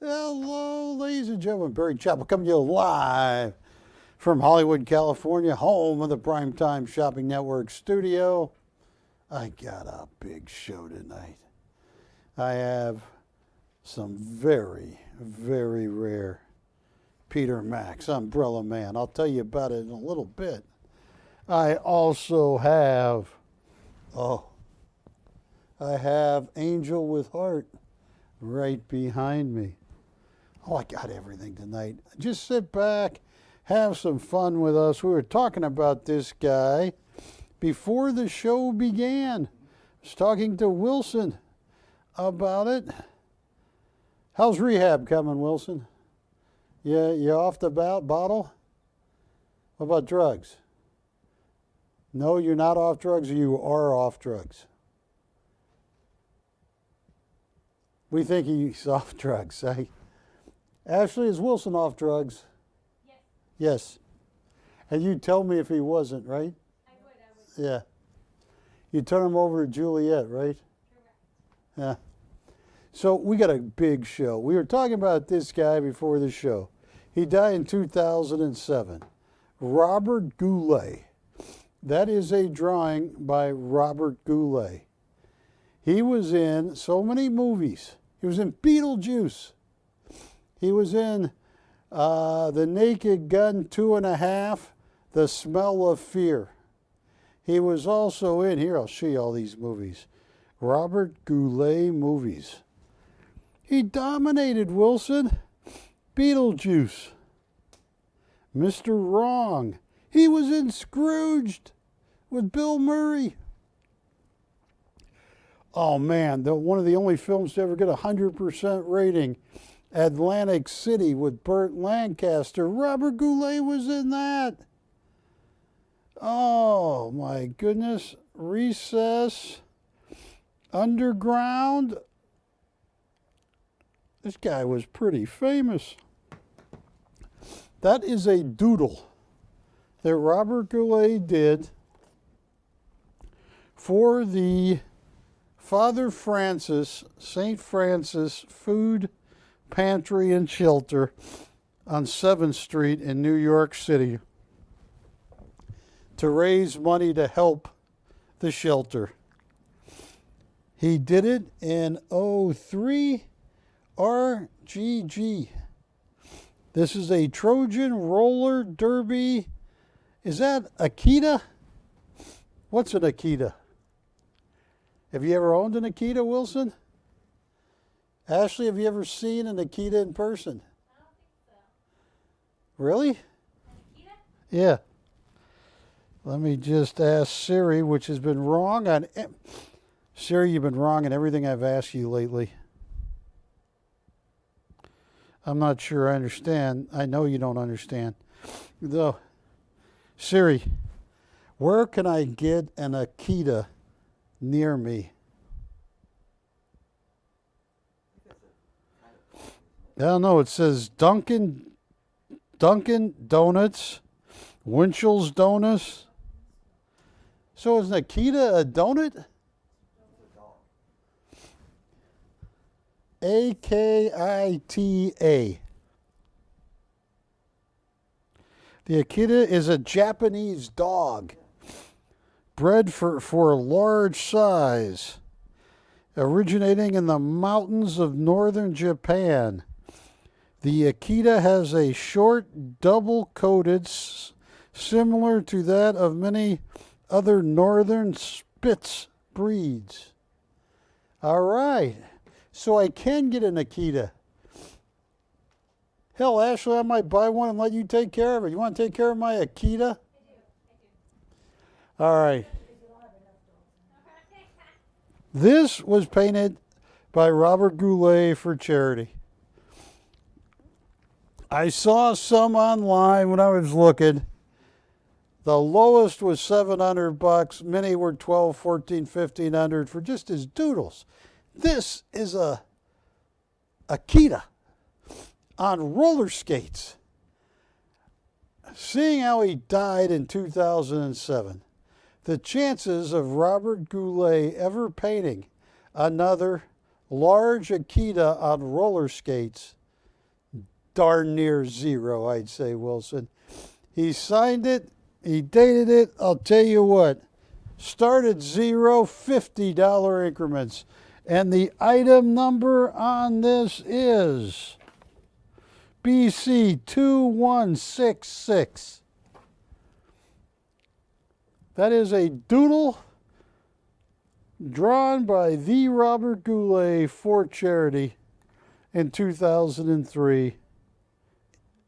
Hello, ladies and gentlemen. Barry Chappell coming to you live from Hollywood, California, home of the PrimeTime Shopping Network studio. I got a big show tonight. I have some very, very rare Peter Max Umbrella Man. I'll tell you about it in a little bit. I also have, I have Angel with Heart right behind me. Oh, I got everything tonight. Just sit back, have some fun with us. We were talking about this guy before the show began. I was talking to Wilson about it. How's rehab coming, Wilson? Yeah, you off the bottle? What about drugs? No, you're not off drugs, or you are off drugs? We think he's off drugs. Ashley, is Wilson off drugs? Yes. Yes. And you'd tell me if he wasn't, right? I would. Yeah. You turn him over to Juliet, right? Correct. Yeah. So we got a big show. We were talking about this guy before the show. He died in 2007. Robert Goulet. That is a drawing by Robert Goulet. He was in so many movies. He was in Beetlejuice. He was in The Naked Gun 2.5, The Smell of Fear. He was also in, here I'll show you all these movies, Robert Goulet movies. He dominated, Wilson. Beetlejuice. Mr. Wrong. He was in Scrooged with Bill Murray. Oh man, one of the only films to ever get a 100% rating, Atlantic City with Burt Lancaster. Robert Goulet was in that. Oh my goodness. Recess. Underground. This guy was pretty famous. That is a doodle that Robert Goulet did for the Father Francis, St. Francis Food Pantry and Shelter on 7th Street in New York City to raise money to help the shelter. He did it in 03 RGG. This is a Trojan roller derby. Is that Akita? What's an Akita? Have you ever owned an Akita, Wilson? Ashley, have you ever seen an Akita in person? I don't think so. Really? An Akita? Yeah. Let me just ask Siri, which has been wrong on... Siri, you've been wrong on everything I've asked you lately. I'm not sure I understand. I know you don't understand. Though, Siri, where can I get an Akita near me? I don't know. It says Dunkin' Donuts, Winchell's Donuts. So is an Akita a donut? Akita. The Akita is a Japanese dog, bred for large size, originating in the mountains of northern Japan. The Akita has a short, double-coated, similar to that of many other northern Spitz breeds. All right. So I can get an Akita. Hell, Ashley, I might buy one and let you take care of it. You want to take care of my Akita? I do. All right. This was painted by Robert Goulet for charity. I saw some online when I was looking. The lowest was $700. Many were $1,200, $1,400, $1,500 for just his doodles. This is a Akita on roller skates. Seeing how he died in 2007, the chances of Robert Goulet ever painting another large Akita on roller skates darn near zero, I'd say, Wilson. He signed it. He dated it. I'll tell you what. Started zero, $50 increments. And the item number on this is BC 2166. That is a doodle drawn by the Robert Goulet for charity in 2003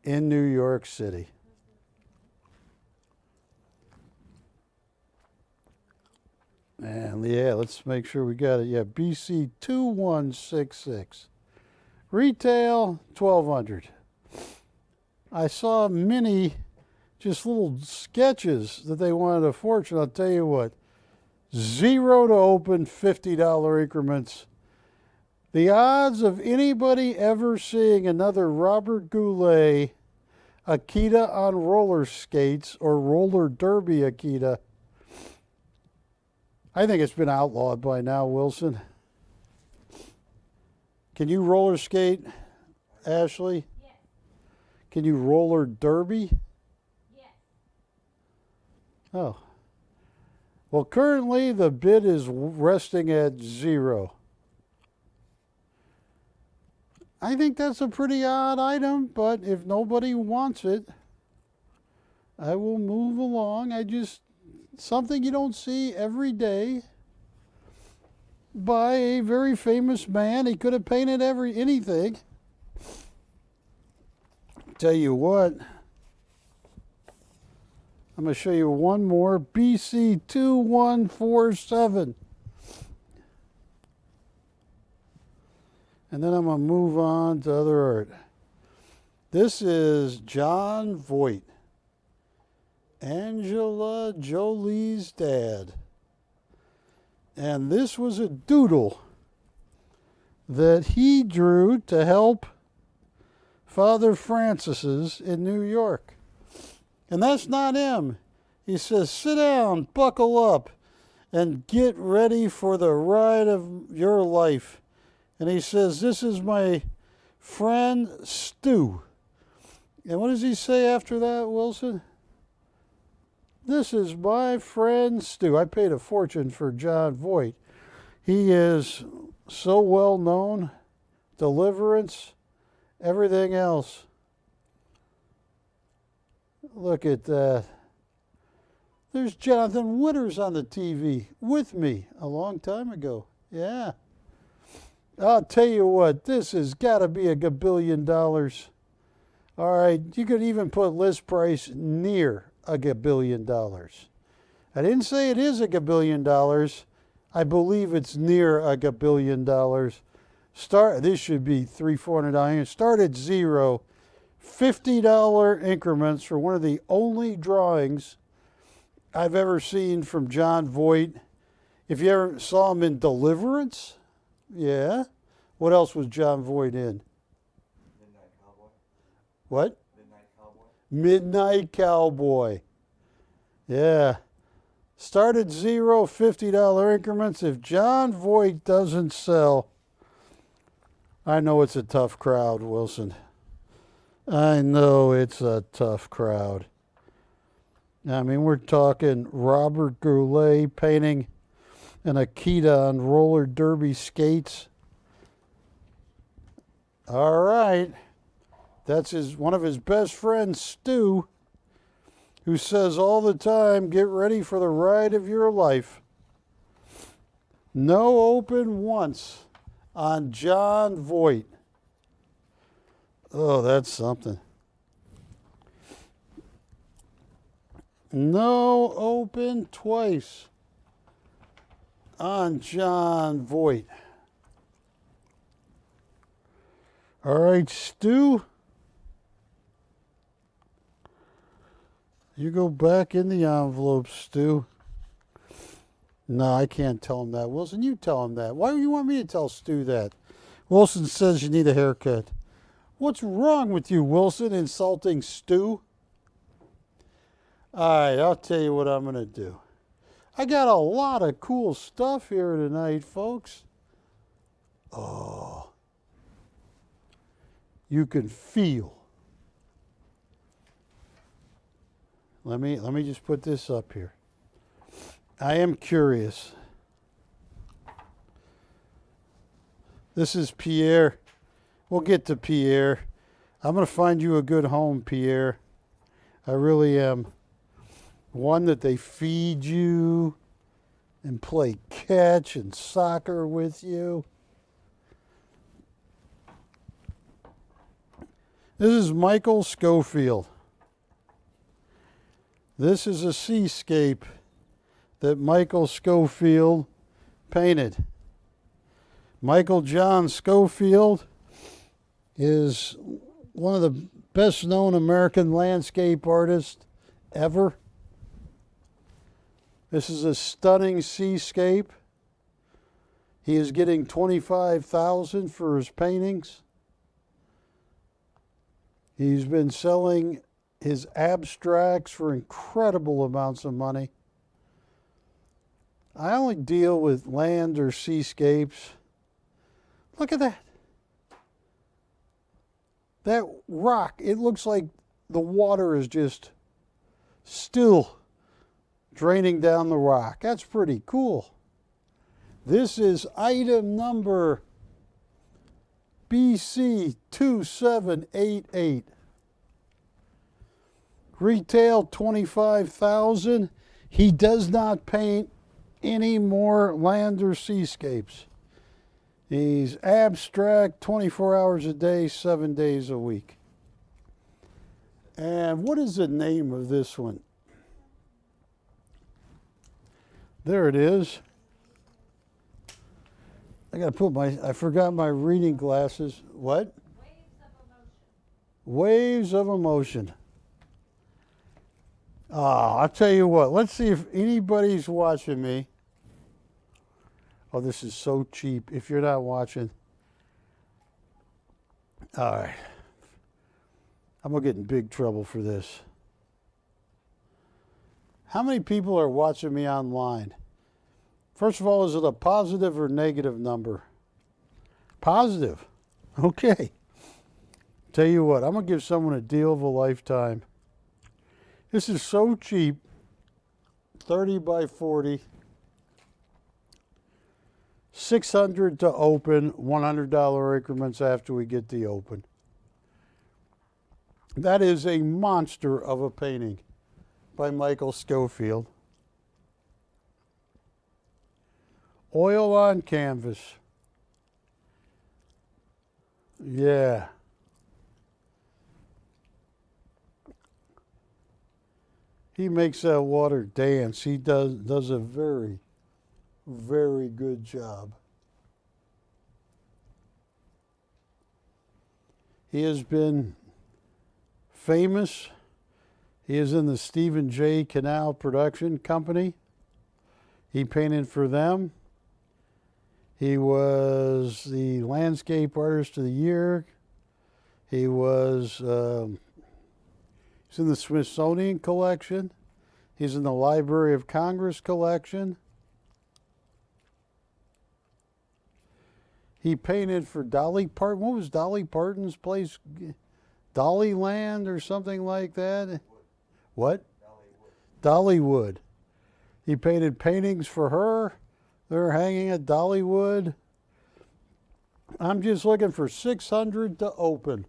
in New York City. And yeah, let's make sure we got it. Yeah, BC 2166. Retail $1,200. I saw many just little sketches that they wanted a fortune. I'll tell you what, zero to open, $50 increments. The odds of anybody ever seeing another Robert Goulet Akita on roller skates or roller derby Akita, I think it's been outlawed by now, Wilson. Can you roller skate, Ashley? Yes. Can you roller derby? Yes. Oh. Well, currently the bid is resting at zero. I think that's a pretty odd item, but if nobody wants it, I will move along. Something you don't see every day by a very famous man. He could have painted anything. Tell you what, I'm going to show you one more. BC 2147. And then I'm going to move on to other art. This is John Voight, Angela Jolie's dad. And this was a doodle that he drew to help Father Francis's in New York. And that's not him. He says, sit down, buckle up, and get ready for the ride of your life. And he says, this is my friend Stu. And what does he say after that, Wilson? This is my friend Stu. I paid a fortune for John Voight. He is so well known. Deliverance, everything else. Look at that. There's Jonathan Winters on the TV with me a long time ago. Yeah. I'll tell you what, this has got to be $1 billion. All right, you could even put list price near $1 billion. I didn't say it is $1 billion. I believe it's near $1 billion. This should be $300-400. Start at zero. $50 increments for one of the only drawings I've ever seen from John Voight. If you ever saw him in Deliverance, yeah. What else was John Voight in? Midnight Cowboy. What? Midnight Cowboy. Midnight Cowboy. Yeah. Start at zero, $50 increments. If John Voight doesn't sell, I know it's a tough crowd, Wilson. I know it's a tough crowd. I mean, we're talking Robert Goulet painting an Akita on roller derby skates. All right. That's one of his best friends, Stu, who says all the time, get ready for the ride of your life. No open once on John Voight. Oh, that's something. No open twice on John Voight. All right, Stu. You go back in the envelope, Stu. No, I can't tell him that. Wilson, you tell him that. Why do you want me to tell Stu that? Wilson says you need a haircut. What's wrong with you, Wilson, insulting Stu? All right, I'll tell you what I'm going to do. I got a lot of cool stuff here tonight, folks. Oh. You can feel Let me just put this up here. I am curious. This is Pierre. We'll get to Pierre. I'm going to find you a good home, Pierre. I really am. One that they feed you and play catch and soccer with you. This is Michael Schofield. This is a seascape that Michael Schofield painted. Michael John Schofield is one of the best known American landscape artists ever. This is a stunning seascape. He is getting $25,000 for his paintings. He's been selling his abstracts for incredible amounts of money. I only deal with land or seascapes. Look at that. That rock, it looks like the water is just still draining down the rock. That's pretty cool. This is item number BC 2788. Retail $25,000. He does not paint any more land or seascapes. He's abstract 24 hours a day, 7 days a week. And what is the name of this one? There it is. I forgot my reading glasses. What? Waves of Emotion. I'll tell you what. Let's see if anybody's watching me. Oh, this is so cheap. If you're not watching. All right. I'm going to get in big trouble for this. How many people are watching me online? First of all, is it a positive or negative number? Positive. Okay. Tell you what, I'm going to give someone a deal of a lifetime. This is so cheap. 30 by 40. 600 to open, $100 increments after we get the open. That is a monster of a painting by Michael Schofield. Oil on canvas. Yeah. He makes that water dance. He does a very, very good job. He has been famous. He is in the Stephen J. Canal Production Company. He painted for them. He was the Landscape Artist of the Year. He was he's in the Smithsonian Collection. He's in the Library of Congress Collection. He painted for Dolly Parton. What was Dolly Parton's place? Dollyland or something like that? What? Dollywood. He painted paintings for her. They're hanging at Dollywood. I'm just looking for 600 to open.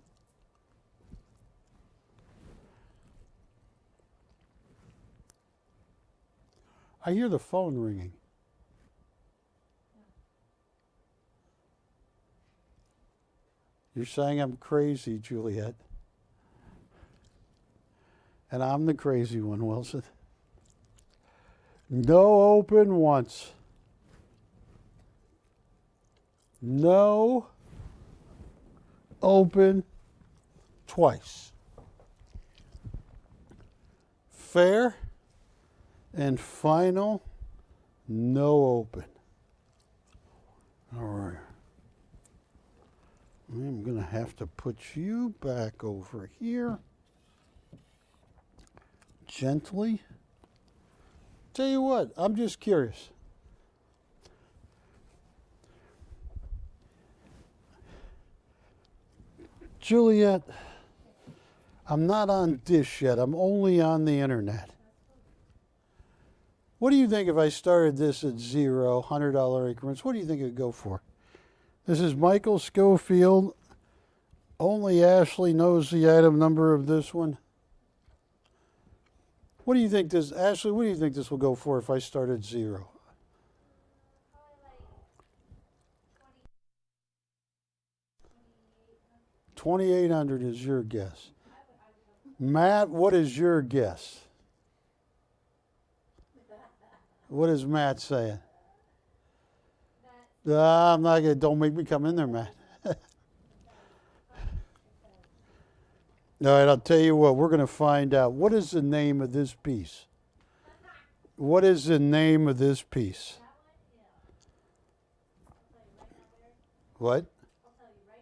I hear the phone ringing. You're saying I'm crazy, Juliet. And I'm the crazy one, Wilson. No open once. No open twice. Fair and final, no open. All right. I'm going to have to put you back over here. Gently. Tell you what, I'm just curious. Juliet, I'm not on Dish yet. I'm only on the internet. What do you think if I started this at $0, $100 increments? What do you think it would go for? This is Michael Schofield. Only Ashley knows the item number of this one. What do you think this, Ashley, what do you think this will go for if I start at $0? Probably like 2,800 is your guess. Matt, what is your guess? What is Matt saying? I'm not gonna. Don't make me come in there, Matt. All right, I'll tell you what. We're gonna find out. What is the name of this piece? What is the name of this piece? What? I'll tell you right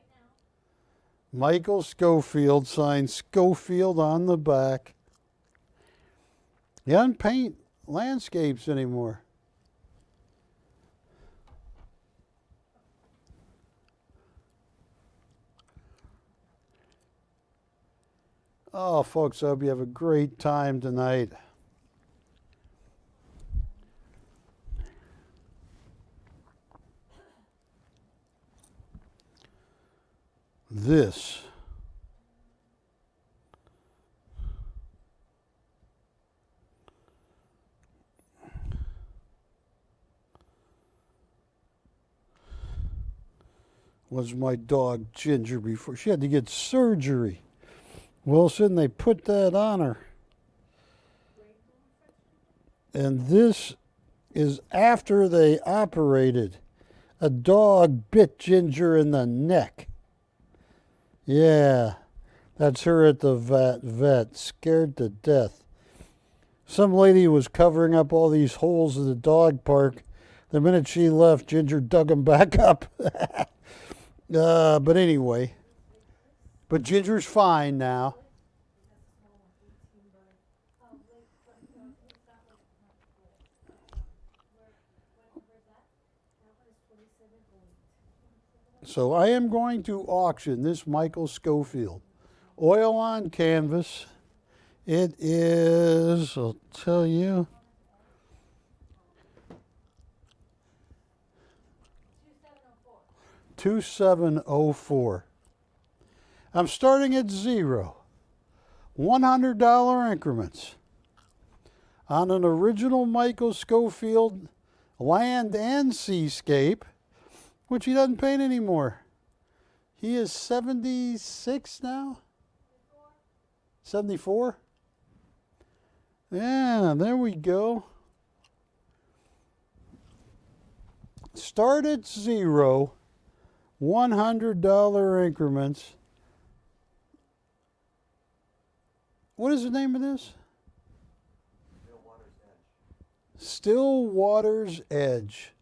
now. Michael Schofield, signed Schofield on the back. You don't paint landscapes anymore. Oh, folks, I hope you have a great time tonight. This was my dog Ginger before. She had to get surgery. Wilson, they put that on her. And this is after they operated. A dog bit Ginger in the neck. Yeah, that's her at the vet, scared to death. Some lady was covering up all these holes in the dog park. The minute she left, Ginger dug them back up. But anyway, but Ginger's fine now. So I am going to auction this Michael Schofield. Oil on canvas. It is, I'll tell you, 2704. I'm starting at $0. $100 increments on an original Michael Schofield land and seascape, which he doesn't paint anymore. He is 76 now? 74? Yeah, there we go. Start at $0, $100 increments. What is the name of this? Still Water's Edge.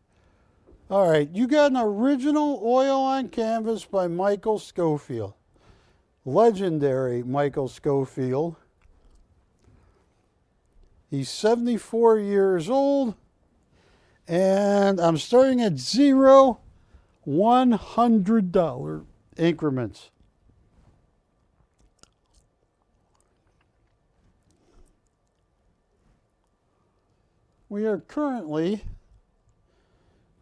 All right, you got an original oil on canvas by Michael Schofield. Legendary Michael Schofield. He's 74 years old. And I'm starting at $0, $100 increments. We are currently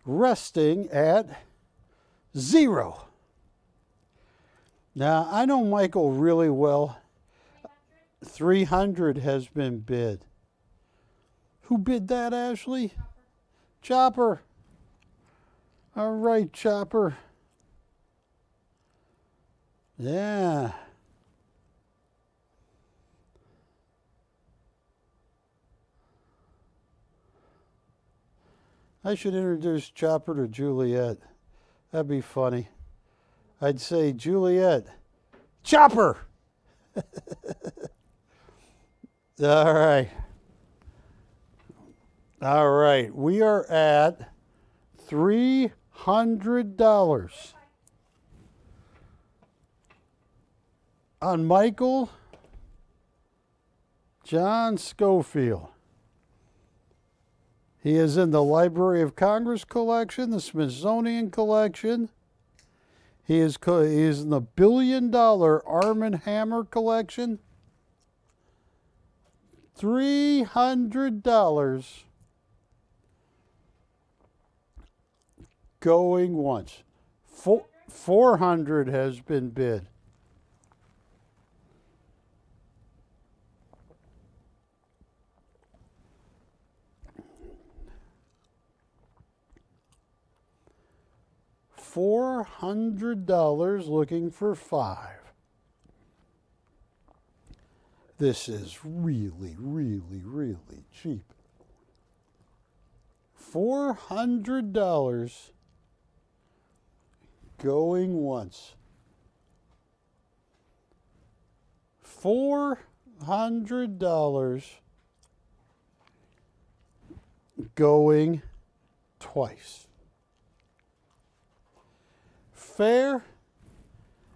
resting at $0. Now, I know Michael really well. 300 has been bid. Who bid that, Ashley? Chopper. All right, Chopper. Yeah. I should introduce Chopper to Juliet. That'd be funny. I'd say, Juliet, Chopper! All right. All right. We are at $300 on Michael John Schofield. He is in the Library of Congress collection, the Smithsonian collection. He is in the $1 billion Arm & Hammer collection. $300 going once. 400 has been bid. $400 looking for 5. This is really, really, really cheap. $400 going once. $400 going twice. Fair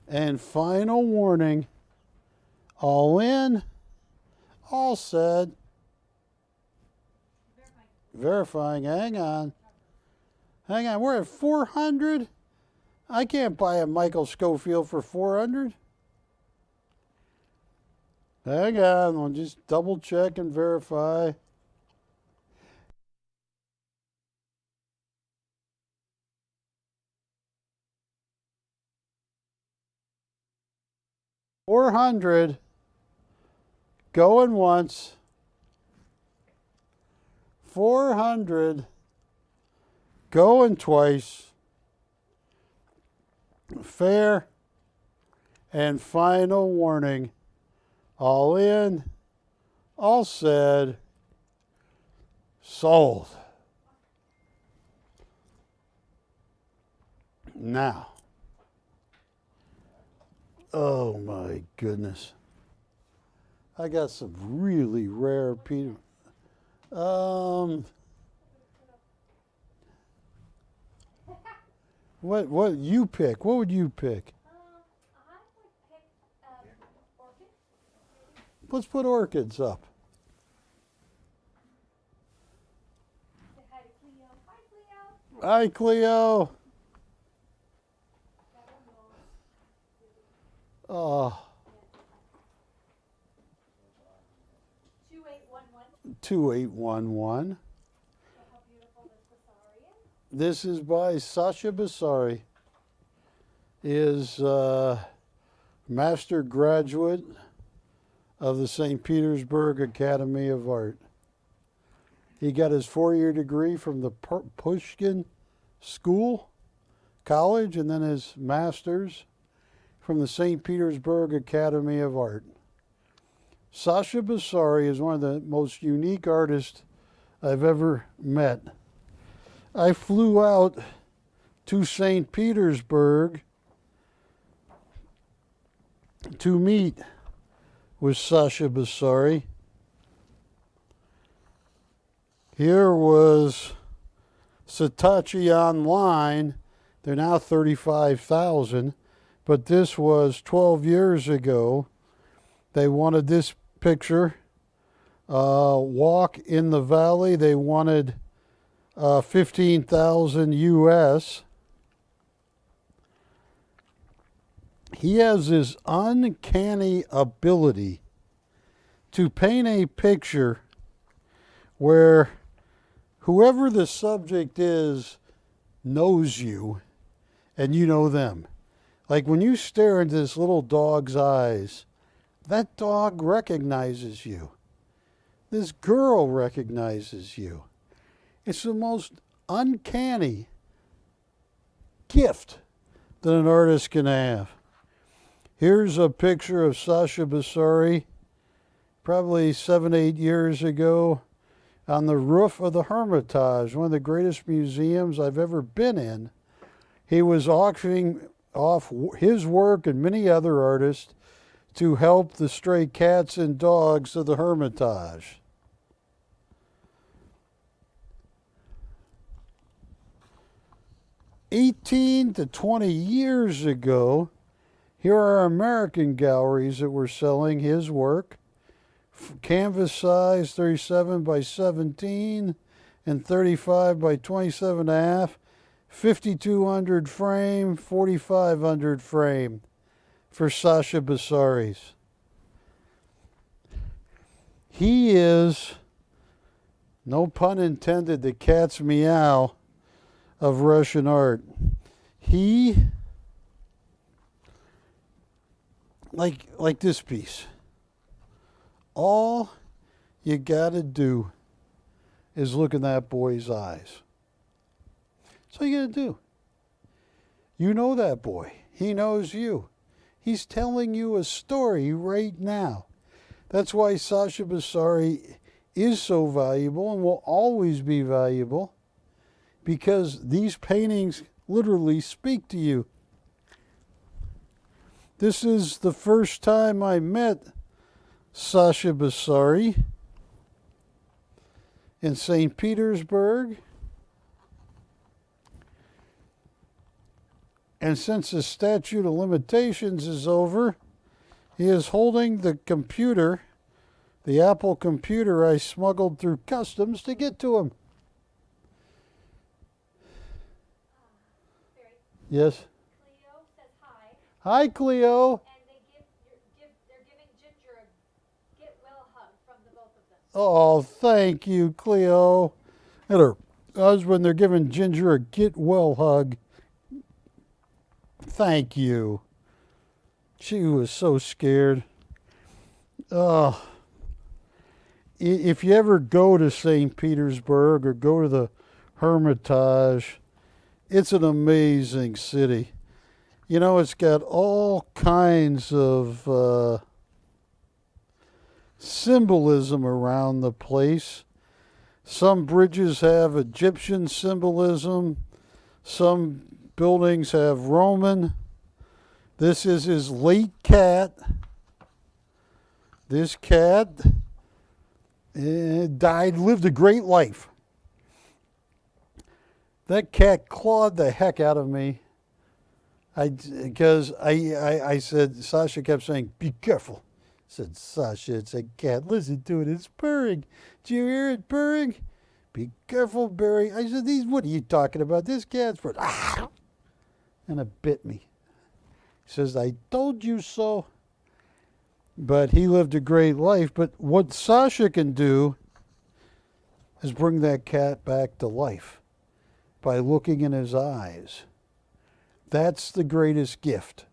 and final warning. All in, all said. Verifying. Hang on. Hang on. We're at 400. I can't buy a Michael Schofield for 400. Hang on. I'll just double check and verify. $400 going once. 400 going twice. Fair and final warning. All in, all said, sold. Now, oh my goodness. I got some really rare Peter. What you pick? What would you pick? I would pick orchid. Let's put orchids up. Say hi to Cleo. Hi, Cleo. Hi, Cleo. Oh, 2811. 2811. How beautiful this Basari is. This is by Sasha Basari. Is master graduate of the St. Petersburg Academy of Art. He got his 4-year degree from the Pushkin School, College, and then his master's from the St. Petersburg Academy of Art. Sasha Basari is one of the most unique artists I've ever met. I flew out to St. Petersburg to meet with Sasha Basari. Here was Saatchi Online. They're now 35,000, but this was 12 years ago. They wanted this picture. Walk in the Valley. They wanted 15,000 US. He has this uncanny ability to paint a picture where whoever the subject is knows you and you know them. Like when you stare into this little dog's eyes, that dog recognizes you. This girl recognizes you. It's the most uncanny gift that an artist can have. Here's a picture of Sasha Basari, probably 7-8 years ago, on the roof of the Hermitage, one of the greatest museums I've ever been in. He was auctioning off his work and many other artists to help the stray cats and dogs of the Hermitage. $18 to $20 years ago, here are American galleries that were selling his work. Canvas size, 37 by 17 and 35 by 27.5, 5,200 frame, 4,500 frame for Sasha Basari's. He is, no pun intended, the cat's meow of Russian art. He, like this piece, all you gotta do is look in that boy's eyes. That's all you gotta do. You know that boy. He knows you. He's telling you a story right now. That's why Sasha Basari is so valuable and will always be valuable, because these paintings literally speak to you. This is the first time I met Sasha Basari in St. Petersburg. And since the statute of limitations is over, he is holding the computer, the Apple computer I smuggled through customs to get to him. Barry, Yes? Cleo says hi, Hi, Cleo. and they're giving Ginger a get well hug from the both of them. Oh, thank you, Cleo. And her husband, they're giving Ginger a get well hug. Thank you. She was so scared. Oh, if you ever go to St. Petersburg or go to the Hermitage, it's an amazing city. You know, it's got all kinds of symbolism around the place. Some bridges have Egyptian symbolism. Some buildings have Roman. This is his late cat. This cat died, lived a great life. That cat clawed the heck out of me. Because I said, Sasha kept saying, be careful. I said, Sasha, it's a cat. Listen to it. It's purring. Do you hear it purring? Be careful, Barry. I said, what are you talking about? This cat's purring. Ah! And it bit me. He says, I told you so. But he lived a great life. But what Sasha can do is bring that cat back to life by looking in his eyes. That's the greatest gift.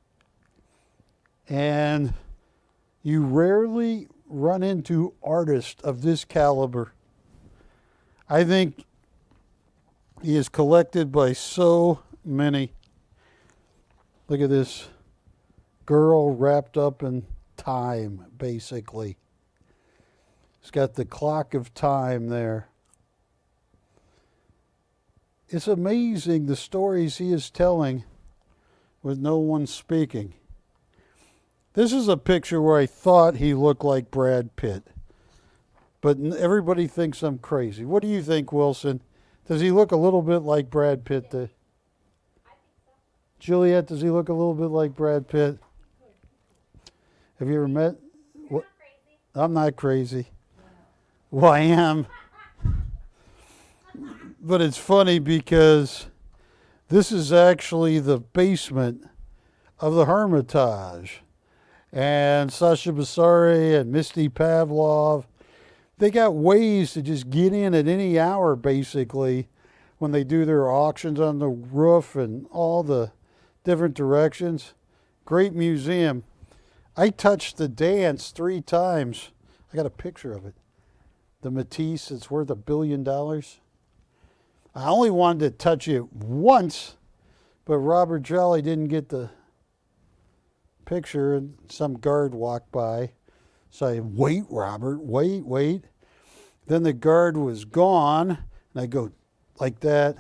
And you rarely run into artists of this caliber. I think he is collected by so many. Look at this girl wrapped up in time, basically. It's got the clock of time there. It's amazing the stories he is telling with no one speaking. This is a picture where I thought he looked like Brad Pitt. But everybody thinks I'm crazy. What do you think, Wilson? Does he look a little bit like Brad Pitt? I think so. Juliet, does he look a little bit like Brad Pitt? Have you ever met? You're What? not crazy. I'm not crazy. Well, I am. But it's funny because this is actually the basement of the Hermitage. And Sasha Basari and Misty Pavlov, they got ways to just get in at any hour, basically, when they do their auctions on the roof and all the different directions. Great museum. I touched the dance 3 times. I got a picture of it. The Matisse, it's worth $1 billion. I only wanted to touch it once, but Robert Jolly didn't get the picture, and some guard walked by. So I, wait, Robert, wait. Then the guard was gone, and I go like that.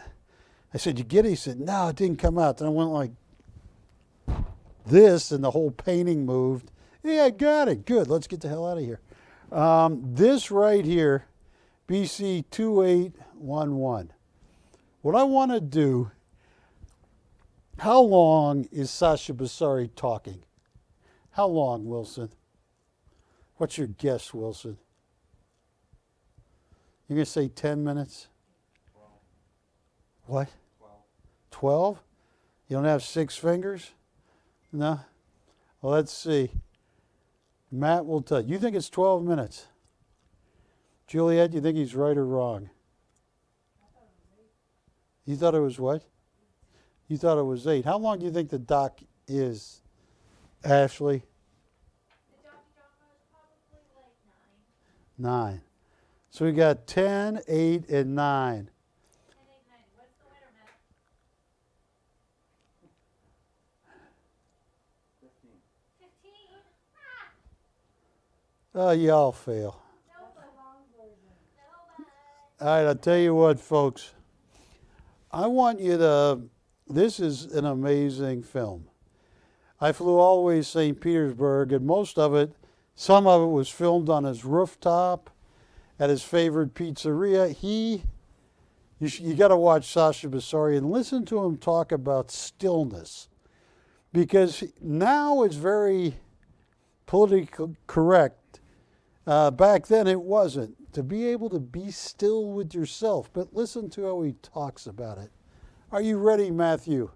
I said, you get it? He said, no, it didn't come out. Then I went like this, and the whole painting moved. Hey, I got it. Good, let's get the hell out of here. This right here, BC 2811. What I want to do, how long is Sasha Basari talking? How long, Wilson? What's your guess, Wilson? You're going to say 10 minutes? 12. What? 12. 12? You don't have 6 fingers? No? Well, let's see. Matt will tell you. You think it's 12 minutes? Juliet, you think he's right or wrong? You thought it was what? You thought it was 8. How long do you think the dock is, Ashley? The Donkey Drama is probably like 9. 9. So we got 10, 8, and 9. 10, 8, 9. What's the winner, Matt? 15. 15? Oh, y'all fail. No, but long version. No, but. All right, I'll tell you what, folks. I want you to, this is an amazing film. I flew all the way to St. Petersburg, and most of it, some of it was filmed on his rooftop at his favorite pizzeria. You got to watch Sasha Bassari and listen to him talk about stillness. Because now it's very politically correct. Back then it wasn't. To be able to be still with yourself. But listen to how he talks about it. Are you ready, Matthew?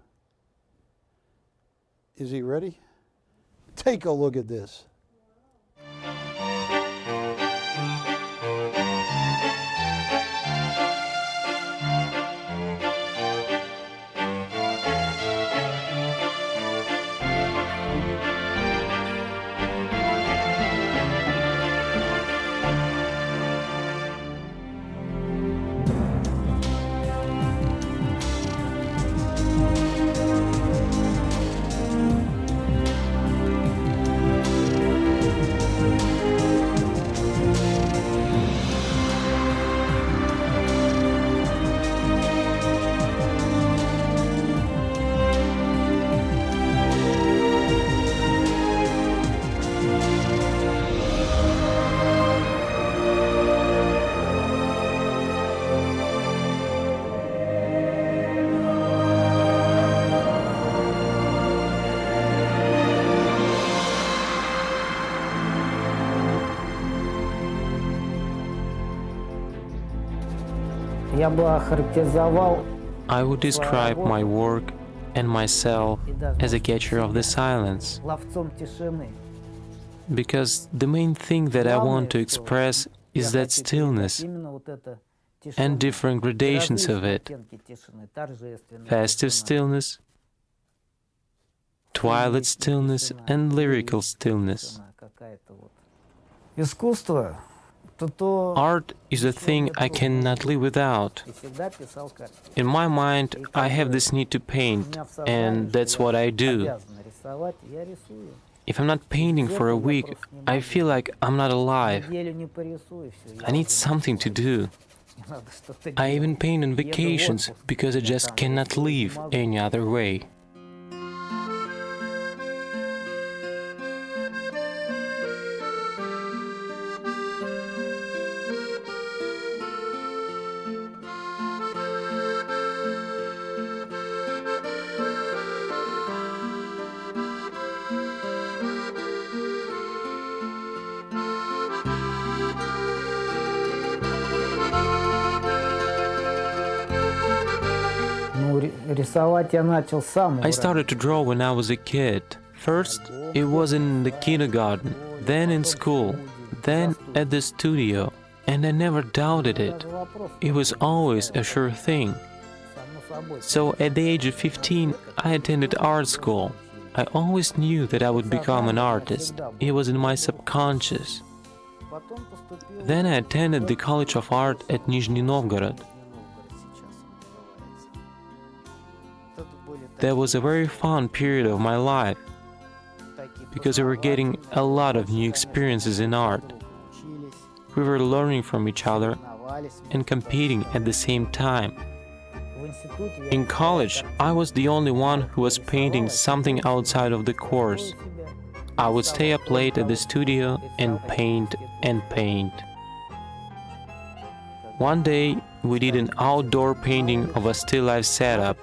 Is he ready? Take a look at this. I would describe my work and myself as a catcher of the silence, because the main thing that I want to express is that stillness and different gradations of it. Festive stillness, twilight stillness, and lyrical stillness. Art is a thing I cannot live without. In my mind, I have this need to paint, and that's what I do. If I'm not painting for a week, I feel like I'm not alive. I need something to do. I even paint on vacations because I just cannot live any other way. I started to draw when I was a kid. First, it was in the kindergarten, then in school, then at the studio, and I never doubted it. It was always a sure thing. So at the age of 15, I attended art school. I always knew that I would become an artist. It was in my subconscious. Then I attended the College of Art at Nizhny Novgorod. That was a very fun period of my life, because we were getting a lot of new experiences in art. We were learning from each other and competing at the same time. In college, I was the only one who was painting something outside of the course. I would stay up late at the studio and paint and paint. One day, we did an outdoor painting of a still life setup.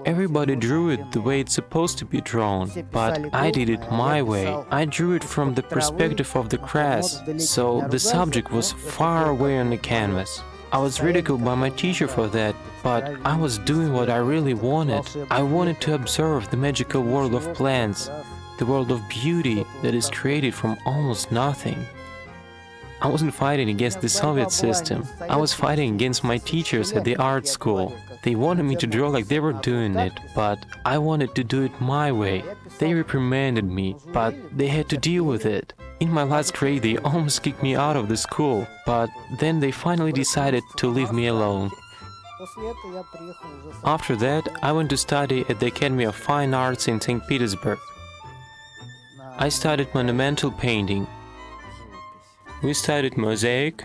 Everybody drew it the way it's supposed to be drawn, but I did it my way. I drew it from the perspective of the Kras, so the subject was far away on the canvas. I was ridiculed by my teacher for that, but I was doing what I really wanted. I wanted to observe the magical world of plants, the world of beauty that is created from almost nothing. I wasn't fighting against the Soviet system. I was fighting against my teachers at the art school. They wanted me to draw like they were doing it, but I wanted to do it my way. They reprimanded me, but they had to deal with it. In my last grade, they almost kicked me out of the school, but then they finally decided to leave me alone. After that, I went to study at the Academy of Fine Arts in St. Petersburg. I studied monumental painting. We studied mosaic,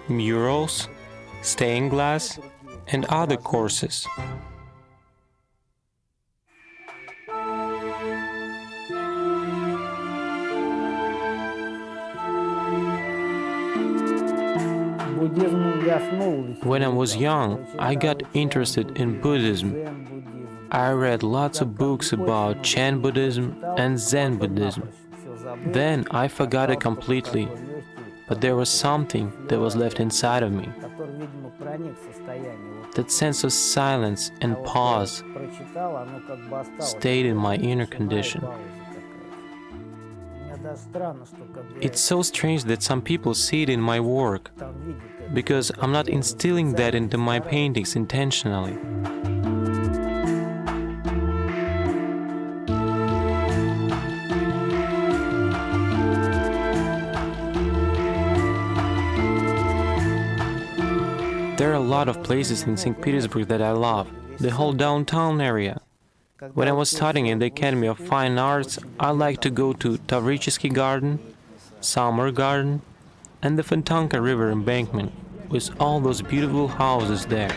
murals, stained glass, and other courses. When I was young, I got interested in Buddhism. I read lots of books about Chan Buddhism and Zen Buddhism. Then I forgot it completely, but there was something that was left inside of me. That sense of silence and pause stayed in my inner condition. It's so strange that some people see it in my work, because I'm not instilling that into my paintings intentionally. There are a lot of places in St. Petersburg that I love, the whole downtown area. When I was studying in the Academy of Fine Arts, I liked to go to Tavritsky Garden, Summer Garden, and the Fontanka River embankment, with all those beautiful houses there.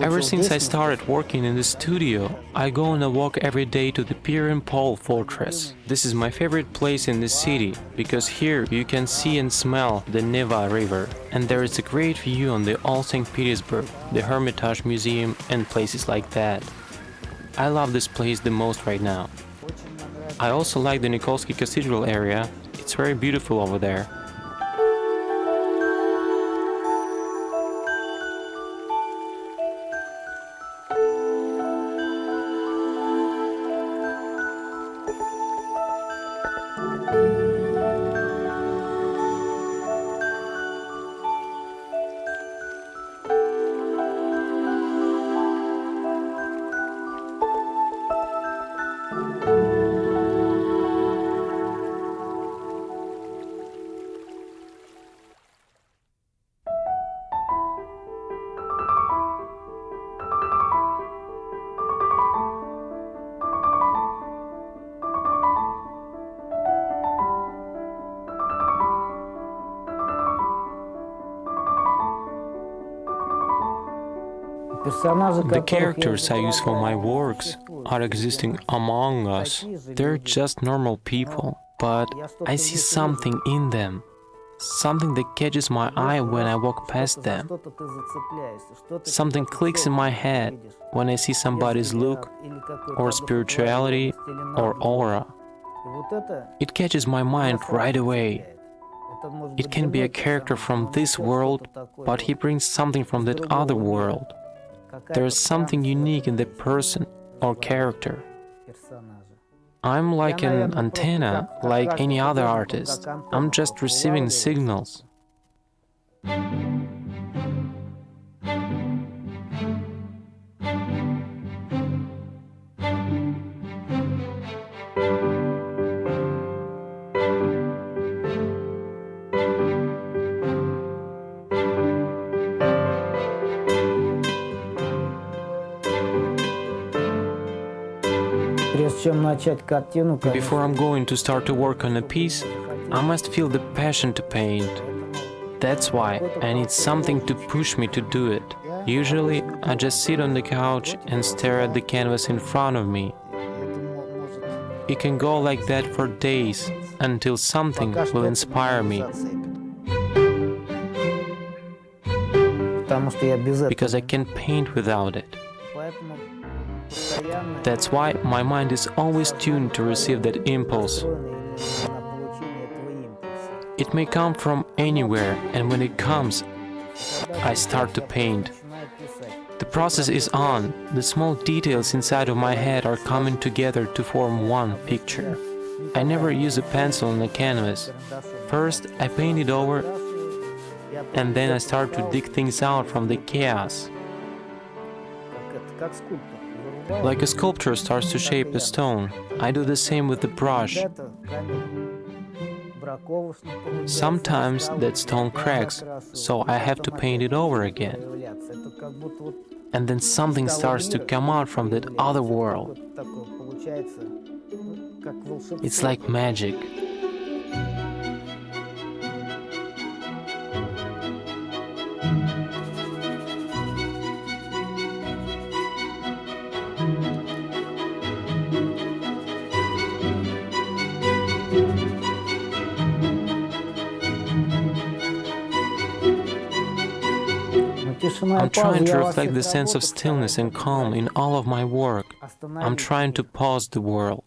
Ever since I started working in the studio, I go on a walk every day to the Pier and Pole Fortress. This is my favorite place in the city, because here you can see and smell the Neva River, and there is a great view on the Old St. Petersburg, the Hermitage Museum, and places like that. I love this place the most right now. I also like the Nikolsky Cathedral area. It's very beautiful over there. The characters I use for my works are existing among us. They're just normal people, but I see something in them. Something that catches my eye when I walk past them. Something clicks in my head when I see somebody's look, or spirituality, or aura. It catches my mind right away. It can be a character from this world, but he brings something from that other world. There is something unique in the person or character. I'm like an antenna, like any other artist. I'm just receiving signals. Before I'm going to start to work on a piece, I must feel the passion to paint. That's why I need something to push me to do it. Usually, I just sit on the couch and stare at the canvas in front of me. It can go like that for days, until something will inspire me. Because I can't paint without it. That's why my mind is always tuned to receive that impulse. It may come from anywhere, and when it comes, I start to paint. The process is on. The small details inside of my head are coming together to form one picture. I never use a pencil on a canvas. First, I paint it over, and then I start to dig things out from the chaos. Like a sculptor starts to shape a stone, I do the same with the brush. Sometimes that stone cracks, so I have to paint it over again. And then something starts to come out from that other world. It's like magic. I'm trying to reflect the sense of stillness and calm in all of my work. I'm trying to pause the world.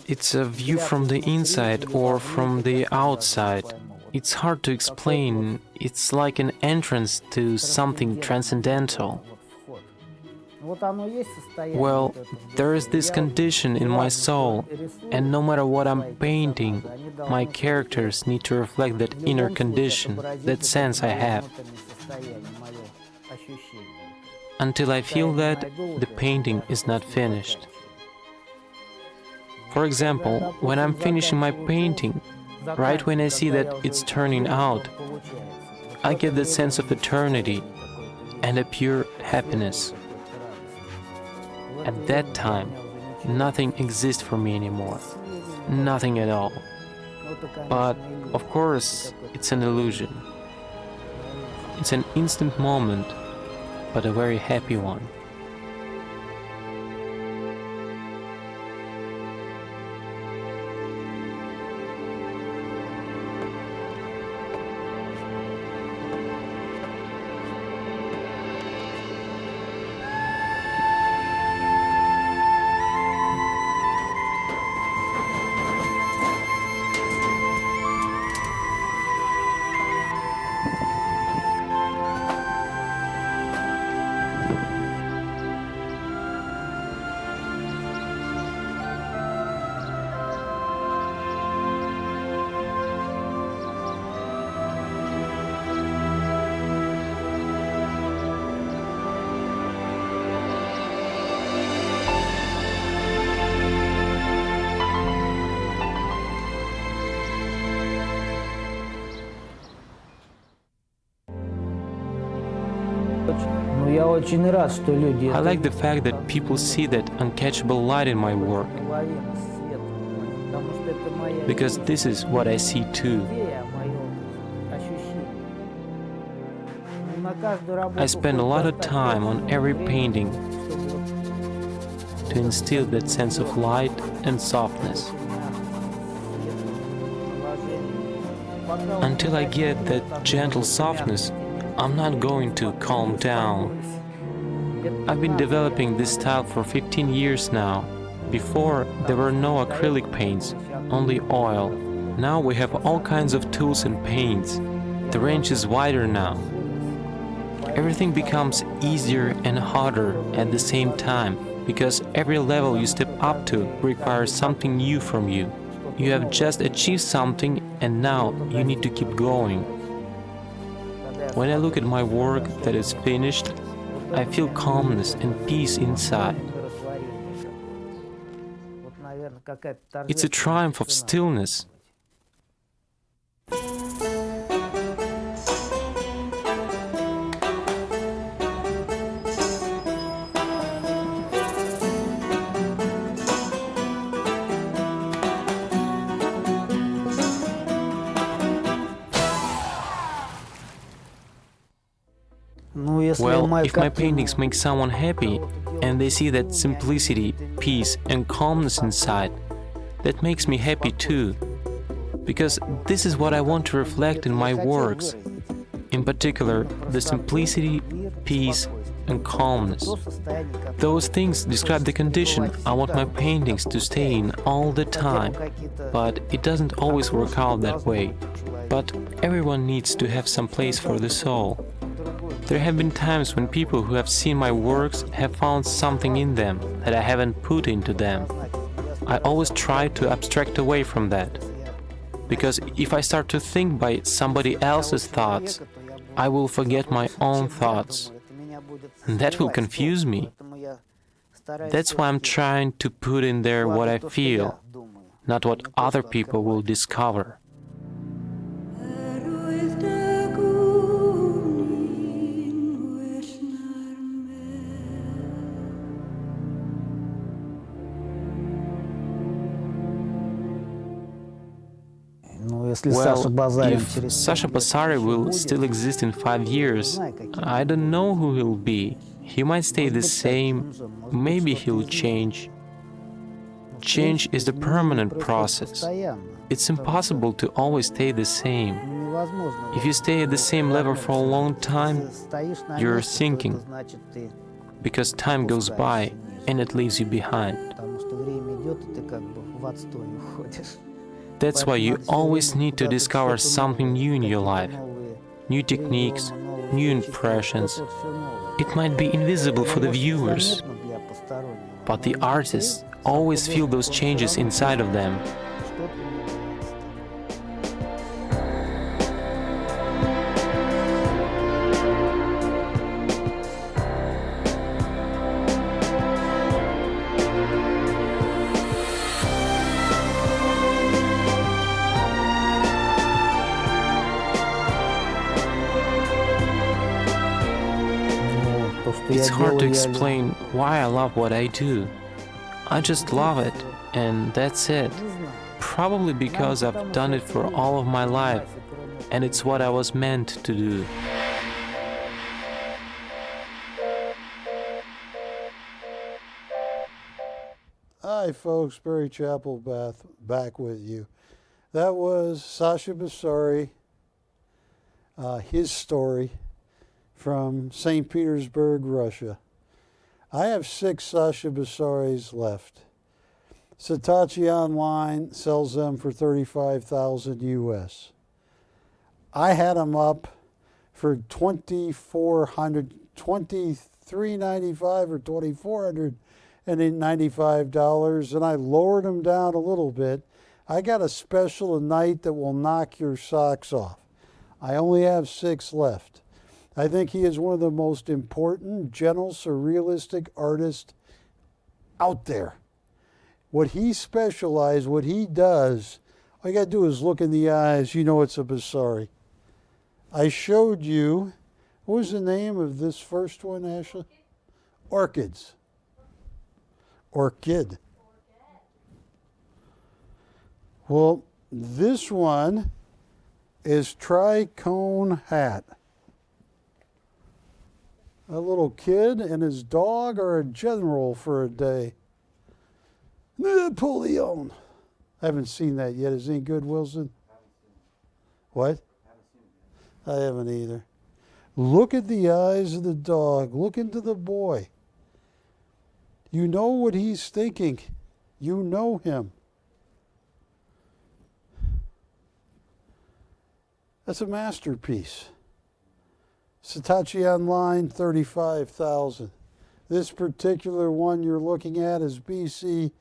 It's a view from the inside or from the outside. It's hard to explain. It's like an entrance to something transcendental. Well, there is this condition in my soul, and no matter what I'm painting, my characters need to reflect that inner condition, that sense I have. Until I feel that, the painting is not finished. For example, when I'm finishing my painting, right when I see that it's turning out, I get that sense of eternity and a pure happiness. At that time, nothing exists for me anymore. Nothing at all. But, of course, it's an illusion. It's an instant moment, but a very happy one. I like the fact that people see that uncatchable light in my work, because this is what I see too. I spend a lot of time on every painting to instill that sense of light and softness. Until I get that gentle softness, I'm not going to calm down. I've been developing this style for 15 years now. Before, there were no acrylic paints, only oil. Now we have all kinds of tools and paints. The range is wider now. Everything becomes easier and harder at the same time, because every level you step up to requires something new from you. You have just achieved something and now you need to keep going. When I look at my work that is finished, I feel calmness and peace inside. It's a triumph of stillness. Well, if my paintings make someone happy, and they see that simplicity, peace, and calmness inside, that makes me happy too. Because this is what I want to reflect in my works. In particular, the simplicity, peace, and calmness. Those things describe the condition I want my paintings to stay in all the time, but it doesn't always work out that way. But everyone needs to have some place for the soul. There have been times when people who have seen my works have found something in them that I haven't put into them. I always try to abstract away from that. Because if I start to think by somebody else's thoughts, I will forget my own thoughts. And that will confuse me. That's why I'm trying to put in there what I feel, not what other people will discover. Well, if Sasha Basari will still exist in 5 years, I don't know who he'll be. He might stay the same, maybe he'll change. Change is the permanent process. It's impossible to always stay the same. If you stay at the same level for a long time, you're sinking, because time goes by and it leaves you behind. That's why you always need to discover something new in your life. New techniques, new impressions. It might be invisible for the viewers, but the artists always feel those changes inside of them. It's hard to explain why I love what I do. I just love it, and that's it. Probably because I've done it for all of my life, and it's what I was meant to do. Hi folks, Barry Chappell back with you. That was Sasha Basari, his story from St. Petersburg, Russia. I have 6 Sasha Basaris left. Saatchi Online sells them for $35,000 US. I had them up for $2,395 or $2,495, and I lowered them down a little bit. I got a special tonight that will knock your socks off. I only have 6 left. I think he is one of the most important, gentle, surrealistic artists out there. What he specializes, what he does, all you got to do is look in the eyes. You know it's a Basari. I showed you, what was the name of this first one, Ashley? Orchids. Orchid. Well, this one is tricone hat. A little kid and his dog are a general for a day. Napoleon. I haven't seen that yet. Is it any good, Wilson? What? I haven't either. Look at the eyes of the dog. Look into the boy. You know what he's thinking. You know him. That's a masterpiece. Saatchi Online, $35,000. This particular one you're looking at is BC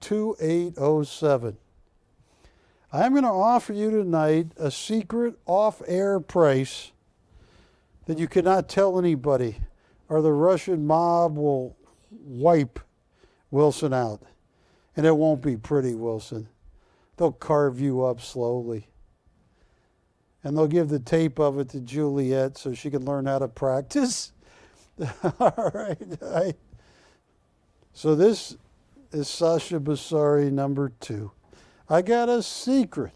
2807. I'm going to offer you tonight a secret off-air price that you cannot tell anybody, or the Russian mob will wipe Wilson out. And it won't be pretty, Wilson. They'll carve you up slowly. And they'll give the tape of it to Juliet so she can learn how to practice. All right. So this is Sasha Basari number 2. I got a secret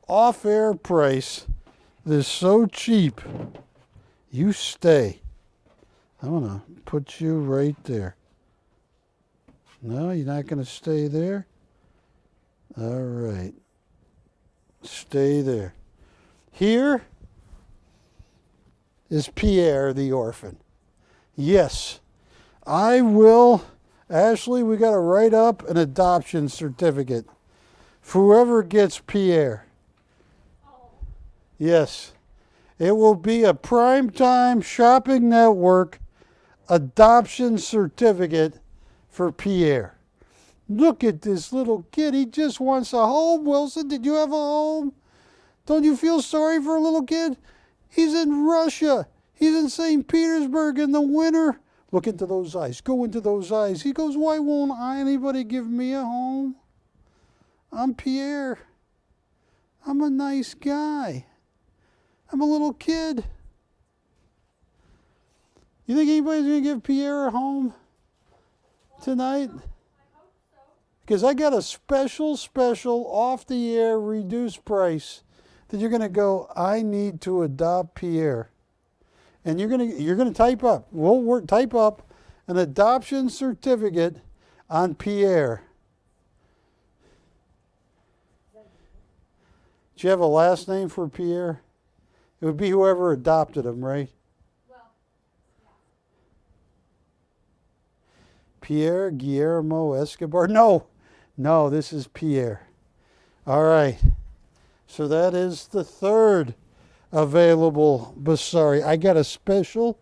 off-air price that is so cheap. You stay. I'm going to put you right there. No, you're not going to stay there? All right. Stay there. Here is Pierre the orphan. Yes, I will. Ashley, we got to write up an adoption certificate for whoever gets Pierre. Yes, it will be a PrimeTime Shopping Network adoption certificate for Pierre. Look at this little kid. He just wants a home. Wilson, did you have a home? Don't you feel sorry for a little kid? He's in Russia. He's in St. Petersburg in the winter. Look into those eyes. Go into those eyes. He goes, why won't anybody give me a home? I'm Pierre. I'm a nice guy. I'm a little kid. You think anybody's going to give Pierre a home tonight? Because I got a special, off-the-air, reduced price that you're going to go, I need to adopt Pierre. And you're going to type up, type up an adoption certificate on Pierre. Do you have a last name for Pierre? It would be whoever adopted him, right? Pierre Guillermo Escobar. No, this is Pierre. All right. So that is the third available Basari. I got a special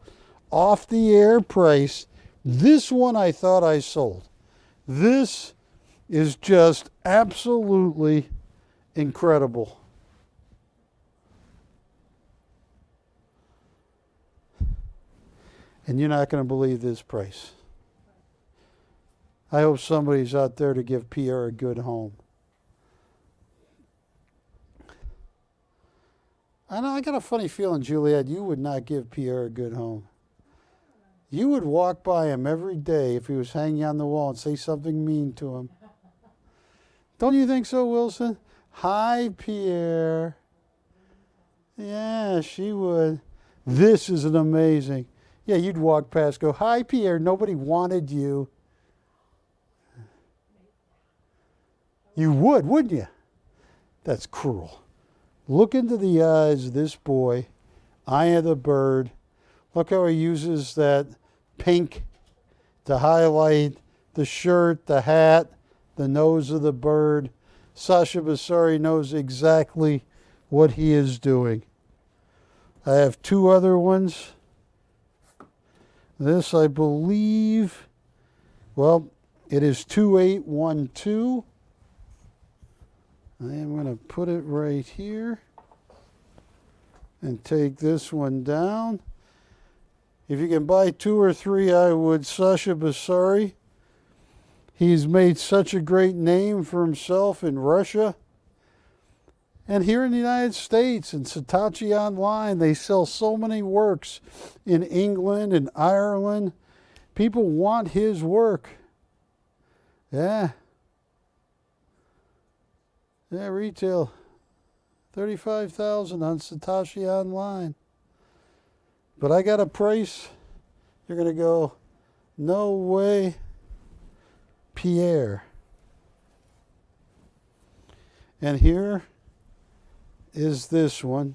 off-the-air price. This one I thought I sold. This is just absolutely incredible. And you're not going to believe this price. I hope somebody's out there to give Pierre a good home. I know, I got a funny feeling, Juliet, you would not give Pierre a good home. You would walk by him every day if he was hanging on the wall and say something mean to him. Don't you think so, Wilson? Hi, Pierre. Yeah, she would. This is an amazing. Yeah, you'd walk past, go, hi, Pierre. Nobody wanted you. You would, wouldn't you? That's cruel. Look into the eyes of this boy, eye of the bird. Look how he uses that pink to highlight the shirt, the hat, the nose of the bird. Sasha Basari knows exactly what he is doing. I have two other ones. This, I believe, well, it is 2812. I am going to put it right here and take this one down. If you can buy two or three, I would. Sasha Basari. He's made such a great name for himself in Russia. And here in the United States, in Saatchi Online, they sell so many works in England and Ireland. People want his work. Yeah. Yeah, retail, $35,000 on Saatchi Online. But I got a price. You're going to go, no way, Pierre. And here is this one.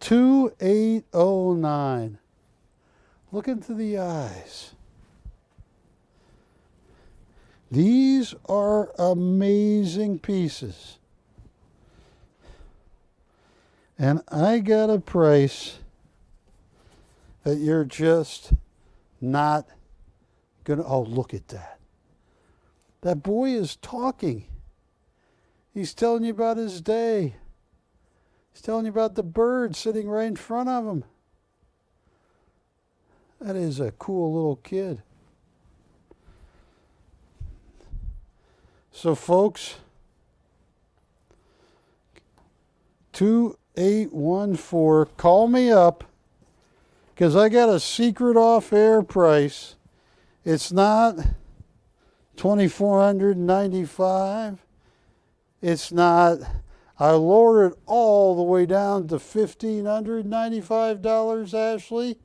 2809. Look into the eyes. These are amazing pieces. And I got a price that you're just not going to... Oh, look at that. That boy is talking. He's telling you about his day. He's telling you about the bird sitting right in front of him. That is a cool little kid. So, folks, 2814, call me up because I got a secret off-air price. It's not $2,495. It's not I lowered it all the way down to $1,595, Ashley.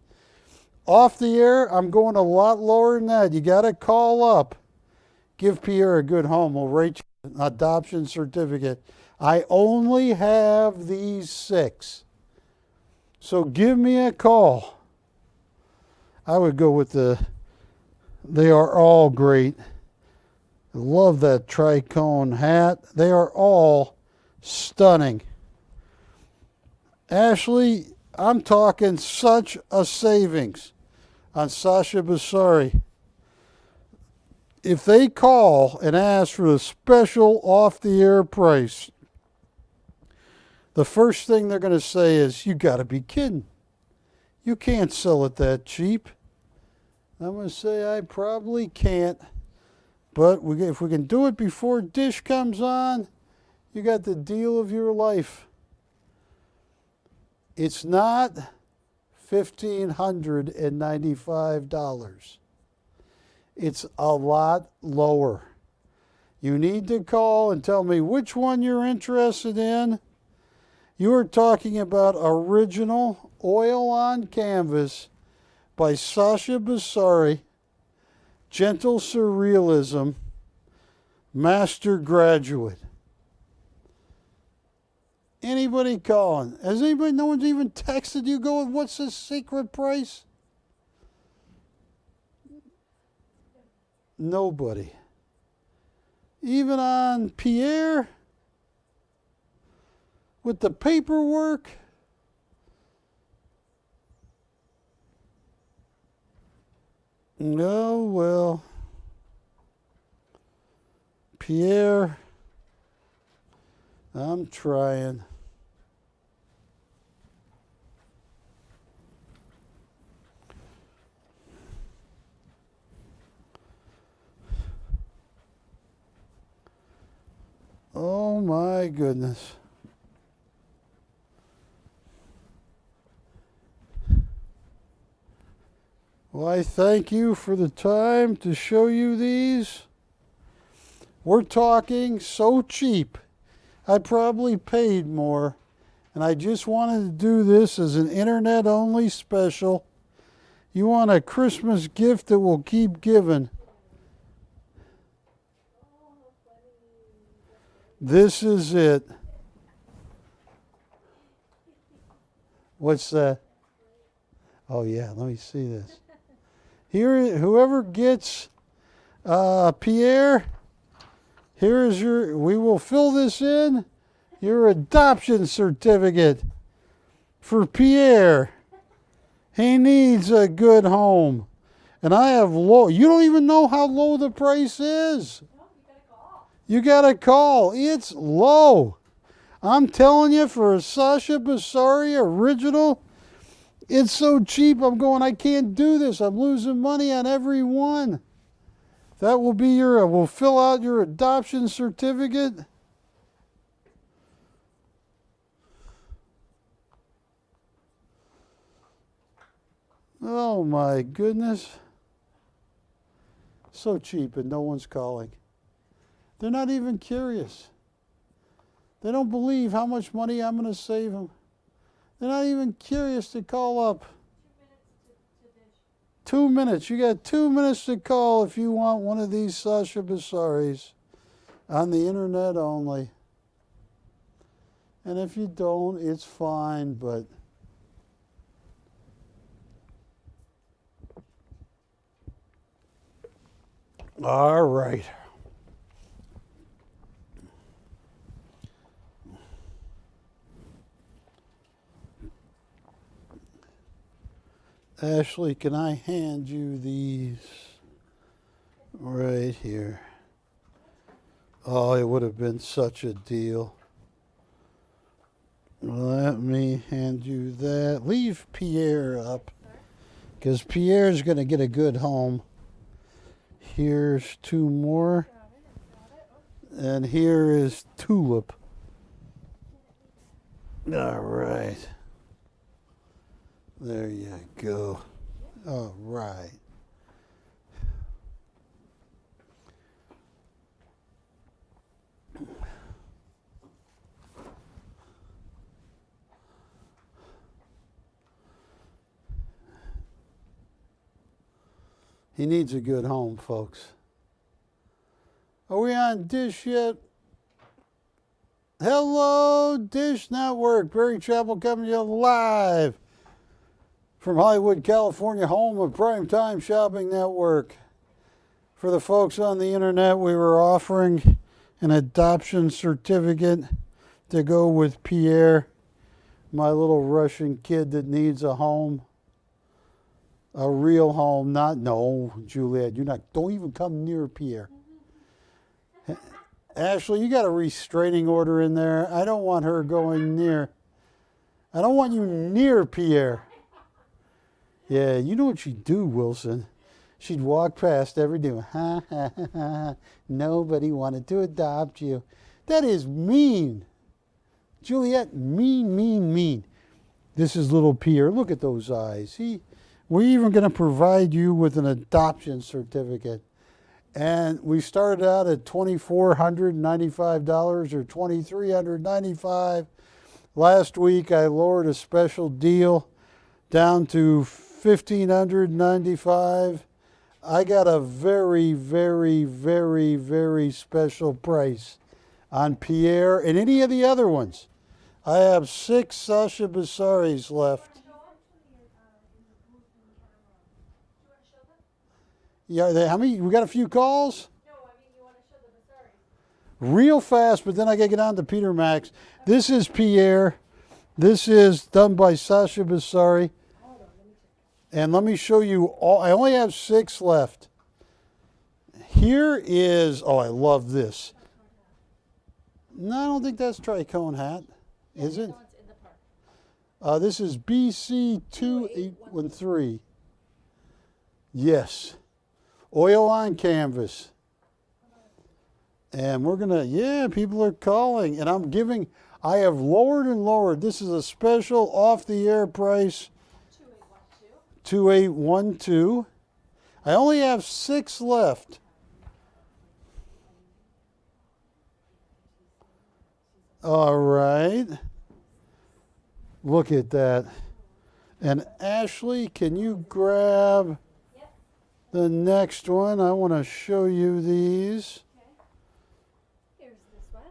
Off the air, I'm going a lot lower than that. You got to call up. Give Pierre a good home. We'll rate you an adoption certificate. I only have these 6. So give me a call. I would go with they are all great. I love that tricone hat. They are all stunning. Ashley, I'm talking such a savings on Sasha Basari. If they call and ask for the special off-the-air price, the first thing they're going to say is, you got to be kidding. You can't sell it that cheap. I'm going to say I probably can't. But if we can do it before Dish comes on, you got the deal of your life. It's not $1,595. It's a lot lower. You need to call and tell me which one you're interested in. You are talking about original oil on canvas by Sasha Basari, Gentle Surrealism, Master Graduate. Anybody calling? Has anybody, no one's even texted you going, what's the secret price? Nobody. Even on Pierre? With the paperwork? No, well, Pierre, I'm trying. Oh my goodness. Well, I thank you for the time to show you these. We're talking so cheap. I probably paid more, and I just wanted to do this as an internet-only special. You want a Christmas gift that will keep giving. This is it. What's that? Oh yeah, let me see this. Here, whoever gets Pierre, here is we will fill this in, your adoption certificate for Pierre. He needs a good home. And I have low, you don't even know how low the price is. No, you gotta call. You gotta call. It's low. I'm telling you, for a Sasha Basari original, it's so cheap. I'm going, I can't do this. I'm losing money on every one. That will be we'll fill out your adoption certificate. Oh my goodness. So cheap and no one's calling. They're not even curious. They don't believe how much money I'm going to save them. They're not even curious to call up. 2 minutes. You got 2 minutes to call if you want one of these Sasha Basaris on the internet only. And if you don't, it's fine, but all right. Ashley, can I hand you these right here? Oh, it would have been such a deal. Let me hand you that. Leave Pierre up, because Pierre's going to get a good home. Here's 2 more. And here is Tulip. All right. There you go. All right. He needs a good home, folks. Are we on Dish yet? Hello, Dish Network. Barry Chappell coming to you live from Hollywood, California, home of PrimeTime Shopping Network. For the folks on the internet, we were offering an adoption certificate to go with Pierre, my little Russian kid that needs a home. A real home, no, Juliet, don't even come near Pierre. Ashley, you got a restraining order in there. I don't want her going near. I don't want you near Pierre. Yeah, you know what she'd do, Wilson? She'd walk past every day. Ha, ha, ha, ha. Nobody wanted to adopt you. That is mean. Juliet, mean, mean, mean. This is little Pierre. Look at those eyes. We're even going to provide you with an adoption certificate. And we started out at $2,495 or $2,395. Last week I lowered a special deal down to $1,595. I got a very, very, very, very special price on Pierre and any of the other ones. I have 6 Sasha Bassaris left. Yeah, how many? We got a few calls? No, I mean, you want to show the Basari. Real fast, but then I got to get on to Peter Max. This is Pierre. This is done by Sasha Bassari. And let me show you all. I only have 6 left. Here is, I love this. No, I don't think that's Tricone hat. Is it? This is BC2813. Yes. Oil on canvas. And we're going to, people are calling. And I have lowered and lowered. This is a special off-the-air price. 2812. I only have 6 left. All right. Look at that. And Ashley, can you grab the next one? I want to show you these. Okay. Here's this one.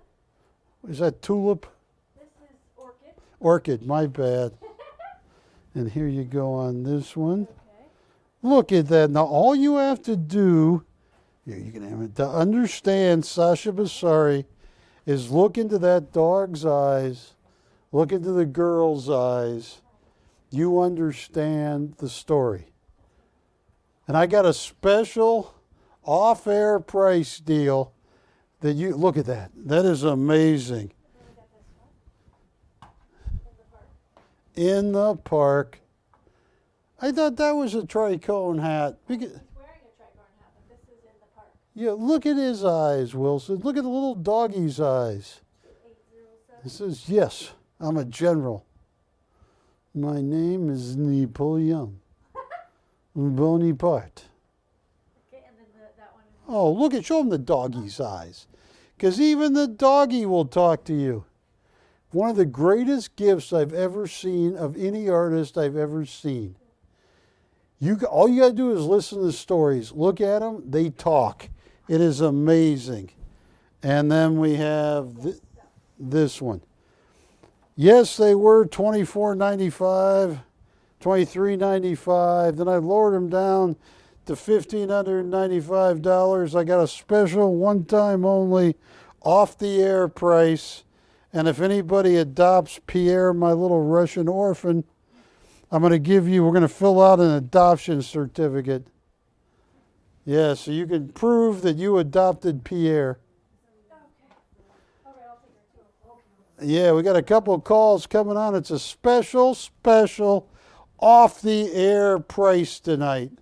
Is that tulip? This is orchid. Orchid, my bad. And here you go on this one. Okay. Look at that. Now all you have to do, here you can have it, to understand Sasha Bassari is look into that dog's eyes, look into the girl's eyes. You understand the story. And I got a special off-air price deal that you, look at that. That is amazing. In the park. I thought that was a tricone hat. He's wearing a tricorn hat, but this is in the park. Yeah, look at his eyes, Wilson. Look at the little doggy's eyes. 807. This is, yes, I'm a general. My name is Napoleon Bonaparte. Okay, and then that one. Oh, show him the doggy's eyes. Because even the doggy will talk to you. One of the greatest gifts I've ever seen of any artist I've ever seen. All you got to do is listen to the stories. Look at them. They talk. It is amazing. And then we have this one. Yes, they were $24.95, $23.95. Then I lowered them down to $1,595. I got a special one-time only off-the-air price. And if anybody adopts Pierre, my little Russian orphan, we're going to fill out an adoption certificate. Yeah, so you can prove that you adopted Pierre. Yeah, we got a couple of calls coming on. It's a special off-the-air price tonight.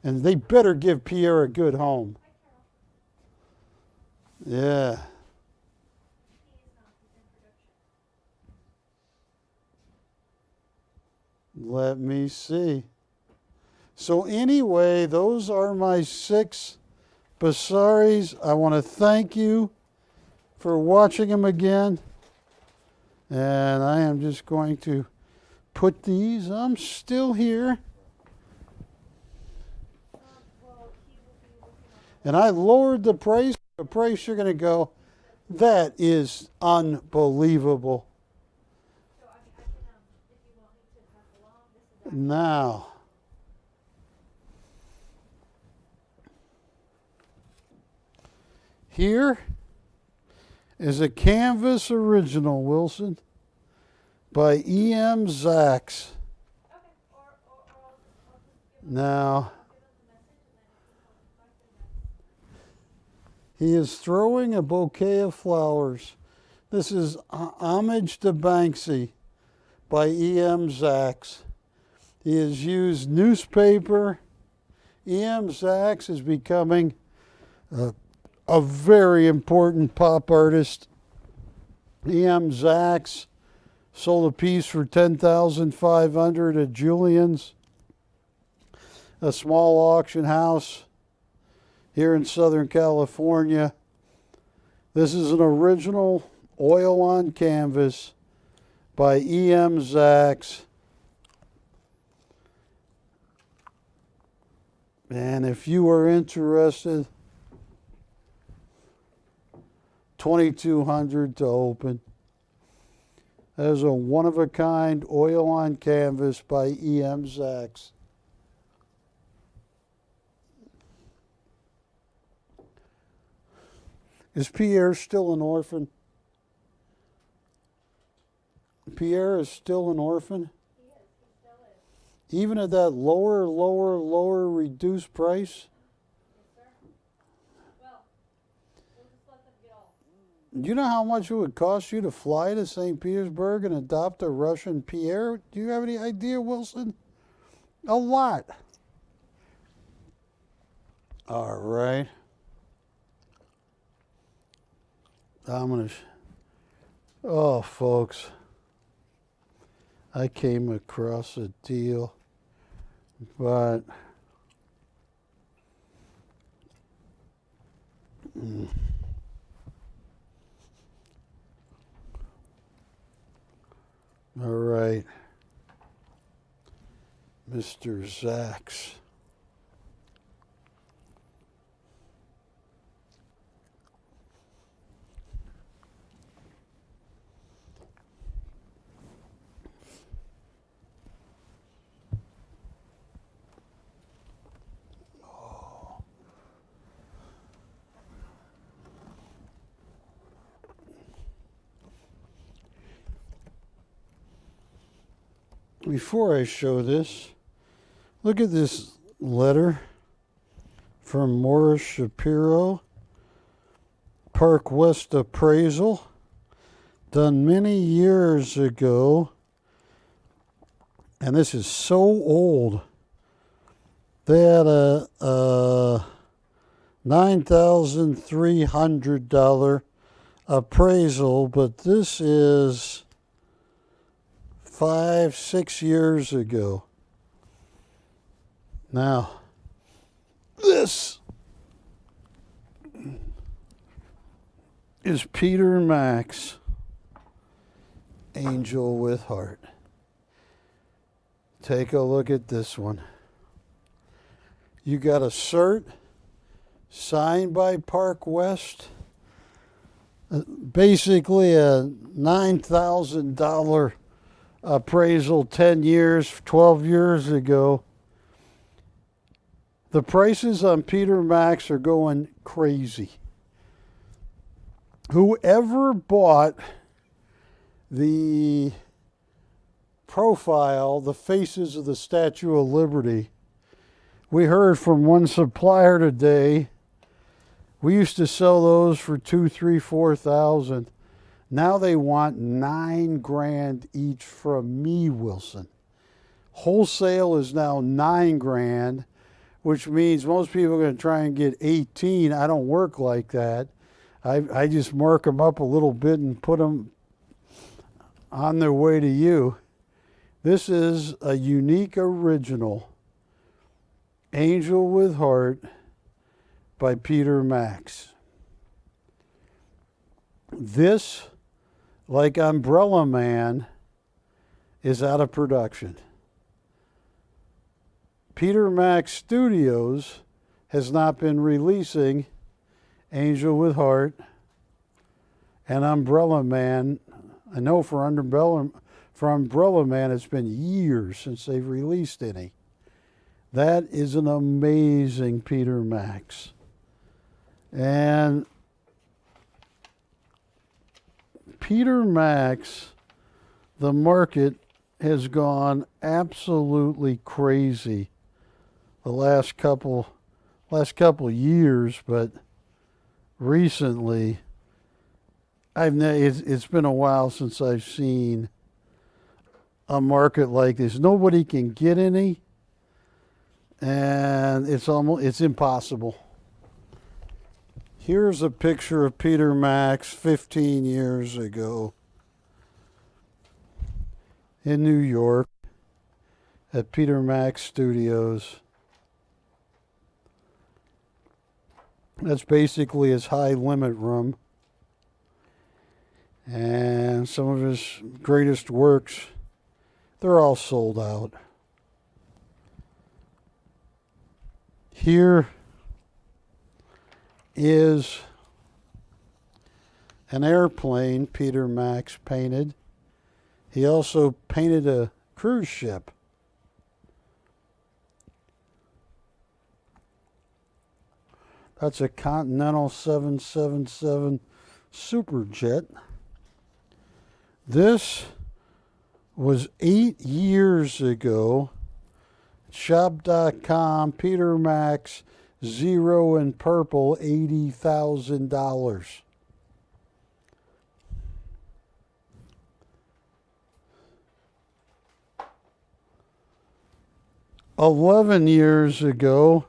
And they better give Pierre a good home. Yeah. Let me see. So anyway, those are my 6 Bassaris. I want to thank you for watching them again. And I am just going to put these, I'm still here. And I lowered the price. The price you're going to go, that is unbelievable. So I can, if you want me to pass along, this is Now, here is a canvas original, Wilson, by E.M. Zaks. okay. Or I'll just give Now, them the message, and then if you want to talk to them. he is throwing a bouquet of flowers. This is Homage to Banksy by E.M. Zaks. He has used newspaper. E.M. Zaks is becoming a very important pop artist. E.M. Zaks sold a piece for $10,500 at Julian's, a small auction house here in Southern California. This is an original oil on canvas by E.M. Zaks. And if you are interested, $2,200 to open. That is a one-of-a-kind oil on canvas by E.M. Zaks. Is Pierre still an orphan? Pierre is still an orphan? He still is. Even at that lower reduced price? Yes, sir. Well, we'll just let them get all. Do you know how much it would cost you to fly to St. Petersburg and adopt a Russian Pierre? Do you have any idea, Wilson? A lot. All right. I'm going to... Oh, folks. I came across a deal, but... All right. Mr. Zaks. Before I show this, look at this letter from Morris Shapiro, Park West appraisal, done many years ago, and this is so old. They had a $9,300 appraisal, but this is 5-6 years ago. Now, this is Peter Max, Angel with Heart. Take a look at this one. You got a cert signed by Park West, basically a $9,000 appraisal 10 years, 12 years ago. The prices on Peter Max are going crazy. Whoever bought the profile, the faces of the Statue of Liberty, we heard from one supplier today, we used to sell those for $2,000, $3,000, $4,000. Now they want $9,000 each from me, Wilson. Wholesale is now $9,000, which means most people are going to try and get 18. I don't work like that. I just mark them up a little bit and put them on their way to you. This is a unique original, Angel with Heart by Peter Max. This, like Umbrella Man, is out of production. Peter Max Studios has not been releasing Angel with Heart and Umbrella Man. I know for Umbrella Man, it's been years since they've released any. That is an amazing Peter Max. And Peter Max, the market has gone absolutely crazy the last couple years, but recently it's been a while since I've seen a market like this. Nobody can get any, and it's impossible. Here's a picture of Peter Max 15 years ago in New York at Peter Max Studios. That's basically his high limit room. And some of his greatest works, they're all sold out. Here is an airplane Peter Max painted. He also painted a cruise ship. That's a Continental 777 Superjet. This was 8 years ago. Shop.com, Peter Max, 0 in purple, $80,000. $11 years ago,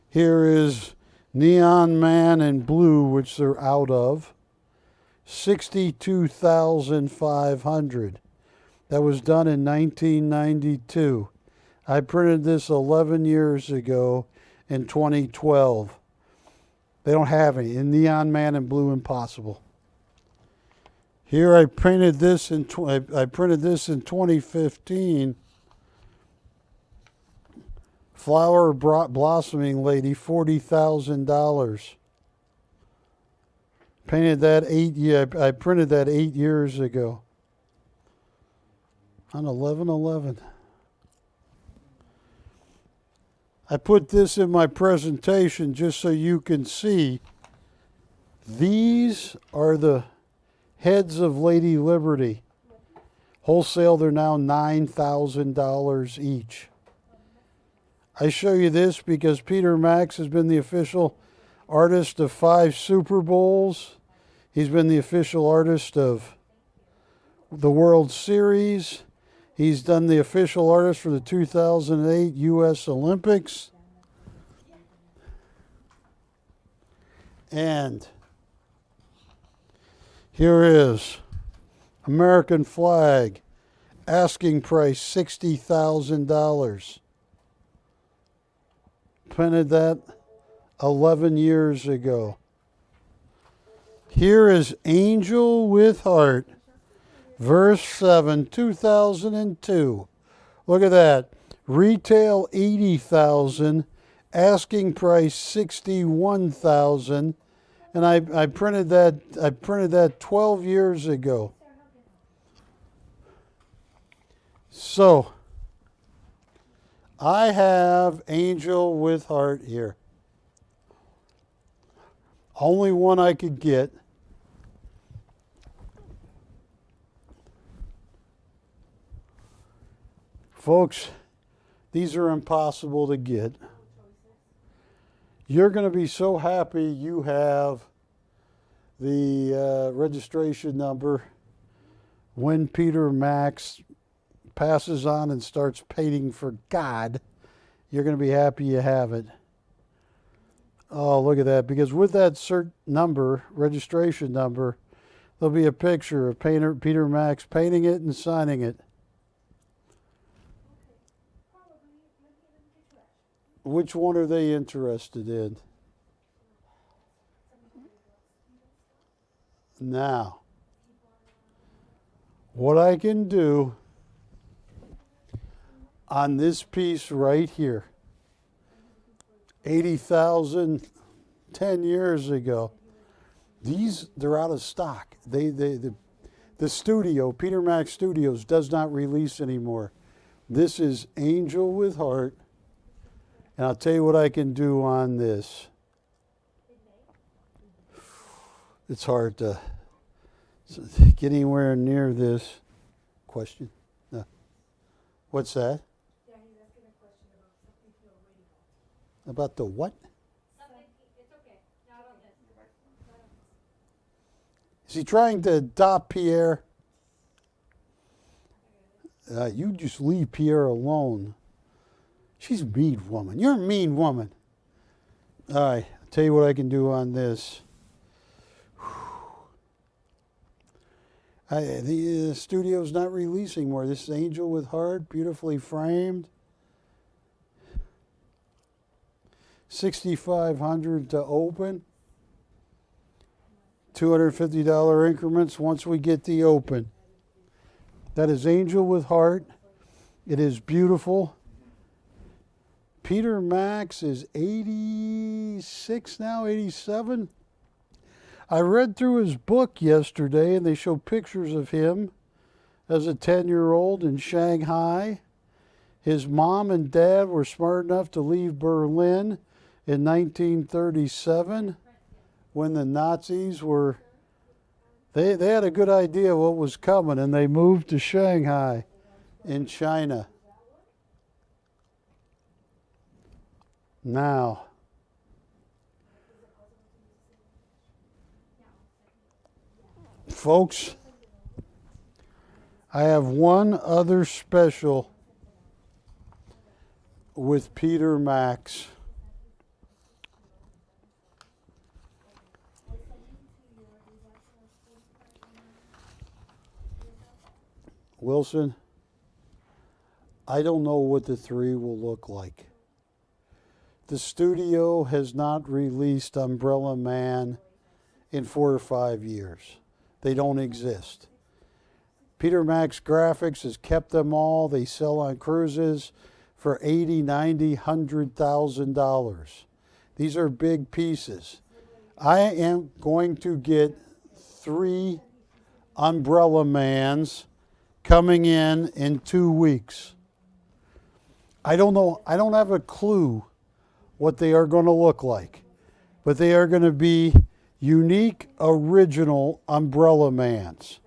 here is Neon Man in blue, which they're out of, $62,500. That was done in 1992. I printed this 11 years ago in 2012. They don't have any. In Neon Man in blue, impossible. Here I printed this in 2015. Flower Blossoming Lady, $40,000. Painted that I printed that 8 years ago. On 11/11. I put this in my presentation just so you can see. These are the heads of Lady Liberty. Wholesale, they're now $9,000 each. I show you this because Peter Max has been the official artist of 5 Super Bowls. He's been the official artist of the World Series. He's done the official artist for the 2008 U.S. Olympics. And here is American flag, asking price $60,000. Printed that 11 years ago. Here is Angel with Heart, verse 7, 2002. Look at that. Retail $80,000, asking price $61,000, and I printed that 12 years ago. So I have Angel with Heart here. Only one I could get. Folks, these are impossible to get. You're going to be so happy you have the registration number when Peter Max passes on and starts painting for God. You're going to be happy you have it. Oh, look at that. Because with that cert number, registration number, there'll be a picture of Peter Max painting it and signing it. Which one are they interested in? Now, what I can do on this piece right here, 80,000 10 years ago. They're out of stock. The studio, Peter Max Studios, does not release anymore. This is Angel with Heart. And I'll tell you what I can do on this. It's hard to get anywhere near this. Question? No. What's that? Yeah, he's asking a question about something he already got. About the what? Something, it's okay, not on this. Is he trying to adopt Pierre? You just leave Pierre alone. She's a mean woman. You're a mean woman. All right, I'll tell you what I can do on this. The studio's not releasing more. This is Angel with Heart, beautifully framed. $6,500 to open. $250 increments once we get the open. That is Angel with Heart. It is beautiful. Peter Max is 86 now, 87. I read through his book yesterday, and they show pictures of him as a 10-year-old in Shanghai. His mom and dad were smart enough to leave Berlin in 1937 when the Nazis were... They had a good idea what was coming, and they moved to Shanghai in China. Now, folks, I have one other special with Peter Max. Wilson, I don't know what the 3 will look like. The studio has not released Umbrella Man in 4 or 5 years. They don't exist. Peter Max Graphics has kept them all. They sell on cruises for $80,000, $90,000, $100,000. These are big pieces. I am going to get 3 Umbrella Mans coming in 2 weeks. I don't know. I don't have a clue what they are going to look like, but they are going to be unique, original Umbrella Mans.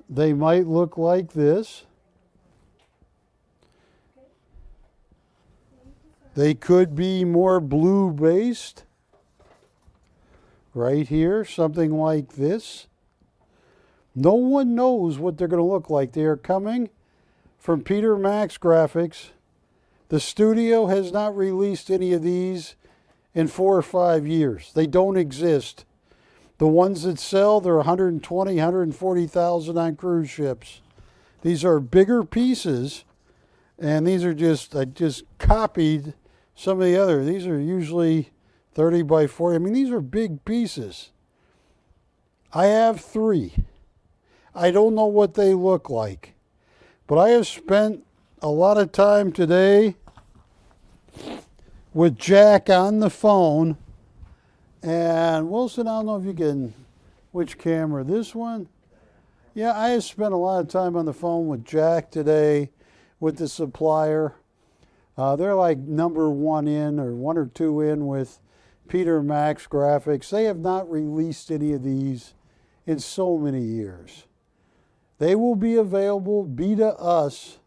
They might look like this. They could be more blue based. Right here, something like this. No one knows what they're going to look like. They are coming from Peter Max Graphics. The studio has not released any of these in 4 or 5 years. They don't exist. The ones that sell, they're 120, 140,000 on cruise ships. These are bigger pieces, and these are I just copied some of the other. These are usually 30 by 40. I mean, these are big pieces. I have 3. I don't know what they look like, but I have spent a lot of time today with Jack on the phone. And Wilson, I don't know if you can, which camera, this one? Yeah, I have spent a lot of time on the phone with Jack today with the supplier. They're like number 1 in or 1 or 2 in with Peter Max Graphics. They have not released any of these in so many years. They will be available, be to us,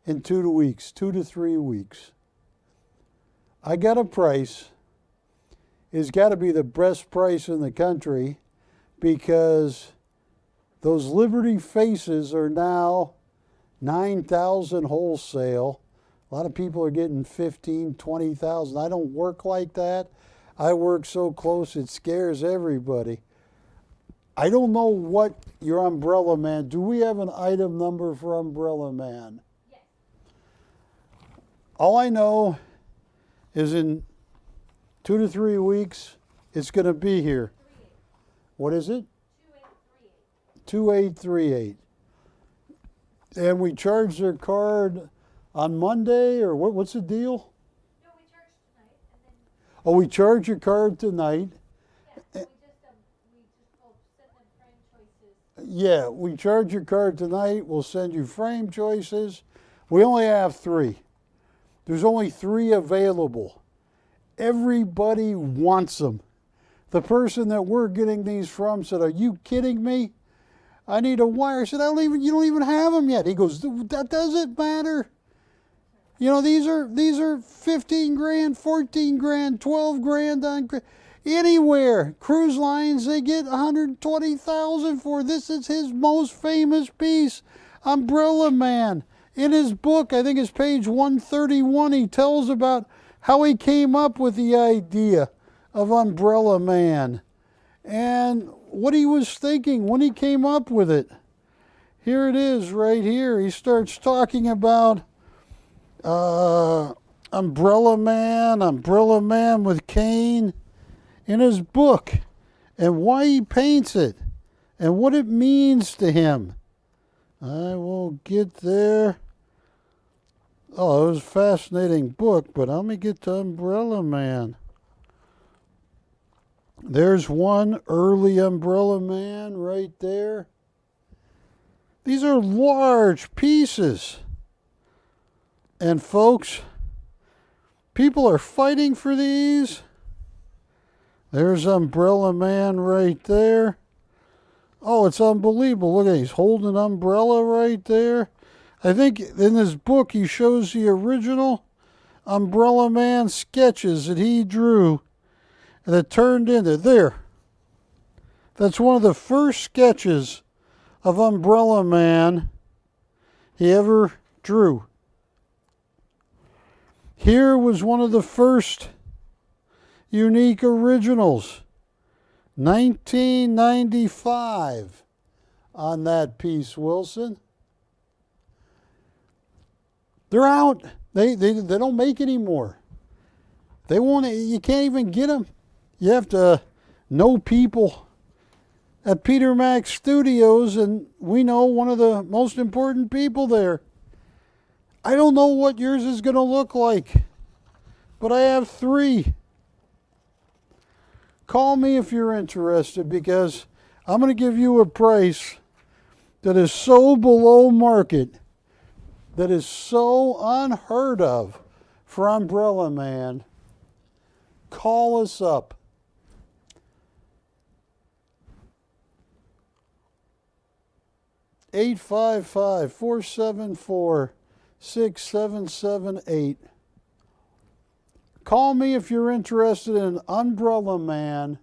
in 2 weeks, 2 to 3 weeks. I got a price. It's got to be the best price in the country because those Liberty faces are now $9,000 wholesale. A lot of people are getting $15,000, $20,000. I don't work like that. I work so close it scares everybody. I don't know what your Umbrella Man. Do we have an item number for Umbrella Man? Yes. All I know is in 2 to 3 weeks, it's going to be here. 38. What is it? 2838. 2838. And we charge their card on Monday, or what's the deal? No, we charge tonight, and then, Oh, we charge your card tonight. yeah, we just will send them frame choices. Yeah, we charge your card tonight. We'll send you frame choices. We only have 3. There's only 3 available. Everybody wants them. The person that we're getting these from said, "Are you kidding me? I need a wire." I said, "You don't even have them yet." He goes, "That doesn't matter. You know, these are 15 grand, 14 grand, 12 grand on anywhere. Cruise lines, they get 120,000 for. This is his most famous piece, Umbrella Man. In his book, I think it's page 131, he tells about how he came up with the idea of Umbrella Man and what he was thinking when he came up with it. Here it is right here. He starts talking about Umbrella Man with cane in his book, and why he paints it and what it means to him. I will get there. Oh, it was a fascinating book, but let me get to Umbrella Man. There's one early Umbrella Man right there. These are large pieces. And folks, people are fighting for these. There's Umbrella Man right there. Oh, it's unbelievable. Look at he's holding an umbrella right there. I think in this book he shows the original Umbrella Man sketches that he drew and that turned into there. That's one of the first sketches of Umbrella Man he ever drew. Here was one of the first unique originals, 1995 on that piece, Wilson. They're out. They don't make anymore. They won't. You can't even get them. You have to know people at Peter Max Studios, and we know one of the most important people there. I don't know what yours is going to look like, but I have 3. Call me if you're interested, because I'm going to give you a price that is so below market, that is so unheard of for Umbrella Man. Call us up. (855-474-6778). Call me if you're interested in Umbrella Man,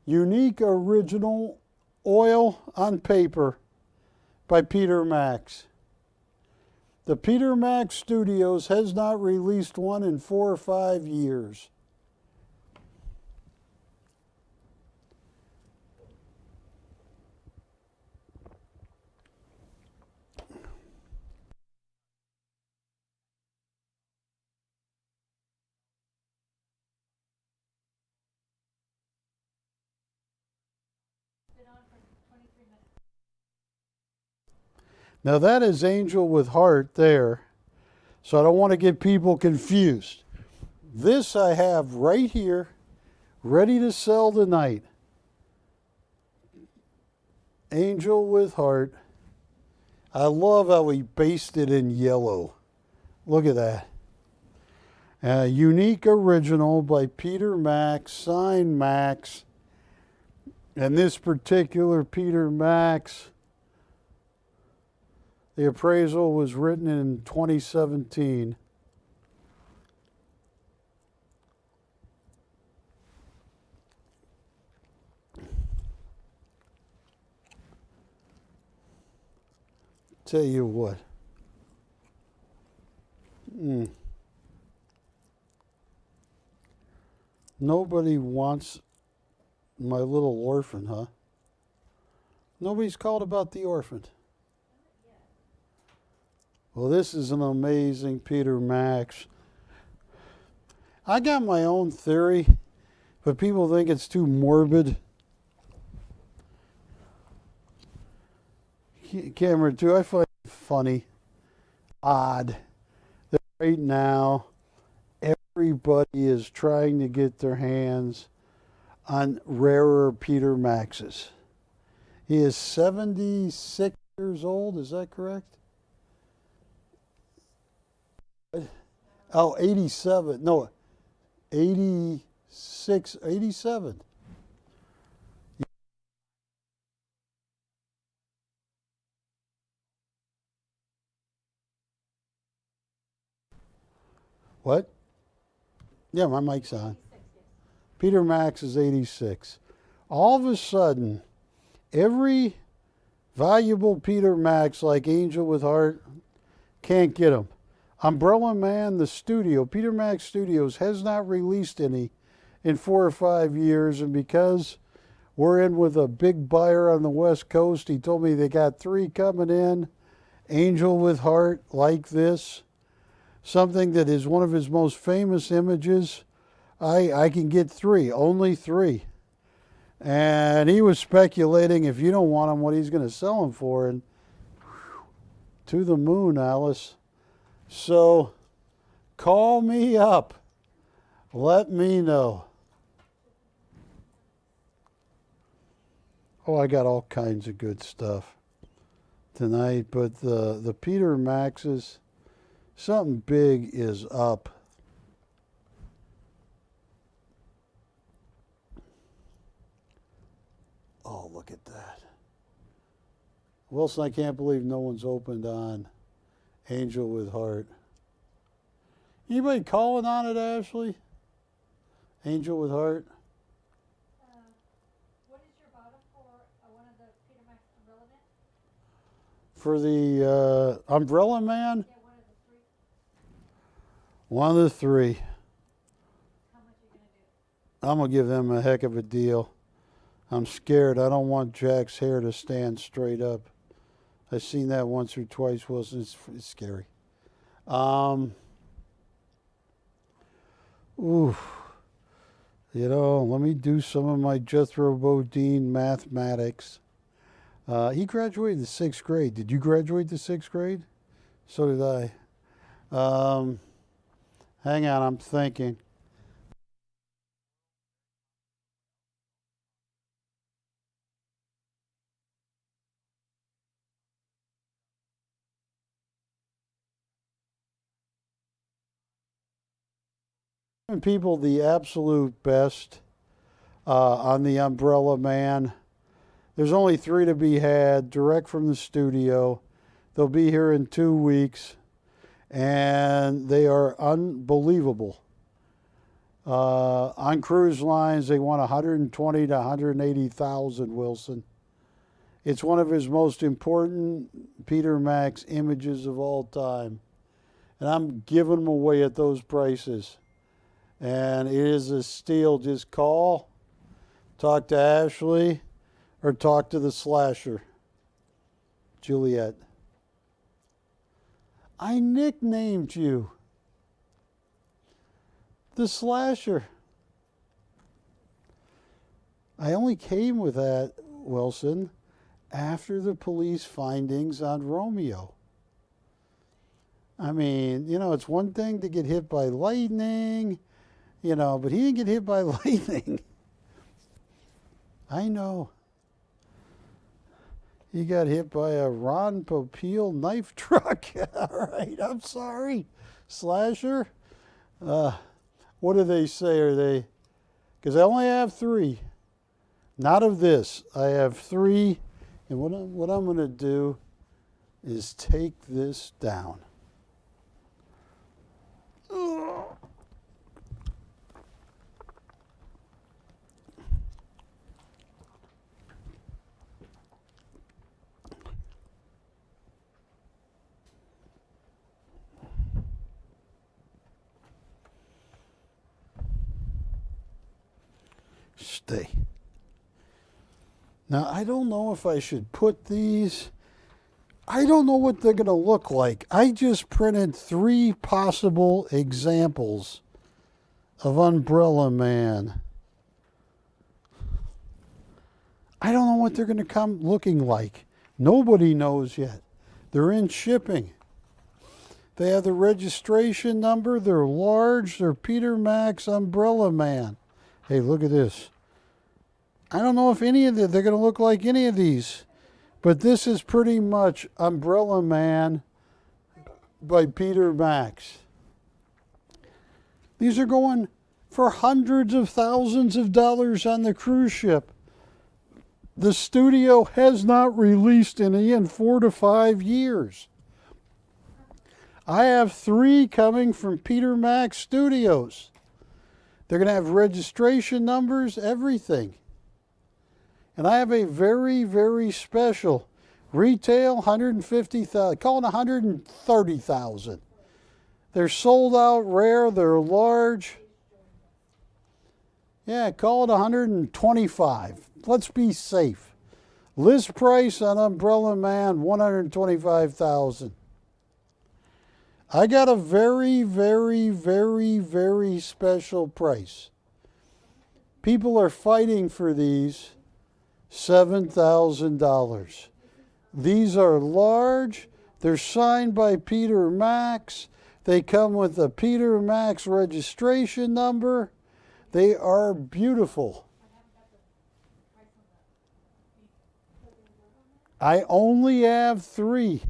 unique original oil on paper by Peter Max. The Peter Max Studios has not released one in 4 or 5 years. Been on for 23 minutes. Now that is Angel with Heart there, so I don't want to get people confused. This I have right here, ready to sell tonight. Angel with Heart. I love how he basted in yellow. Look at that. Unique original by Peter Max, signed Max. And this particular Peter Max, the appraisal was written in 2017. Tell you what. Nobody wants my little orphan, huh? Nobody's called about the orphan. Well, this is an amazing Peter Max. I got my own theory, but people think it's too morbid. Camera 2, I find it funny. odd that right now everybody is trying to get their hands on rarer Peter Maxes. He is 76 years old, is that correct? Oh, 87. No, 86, 87. What? Yeah, my mic's on. Peter Max is 86. All of a sudden, every valuable Peter Max, like Angel with Heart, can't get them. Umbrella Man, the studio, Peter Max Studios, has not released any in 4 or 5 years, and because we're in with a big buyer on the West Coast, he told me they got 3 coming in. Angel with Heart, like this. Something that is one of his most famous images. I can get 3, only 3. And he was speculating, if you don't want him, what he's going to sell them for. And whew, to the moon, Alice. So call me up. Let me know. Oh, I got all kinds of good stuff tonight. But the Peter Maxes, something big is up. Oh, look at that. Wilson, I can't believe no one's opened on Angel with Heart. Anybody calling on it, Ashley? Angel with Heart? What is your bottom for one of the Peter Max Umbrella Men? For the Umbrella Man? Yeah, one of the 3. One of the 3. How much are you going to do? I'm going to give them a heck of a deal. I'm scared. I don't want Jack's hair to stand straight up. I've seen that once or twice, Wilson. It's scary. Ooh. You know, let me do some of my Jethro Bodine mathematics. He graduated the 6th grade. Did you graduate the 6th grade? So did I. Hang on, I'm thinking. People the absolute best on the Umbrella Man. There's only 3 to be had, direct from the studio. They'll be here in 2 weeks, and they are unbelievable. On cruise lines, they want 120 to 180,000, Wilson. It's one of his most important Peter Max images of all time, and I'm giving them away at those prices. And it is a steal. Just call, talk to Ashley, or talk to the slasher, Juliet. I nicknamed you the slasher. I only came with that, Wilson, after the police findings on Romeo. I mean, you know, it's one thing to get hit by lightning, you know, but he didn't get hit by lightning. I know. He got hit by a Ron Popeil knife truck. All right, I'm sorry. Slasher? What do they say? Are they? Because I only have 3. Not of this. I have 3. And what I'm going to do is take this down. Ugh. Stay. Now, I don't know if I should put these. I don't know what they're going to look like. I just printed 3 possible examples of Umbrella Man. I don't know what they're going to come looking like. Nobody knows yet. They're in shipping. They have the registration number. They're large. They're Peter Max Umbrella Man. Hey, look at this. I don't know if any of they're going to look like any of these, but this is pretty much Umbrella Man by Peter Max. These are going for hundreds of thousands of dollars on the cruise ship. The studio has not released any in 4 to 5 years. I have 3 coming from Peter Max Studios. They're going to have registration numbers, everything. And I have a very, very special retail, 150,000, call it 130,000. They're sold out rare, they're large. Yeah, call it 125. Let's be safe. List price on Umbrella Man, 125,000. I got a very, very, very, very special price. People are fighting for these, $7,000. These are large. They're signed by Peter Max. They come with a Peter Max registration number. They are beautiful. I only have 3.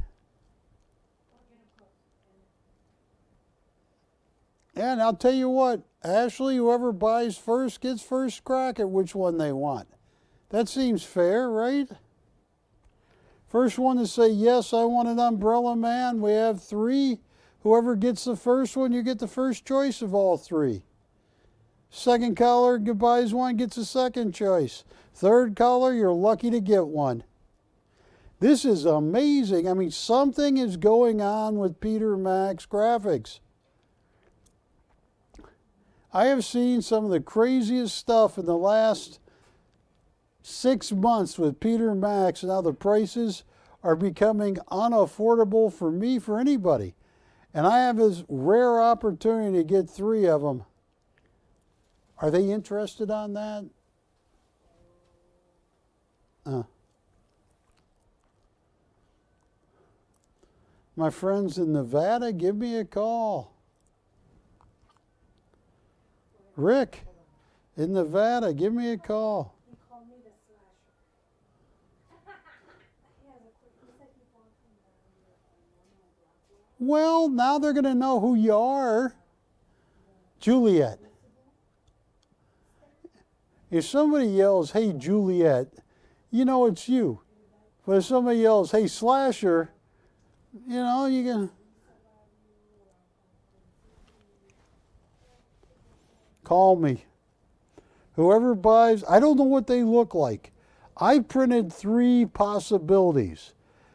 And I'll tell you what, Ashley, whoever buys first gets first crack at which one they want. That seems fair, right? First one to say, yes, I want an Umbrella Man. We have 3. Whoever gets the first one, you get the first choice of all 3. Second caller buys one, gets a second choice. Third caller, you're lucky to get one. This is amazing. I mean, something is going on with Peter Max graphics. I have seen some of the craziest stuff in the last 6 months with Peter Max, and now the prices are becoming unaffordable for me, for anybody. And I have this rare opportunity to get 3 of them. Are they interested on that? My friends in Nevada, give me a call. Rick, in Nevada, give me a call. He called me the slasher. Well, now they're going to know who you are. Juliet. If somebody yells, hey, Juliet, you know it's you. But if somebody yells, hey, Slasher, you know, you can... Call me. Whoever buys, I don't know what they look like. I printed 3 possibilities.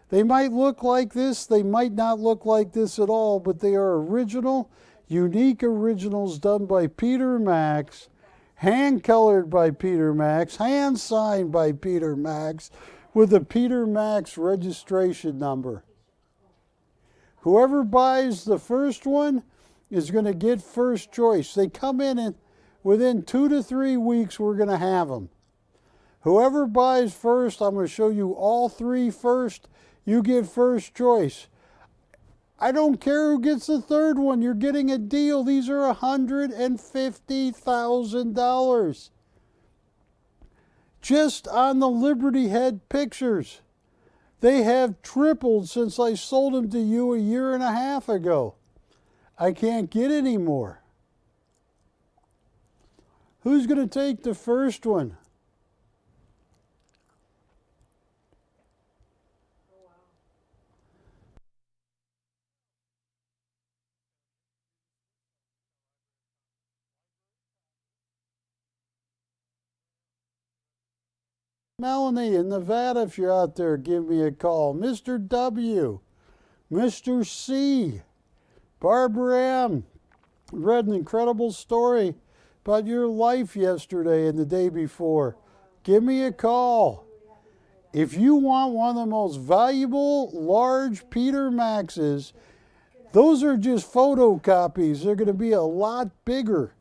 They might look like this, they might not look like this at all, but they are original, unique originals done by Peter Max, hand-colored by Peter Max, hand-signed by Peter Max, with a Peter Max registration number. Whoever buys the first one is going to get first choice. They come in and within 2 to 3 weeks, we're going to have them. Whoever buys first, I'm going to show you all 3 first. You get first choice. I don't care who gets the third one. You're getting a deal. These are $150,000. Just on the Liberty Head pictures. They have tripled since I sold them to you a year and a half ago. I can't get any more. Who's going to take the first one? Melanie in Nevada, if you're out there, give me a call. Mr. W, Mr. C, Barbara M, read an incredible story about your life yesterday and the day before. Give me a call. If you want one of the most valuable, large Peter Maxes, those are just photocopies. They're going to be a lot bigger.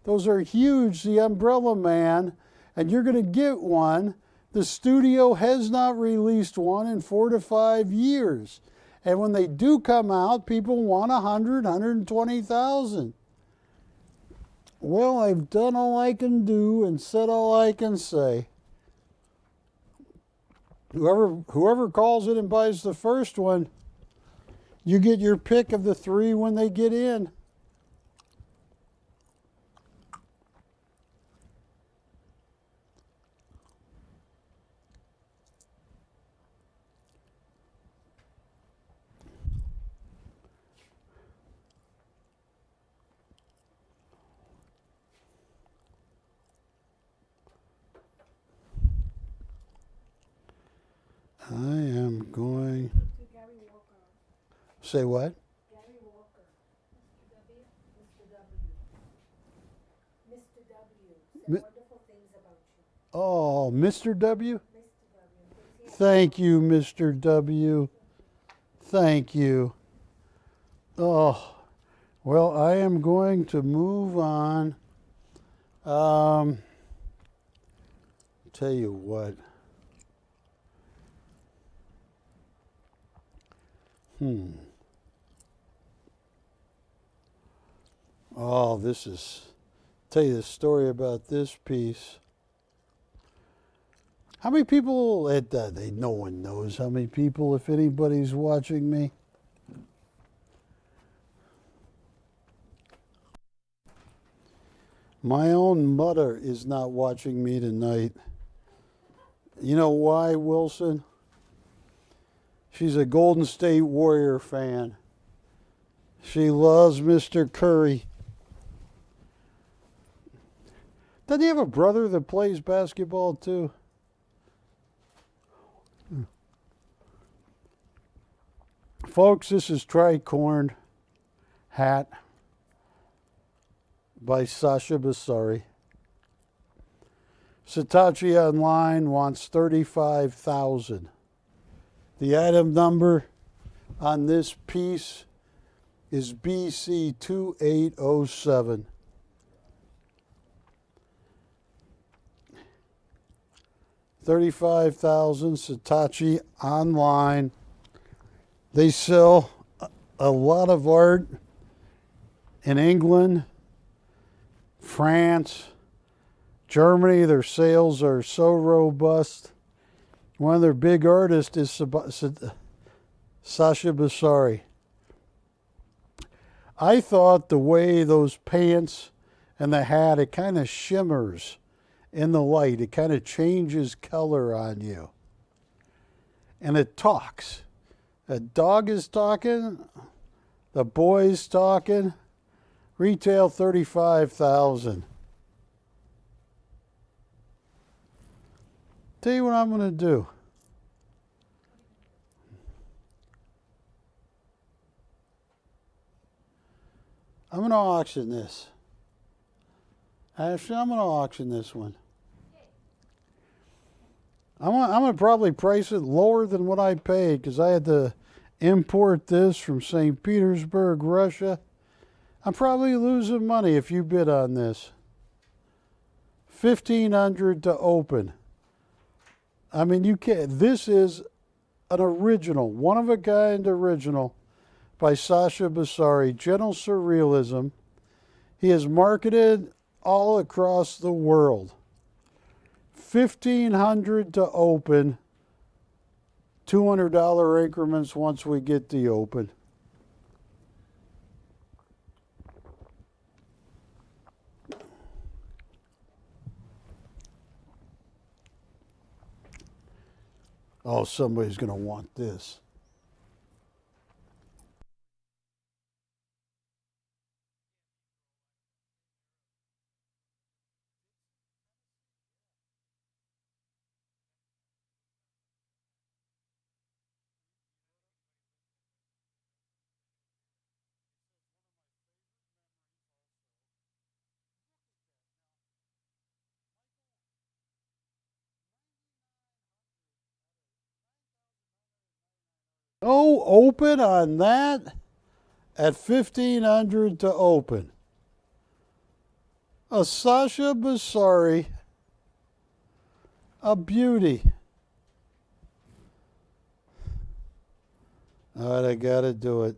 Those are huge, the Umbrella Man, and you're going to get one. The studio has not released one in 4 to 5 years. And when they do come out, people want 100, 120,000. Well, I've done all I can do and said all I can say. Whoever calls it and buys the first one, you get your pick of the 3 when they get in. I am going. Say what? Gary Walker. Mr. W. Mr. W. Said wonderful things about you. Oh, Mr. W? Mr. W. Thank you, Mr. W. Thank you. Oh, well, I am going to move on. Tell you what. Oh, tell you the story about this piece. How many people, no one knows how many people, if anybody's watching me. My own mother is not watching me tonight. You know why, Wilson? She's a Golden State Warrior fan. She loves Mr. Curry. Doesn't he have a brother that plays basketball too? Folks, this is Tricorn hat by Sasha Basari. Satachi Online wants $35,000. The item number on this piece is BC 2807. $35,000 Satachi Online. They sell a lot of art in England, France, Germany. Their sales are so robust. One of their big artists is Sasha Basari. I thought the way those pants and the hat, it kind of shimmers in the light. It kind of changes color on you. And it talks. A dog is talking. The boy's talking. Retail $35,000. Tell you what I'm going to do. I'm going to auction this. Actually, I'm going to auction this one. I'm going to probably price it lower than what I paid because I had to import this from St. Petersburg, Russia. I'm probably losing money if you bid on this. $1,500 to open. I mean, you can't. This is an original, one-of-a-kind original by Sasha Basari, Gentle Surrealism. He is marketed all across the world. $1,500 to open, $200 increments once we get the open. Oh, somebody's going to want this. No open on that at $1,500 to open. A Sasha Basari, a beauty. All right, I got to do it.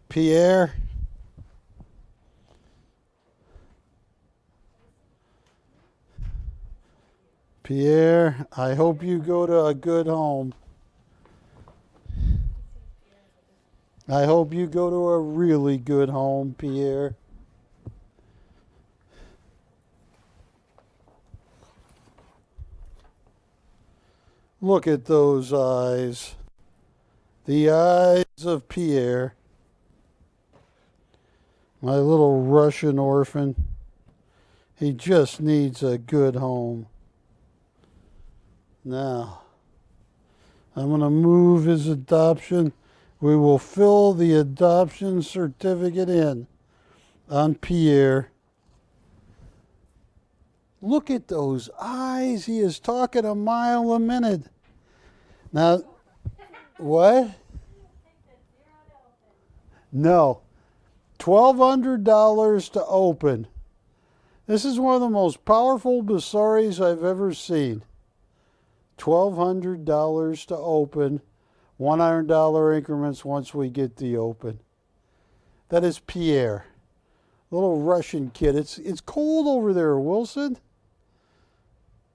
Pierre. Pierre, I hope you go to a good home. I hope you go to a really good home, Pierre. Look at those eyes. The eyes of Pierre. My little Russian orphan. He just needs a good home. Now, I'm going to move his adoption. We will fill the adoption certificate in on Pierre. Look at those eyes. He is talking a mile a minute. Now, what? No. $1,200 to open. This is one of the most powerful Basaris I've ever seen. $1,200 to open. $100 increments once we get the open. That is Pierre. Little Russian kid. It's cold over there, Wilson.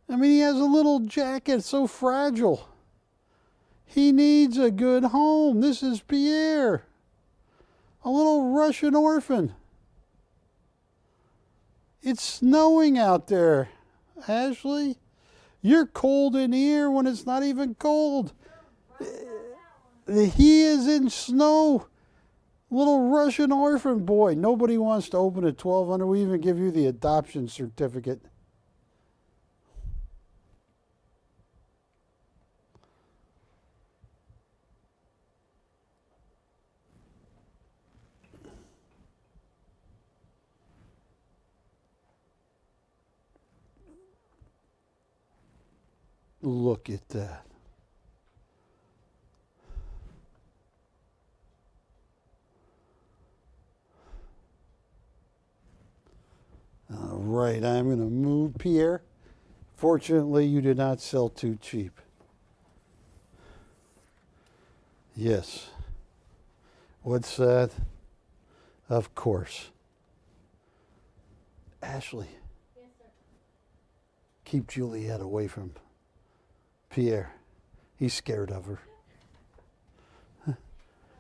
I mean, he has a little jacket, so fragile. He needs a good home. This is Pierre. A little Russian orphan. It's snowing out there, Ashley. You're cold in here when it's not even cold. He is in snow. Little Russian orphan boy. Nobody wants to open at $1,200. We even give you the adoption certificate. Look at that. All right, I'm going to move Pierre. Fortunately, you did not sell too cheap. Yes. What's that? Of course. Ashley. Yes, sir. Keep Juliet away from Pierre. He's scared of her.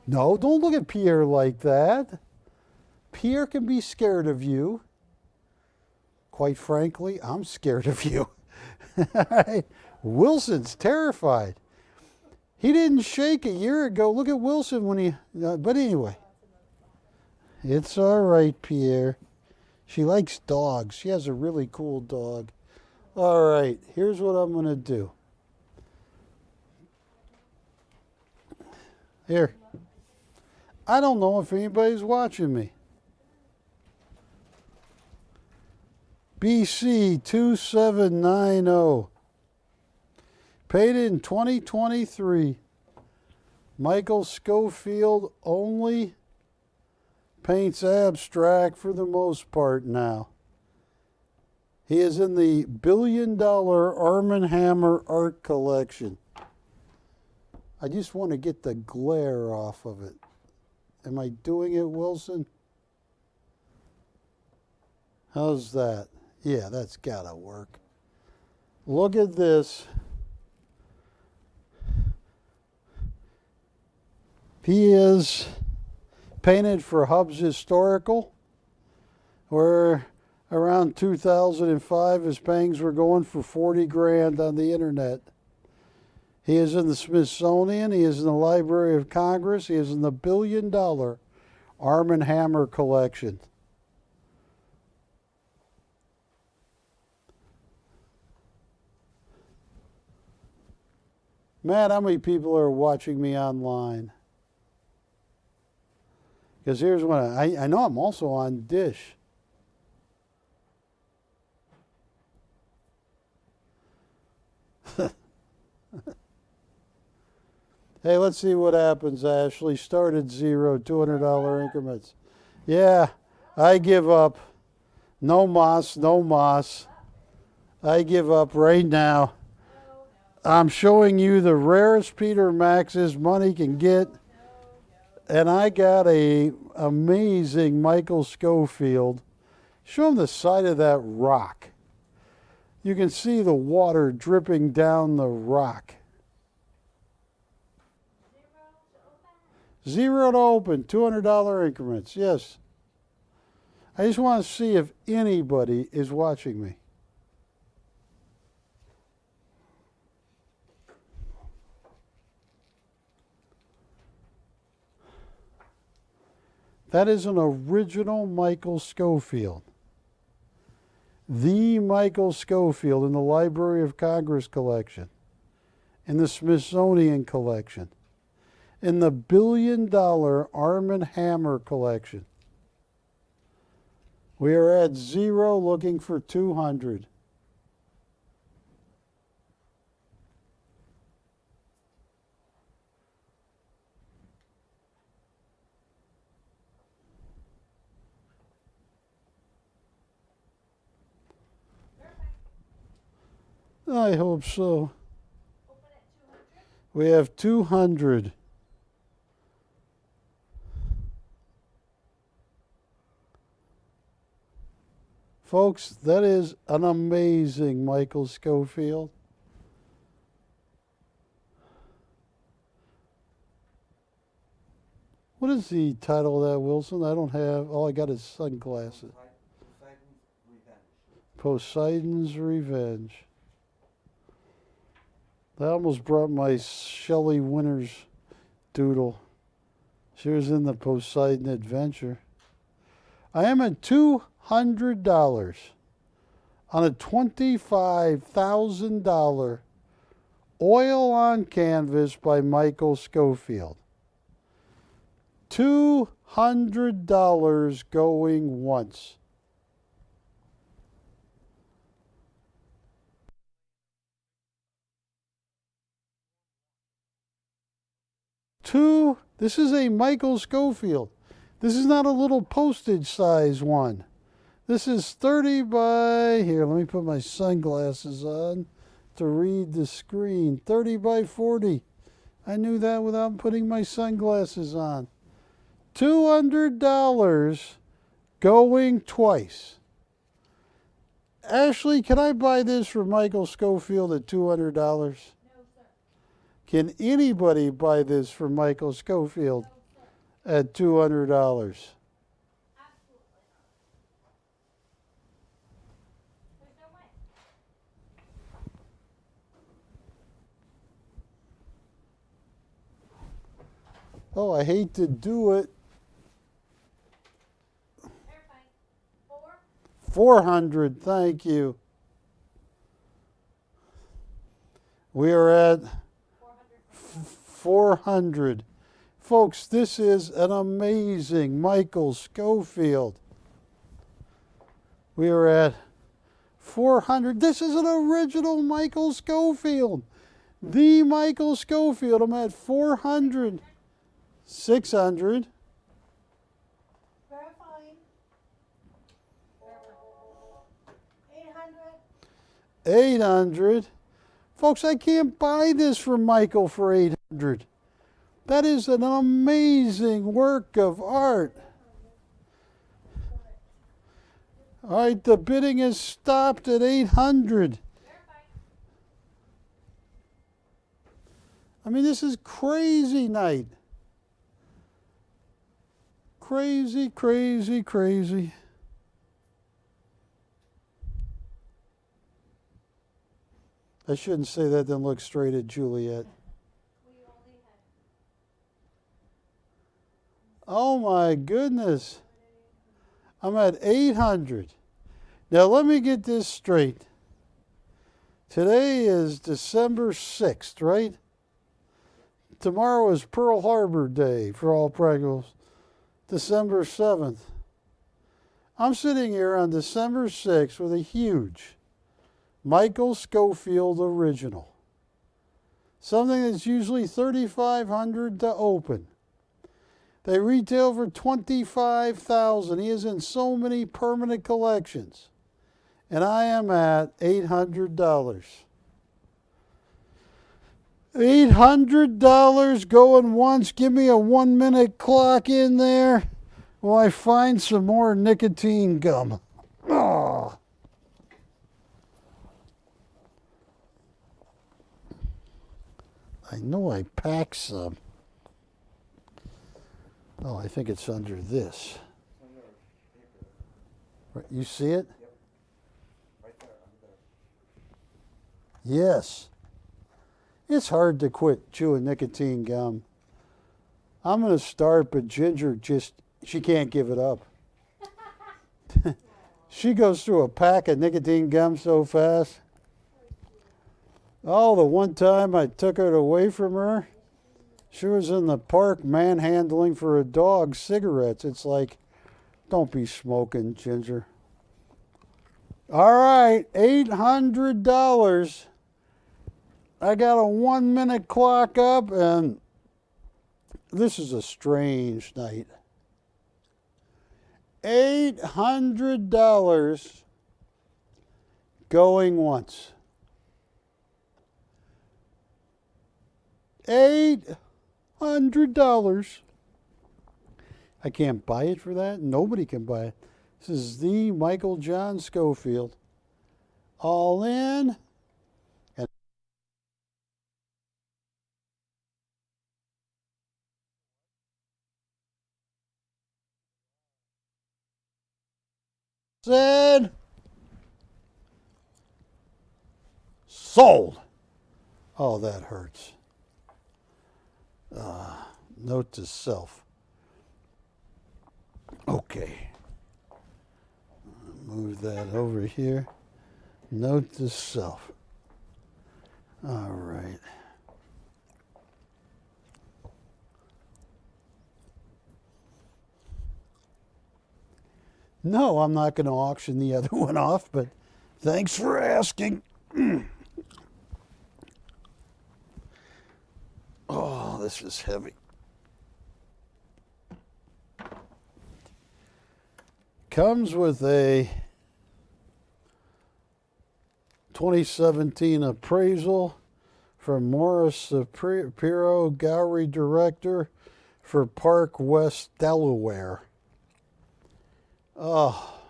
No, don't look at Pierre like that. Pierre can be scared of you. Quite frankly, I'm scared of you. Wilson's terrified. He didn't shake a year ago. Look at Wilson when he... but anyway. It's all right, Pierre. She likes dogs. She has a really cool dog. All right, here's what I'm going to do. Here. I don't know if anybody's watching me. BC 2790. Paid in 2023. Michael Schofield only paints abstract for the most part now. He is in the $1 billion Arm & Hammer art collection. I just want to get the glare off of it. Am I doing it, Wilson? How's that? Yeah, that's got to work. Look at this. He is painted for Hub's Historical, where around 2005 his paintings were going for 40 grand on the internet. He is in the Smithsonian. He is in the Library of Congress. He is in the $1 billion Arm & Hammer collection. Matt, how many people are watching me online? Because here's what I know I'm also on Dish. Hey, let's see what happens, Ashley. Start at zero, $200 increments. Yeah, I give up. No moss, no moss. I give up right now. I'm showing you the rarest Peter Maxes money can get. And I got a amazing Michael Schofield. Show him the side of that rock. You can see the water dripping down the rock. 0 to open, $200 increments, yes. I just want to see if anybody is watching me. That is an original Michael Schofield. The Michael Schofield in the Library of Congress collection, in the Smithsonian collection, in the $1 billion Arm & Hammer collection. We are at 0 looking for 200. I hope so. Open at 200. We have 200. Folks, that is an amazing Michael Schofield. What is the title of that, Wilson? I don't have, all I got is sunglasses. Poseidon's Revenge. That almost brought my Shelley Winters doodle. She was in the Poseidon Adventure. I am at $200 on a $25,000 oil on canvas by Michael Schofield. $200 going once. This is a Michael Schofield. This is not a little postage size one. This is 30 by, here, let me put my sunglasses on to read the screen. 30 by 40. I knew that without putting my sunglasses on. $200 going twice. Ashley, can I buy this for Michael Schofield at $200? No, sir. Can anybody buy this for Michael Schofield at $200? Absolutely not. There's no way. Oh, I hate to do it. Verifying. 4. 400, thank you. We are at 400. Folks, this is an amazing Michael Schofield. We are at 400. This is an original Michael Schofield. The Michael Schofield. I'm at 400. 600. Verifying. 800. 800. Folks, I can't buy this from Michael for 800. That is an amazing work of art. All right, the bidding is stopped at 800. I mean, this is crazy night. Crazy, crazy, crazy. I shouldn't say that, then look straight at Juliet. Oh my goodness. I'm at 800. Now let me get this straight. Today is December 6th, right? Tomorrow is Pearl Harbor Day for all practicals. December 7th. I'm sitting here on December 6th with a huge Michael Schofield original. Something that's usually $3,500 to open. They retail for $25,000. He is in so many permanent collections. And I am at $800. $800 going once. Give me a 1 minute clock in there while I find some more nicotine gum. Oh. I know I packed some. Oh, I think it's under this. Right, you see it? Right there, under there. Yes. It's hard to quit chewing nicotine gum. I'm going to start, but Ginger she can't give it up. She goes through a pack of nicotine gum so fast. Oh, the one time I took it away from her, she was in the park manhandling for a dog cigarettes. It's like, don't be smoking, Ginger. All right, $800. I got a 1 minute clock up, and this is a strange night. $800 going once. $800. I can't buy it for that. Nobody can buy it. This is the Michael John Schofield. All in. And said sold. Oh, that hurts. Note to self. Okay. Move that over here. Note to self. All right. No, I'm not going to auction the other one off, but thanks for asking. Oh, this is heavy. Comes with a 2017 appraisal from Morris Shapiro, Gallery Director for Park West, Delaware. Oh,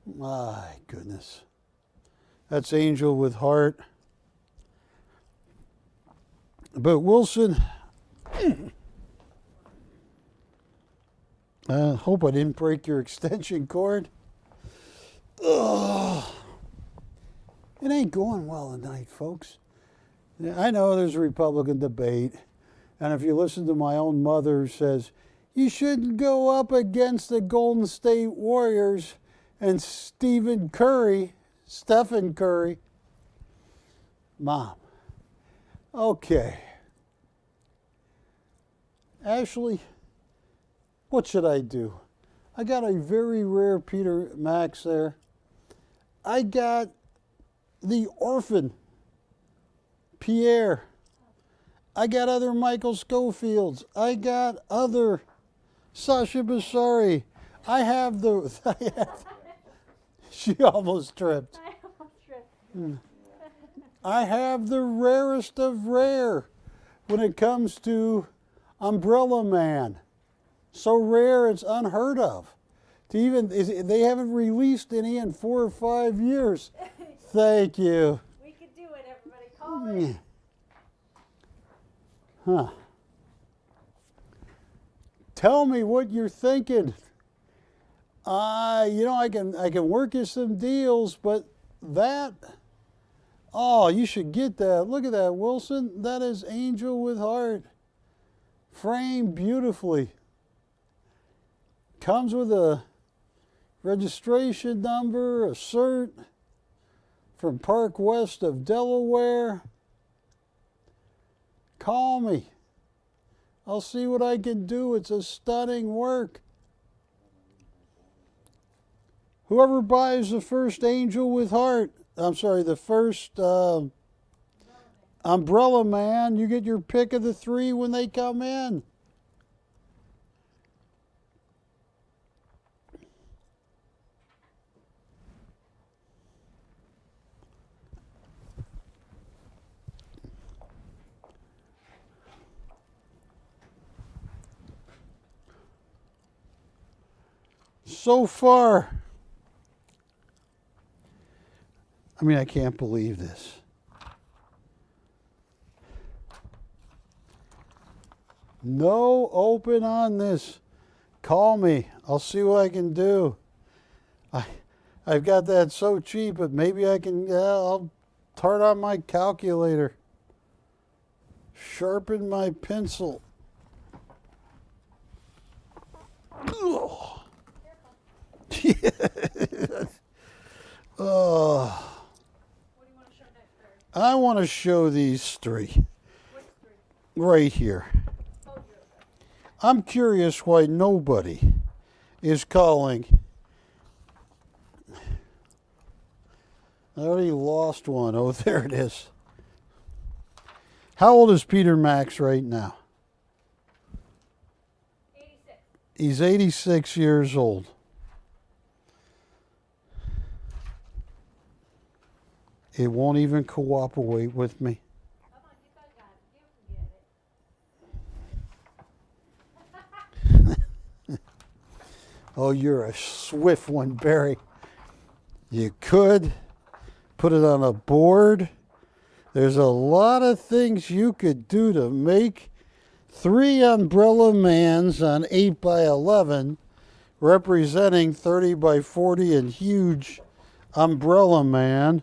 my goodness. That's Angel with Heart. But Wilson, I hope I didn't break your extension cord. Ugh. It ain't going well tonight, folks. I know there's a Republican debate, and if you listen to my own mother who says, you shouldn't go up against the Golden State Warriors and Stephen Curry. Mom. Okay. Ashley, what should I do? I got a very rare Peter Max there. I got the Orphan, Pierre. I got other Michael Schofields. I got other Sasha Basari. I have the... She almost tripped. I almost tripped. I have the rarest of rare when it comes to Umbrella Man. So rare it's unheard of. They haven't released any in 4 or 5 years. Thank you. We could do it, everybody. Call it. Huh. Tell me what you're thinking. I can work you some deals, but that, oh, you should get that. Look at that, Wilson. That is Angel with Heart. Framed beautifully. Comes with a registration number, a cert from Park West of Delaware. Call me. I'll see what I can do. It's a stunning work. Whoever buys the first Angel with Heart, the first Umbrella Man, you get your pick of the 3 when they come in. So far, I mean, I can't believe this. No open on this. Call me. I'll see what I can do. I've got that so cheap, but maybe I can, I'll turn on my calculator. Sharpen my pencil. Oh. Oh. What do you want to show next, Barry? I want to show these three Which three? right here. Oh, you're okay. I'm curious why nobody is calling. I already lost one. Oh, there it is. How old is Peter Max right now? 86. He's 86 years old. It won't even cooperate with me. Come on, you guys got it. You can get it. Oh, you're a swift one, Barry. You could put it on a board. There's a lot of things you could do to make 3 umbrella mans on 8 by 11 representing 30 by 40 and huge umbrella man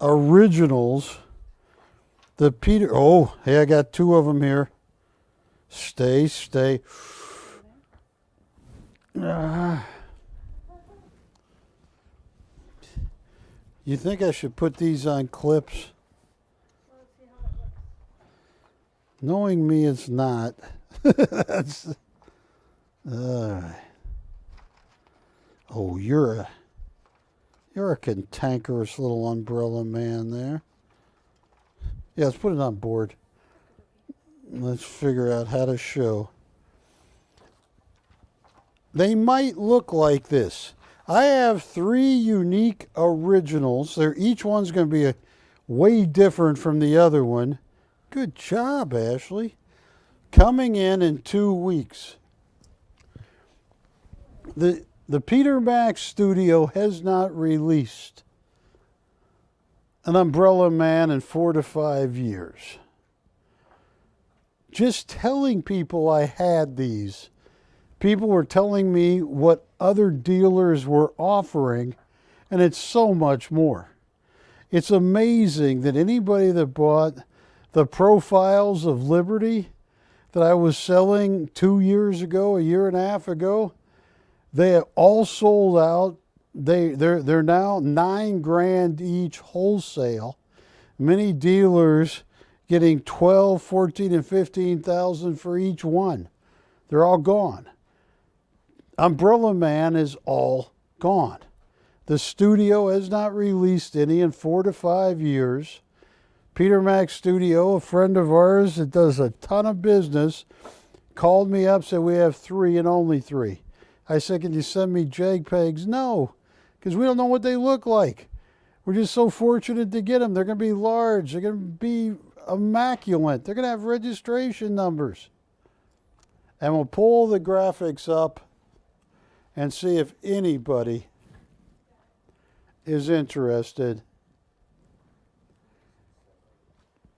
originals. The Peter, oh, hey, I got 2 of them here. Stay. You think I should put these on clips? Well, let's see how it looks. Knowing me, it's not. That's, oh, you're a cantankerous little umbrella man there. Yeah, let's put it on board. Let's figure out how to show. They might look like this. I have 3 unique originals. Each one's going to be way different from the other one. Good job, Ashley. Coming in 2 weeks. The Peter Max studio has not released an umbrella man in 4 to 5 years. Just telling people I had these, people were telling me what other dealers were offering, and it's so much more. It's amazing that anybody that bought the profiles of Liberty that I was selling 2 years ago, a year and a half ago, they all sold out. They're now $9,000 each wholesale. Many dealers getting 12, 14, and 15,000 for each one. They're all gone. Umbrella Man is all gone. The studio has not released any in 4 to 5 years. Peter Max Studio, a friend of ours that does a ton of business, called me up, said we have 3 and only 3. I said, can you send me JPEGs? No, because we don't know what they look like. We're just so fortunate to get them. They're going to be large. They're going to be immaculate. They're going to have registration numbers. And we'll pull the graphics up and see if anybody is interested.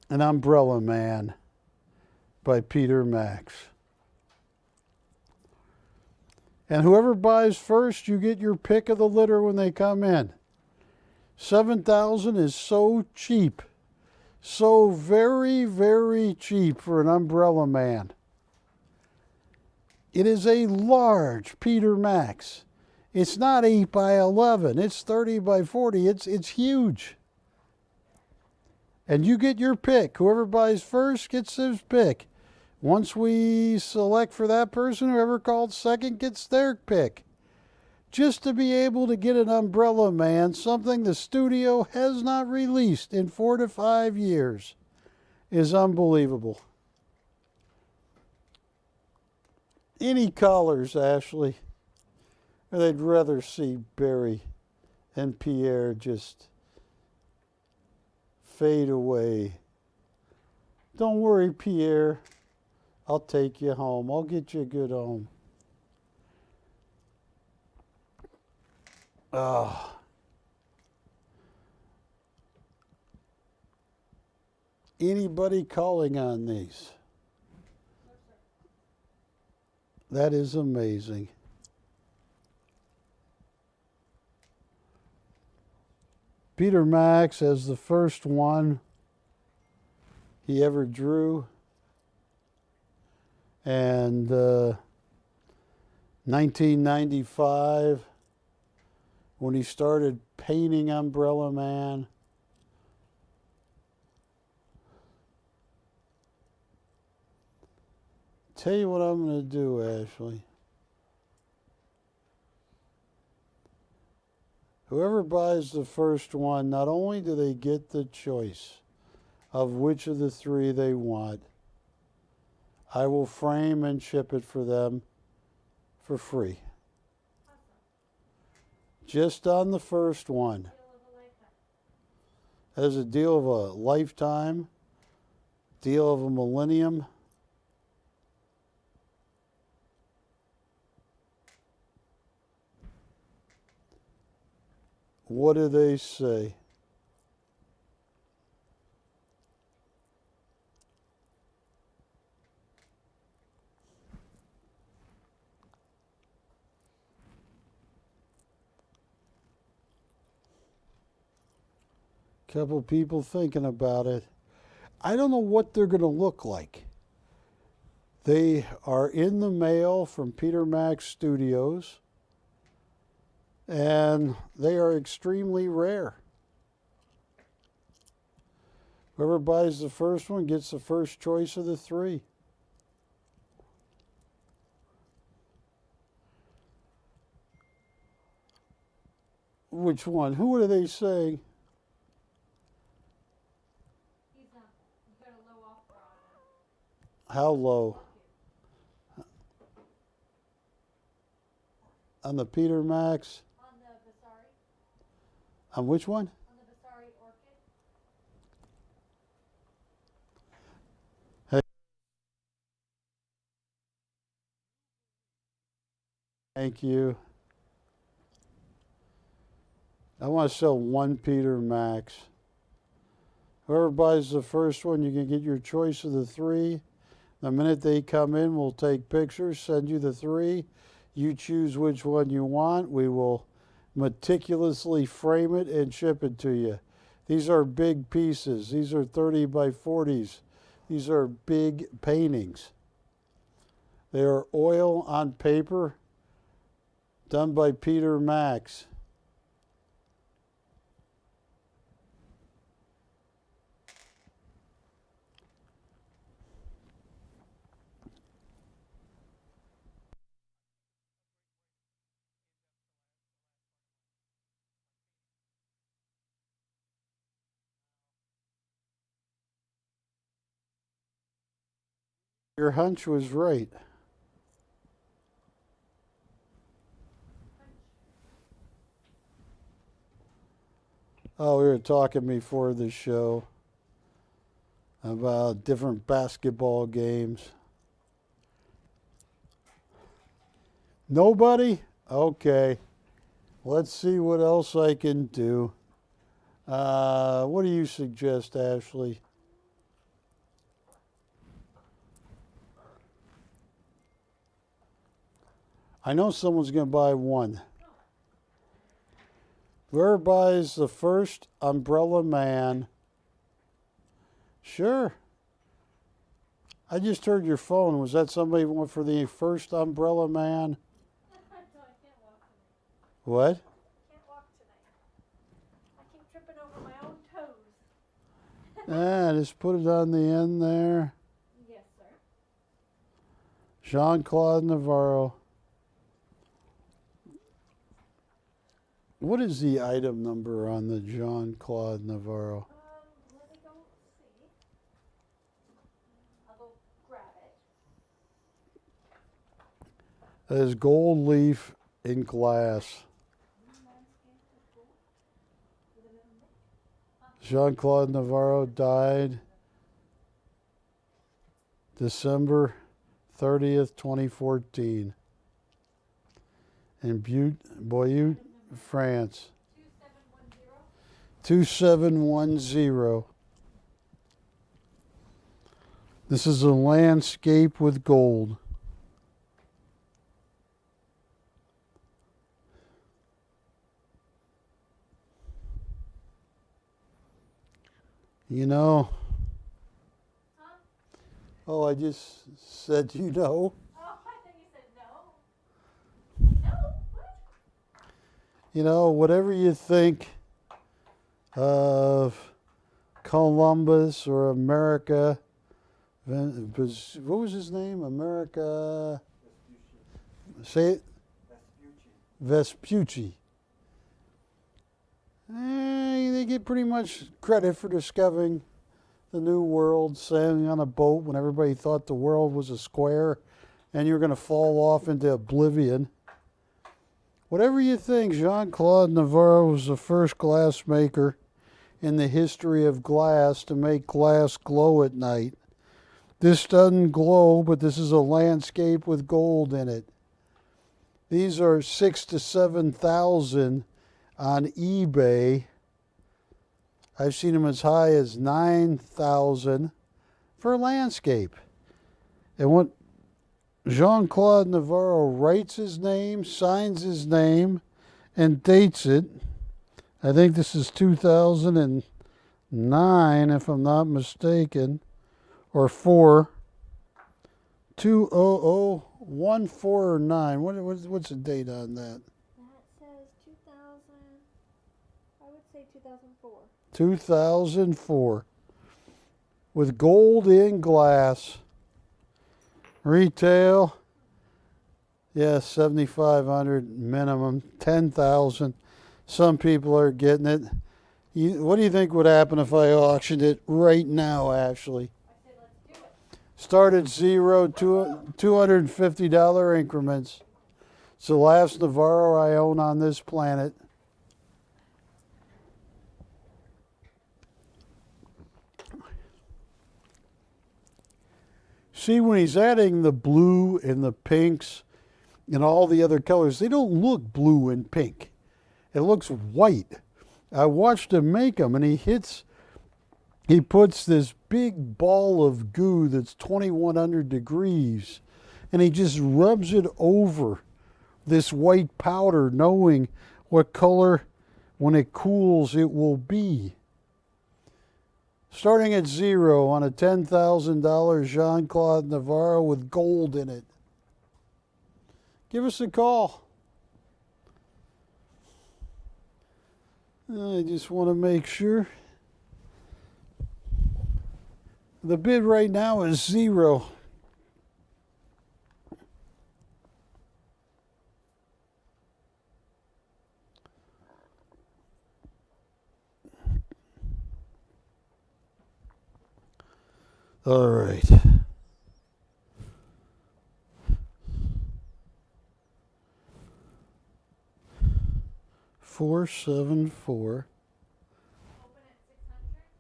An Umbrella Man by Peter Max. And whoever buys first, you get your pick of the litter when they come in. $7,000 is so cheap. So very, very cheap for an Umbrella Man. It is a large Peter Max. It's not 8 by 11. It's 30 by 40. It's huge. And you get your pick. Whoever buys first gets his pick. Once we select for that person, whoever called second gets their pick. Just to be able to get an Umbrella Man, something the studio has not released in 4 to 5 years, is unbelievable. Any colors, Ashley? Or they'd rather see Barry and Pierre just fade away. Don't worry, Pierre. I'll take you home. I'll get you a good home. Oh. Anybody calling on these? That is amazing. Peter Max as the first one he ever drew. And 1995, when he started painting Umbrella Man. Tell you what I'm going to do, Ashley. Whoever buys the first one, not only do they get the choice of which of the three they want, I will frame and ship it for them for free. Awesome. Just on the first one. Deal of a lifetime. As a deal of a lifetime, deal of a millennium. What do they say? Couple people thinking about it. I don't know what they're going to look like. They are in the mail from Peter Max Studios, and they are extremely rare. Whoever buys the first one gets the first choice of the three. Which one? Who are they saying? He's got a low offer on him. How low? On the Peter Max? On the Vasari? On which one? On the Vasari Orchid? Thank you. I want to sell one Peter Max. Whoever buys the first one, you can get your choice of the three. The minute they come in, we'll take pictures, send you the three. You choose which one you want. We will meticulously frame it and ship it to you. These are big pieces. These are 30 by 40s. These are big paintings. They are oil on paper, done by Peter Max. Your hunch was right. Oh, we were talking before the show about different basketball games. Nobody? Okay. Let's see what else I can do. What do you suggest, Ashley? I know someone's going to buy one. Whoever buys the first Umbrella Man. Sure. I just heard your phone. Was that somebody went for the first Umbrella Man? I can't walk tonight. What? Can't walk tonight. I keep tripping over my own toes. Just put it on the end there. Yes, sir. Jean-Claude Novaro. What is the item number on the Jean-Claude Novaro? Let me go see. I'll go grab it. That is gold leaf in glass. Jean-Claude Novaro died December 30th, 2014 in Butte, Boyute, France. 2710. 2710. This is a landscape with gold. You know. Huh? Oh, I just said you know. Oh, I thought you said no. No? What? You know, whatever you think of Columbus or America, what was his name? America. Say it. Vespucci. They get pretty much credit for discovering the new world, sailing on a boat when everybody thought the world was a square and you're going to fall off into oblivion. Whatever you think, Jean-Claude Novaro was the first glass maker in the history of glass to make glass glow at night. This doesn't glow, but this is a landscape with gold in it. These are 6,000 to 7,000 on eBay. I've seen them as high as 9,000 for a landscape. And what Jean-Claude Novaro writes his name, signs his name, and dates it. I think this is 2009, if I'm not mistaken, or 4. 20014 or 9. What's the date on that? That says 2000. I would say 2004. 2004. With gold in glass. Retail, yeah, 7,500 minimum, 10,000. Some people are getting it. What do you think would happen if I auctioned it right now, Ashley? I say let's do it. Start at zero, $250 increments. It's the last Novaro I own on this planet. See, when he's adding the blue and the pinks and all the other colors, they don't look blue and pink. It looks white. I watched him make them, and he puts this big ball of goo that's 2,100 degrees, and he just rubs it over this white powder, knowing what color, when it cools, it will be. Starting at zero on a $10,000 Jean-Claude Novaro with gold in it. Give us a call. I just want to make sure. The bid right now is zero. All right. 474.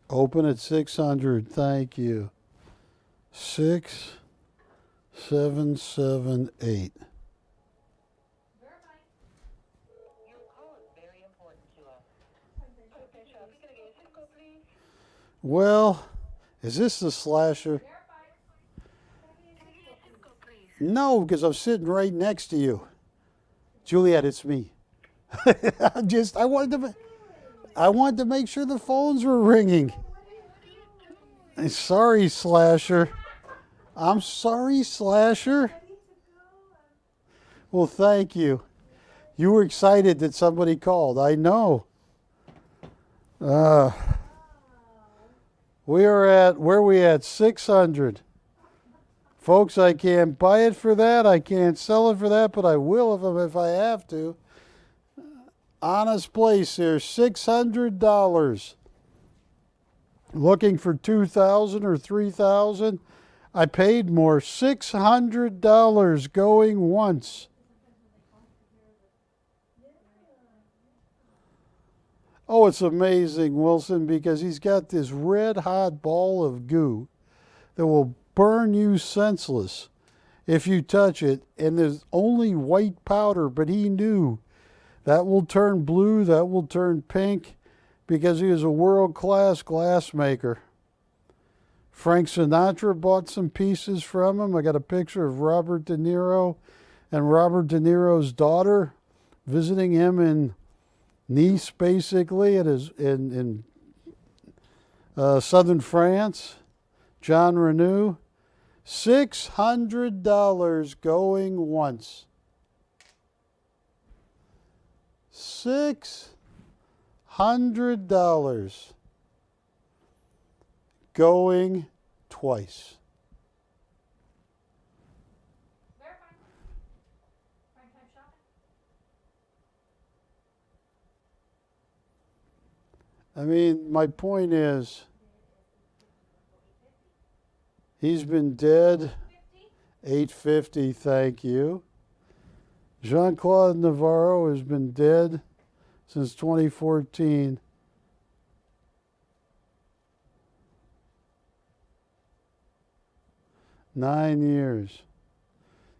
Open at 600. Thank you. 6778. Well, is this the slasher? No, because I'm sitting right next to you. Juliet, it's me. I wanted to make sure the phones were ringing. Sorry, Slasher. I'm sorry, Slasher. Well, thank you. You were excited that somebody called. I know. We are at, where are we at? 600. Folks, I can't buy it for that. I can't sell it for that, but I will if I have to. Honest place here, $600. Looking for $2,000 or $3,000. I paid more, $600 going once. Oh, it's amazing, Wilson, because he's got this red hot ball of goo that will burn you senseless if you touch it, and there's only white powder, but he knew That will turn blue, that will turn pink, because he was a world-class glassmaker. Frank Sinatra bought some pieces from him. I got a picture of Robert De Niro and Robert De Niro's daughter visiting him in Nice, basically, in southern France. John Renew. $600 going once. $600 going twice. Verify. PrimeTime shopping. I mean, my point is, he's been dead. 850, thank you. Jean-Claude Novaro has been dead since 2014. Nine years.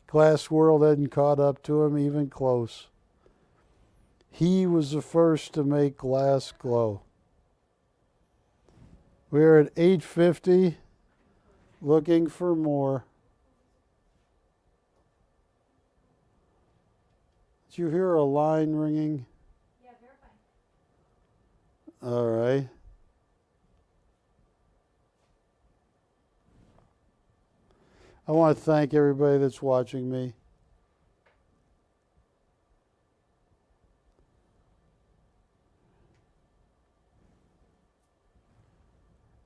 Glass World hadn't caught up to him even close. He was the first to make glass glow. We're at 850, looking for more. Did you hear a line ringing? Yeah, verify. All right. I want to thank everybody that's watching me.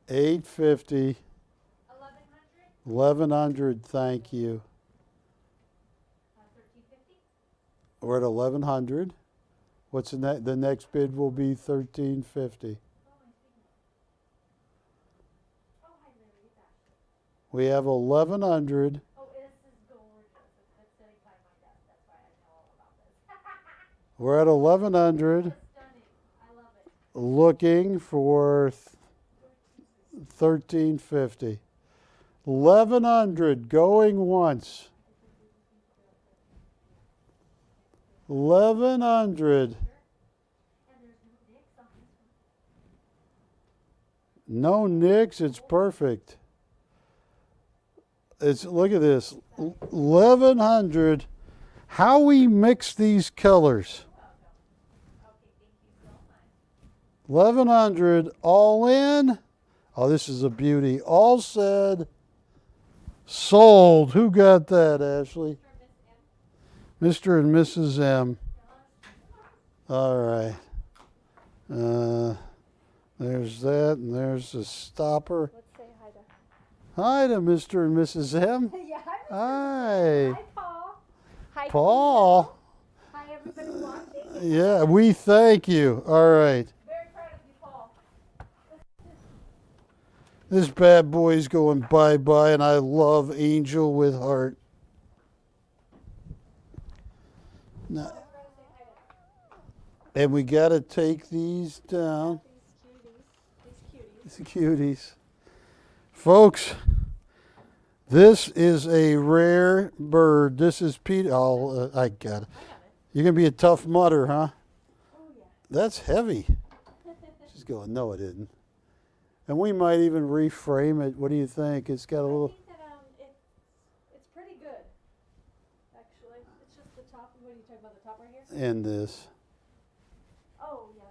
$850, 1100. $1,100, thank you. 1350. We're at 1,100. What's the next bid will be 1,350. Oh, my speaking. Oh, hi, Larry. It's Ashley. We have 1,100. Oh, this is gorgeous. It's sitting by my desk. That's why I know all about this. We're at 1,100, Stunning. I love it. looking for 1,350. 1,100 going once. 1,100. And there's no nicks on this one. No nicks. It's perfect. Look at this. 1,100. How we mix these colors. Okay, thank you so much. 1,100 all in. Oh, this is a beauty. All said. Sold. Who got that, Ashley? Mr. and Mrs. M. All right. There's that, and there's the stopper. Let's say hi to. Hi to Mr. and Mrs. M. Yeah, Hi. Hi, Paul. Hi, Paul. Hi, everybody watching. Yeah, we thank you. All right. Very proud of you, Paul. This bad boy's going bye-bye, and I love Angel with Heart. Now, and we got to take these down. These cuties. These cuties. Folks, this is a rare bird. This is Peter. Oh, I got it. You're going to be a tough mutter, huh? Oh, yeah. That's heavy. She's going, no, it isn't. And we might even reframe it. What do you think? It's got a little... I think that it's pretty good, actually. It's just the top. What are you talking about, the top right here? And this. Oh, yeah,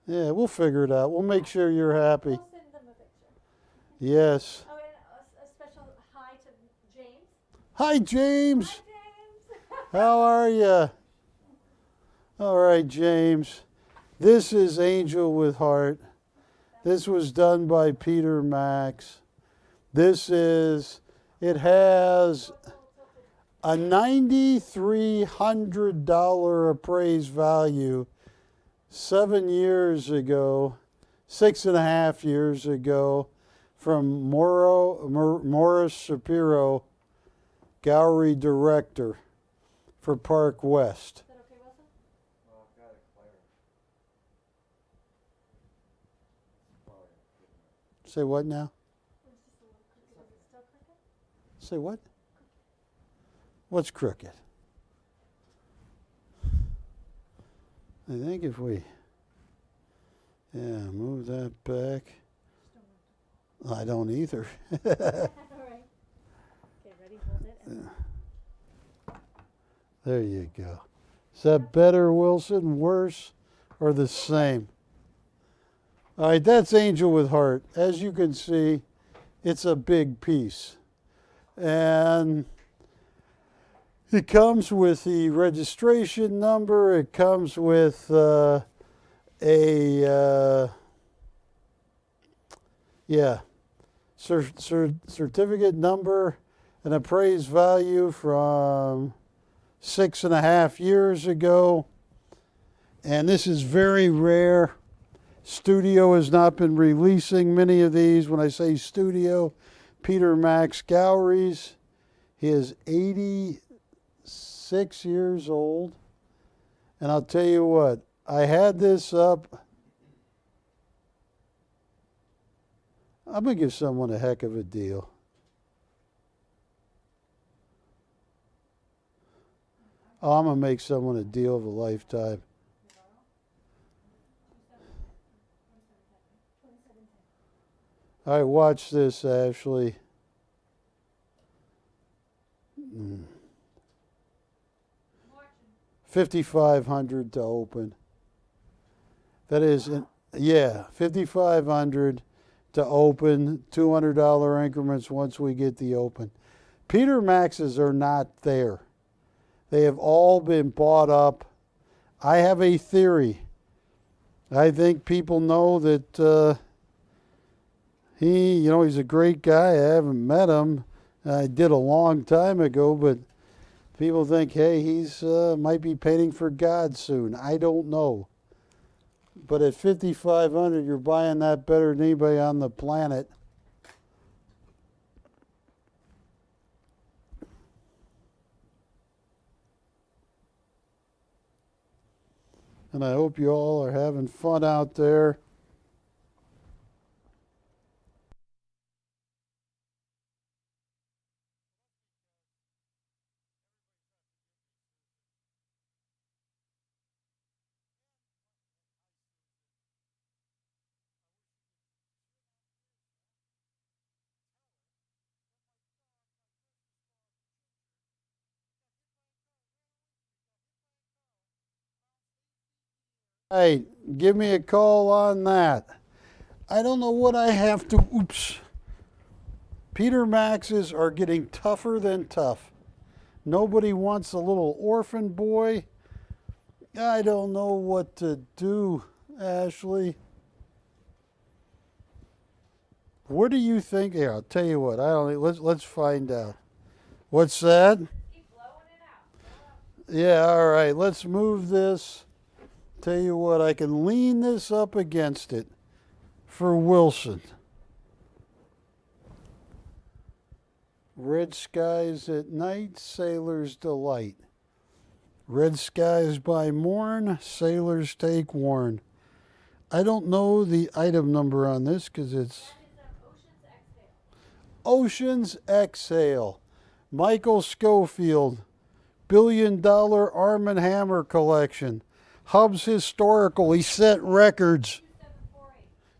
that's... Yeah, we'll figure it out. We'll make sure you're happy. We'll send them a picture. Yes. Oh, and a special hi to James. Hi, James. Hi, James. How are you? All right, James. This is Angel with Heart. This was done by Peter Max. It has a $9,300 appraised value 7 years ago, 6.5 years ago, from Morris Shapiro, gallery director for Park West. Is that okay, Wilson? Well, I've got it clear. Say what now? It's just a little crooked. Is it still crooked? Say what? What's crooked? I think if we, move that back. I don't either. All right. Okay, ready? Hold it. And There you go. Is that better, Wilson? Worse? Or the same? All right, that's Angel with Heart. As you can see, it's a big piece. And it comes with the registration number. It comes with certificate number, an appraised value from 6.5 years ago. And this is very rare. Studio has not been releasing many of these. When I say studio, Peter Max Galleries. He is 86 years old. And I'll tell you what, I had this up. I'm going to give someone a heck of a deal. Oh, I'm going to make someone a deal of a lifetime. All right, watch this, Ashley. $5,500 to open. That is, $5,500 to open. $200 increments once we get the open. Peter Maxes are not there. They have all been bought up. I have a theory. I think people know that he's a great guy. I haven't met him. I did a long time ago, but people think, hey, he's might be painting for God soon. I don't know. But at $5,500, you're buying that better than anybody on the planet. And I hope you all are having fun out there. Hey, give me a call on that. I don't know what I have to, Peter Maxes are getting tougher than tough. Nobody wants a little orphan boy. I don't know what to do, Ashley. What do you think? Here, I'll tell you what. Let's find out. What's that? keep blowing it out. Yeah, all right. Let's move this. Tell you what, I can lean this up against it for Wilson. Red skies at night, sailor's delight. Red skies by morn, sailors take warn. I don't know the item number on this because it's Ocean's Exhale. Michael Schofield, $1 billion Arm & Hammer collection. Hub's Historical. He set records.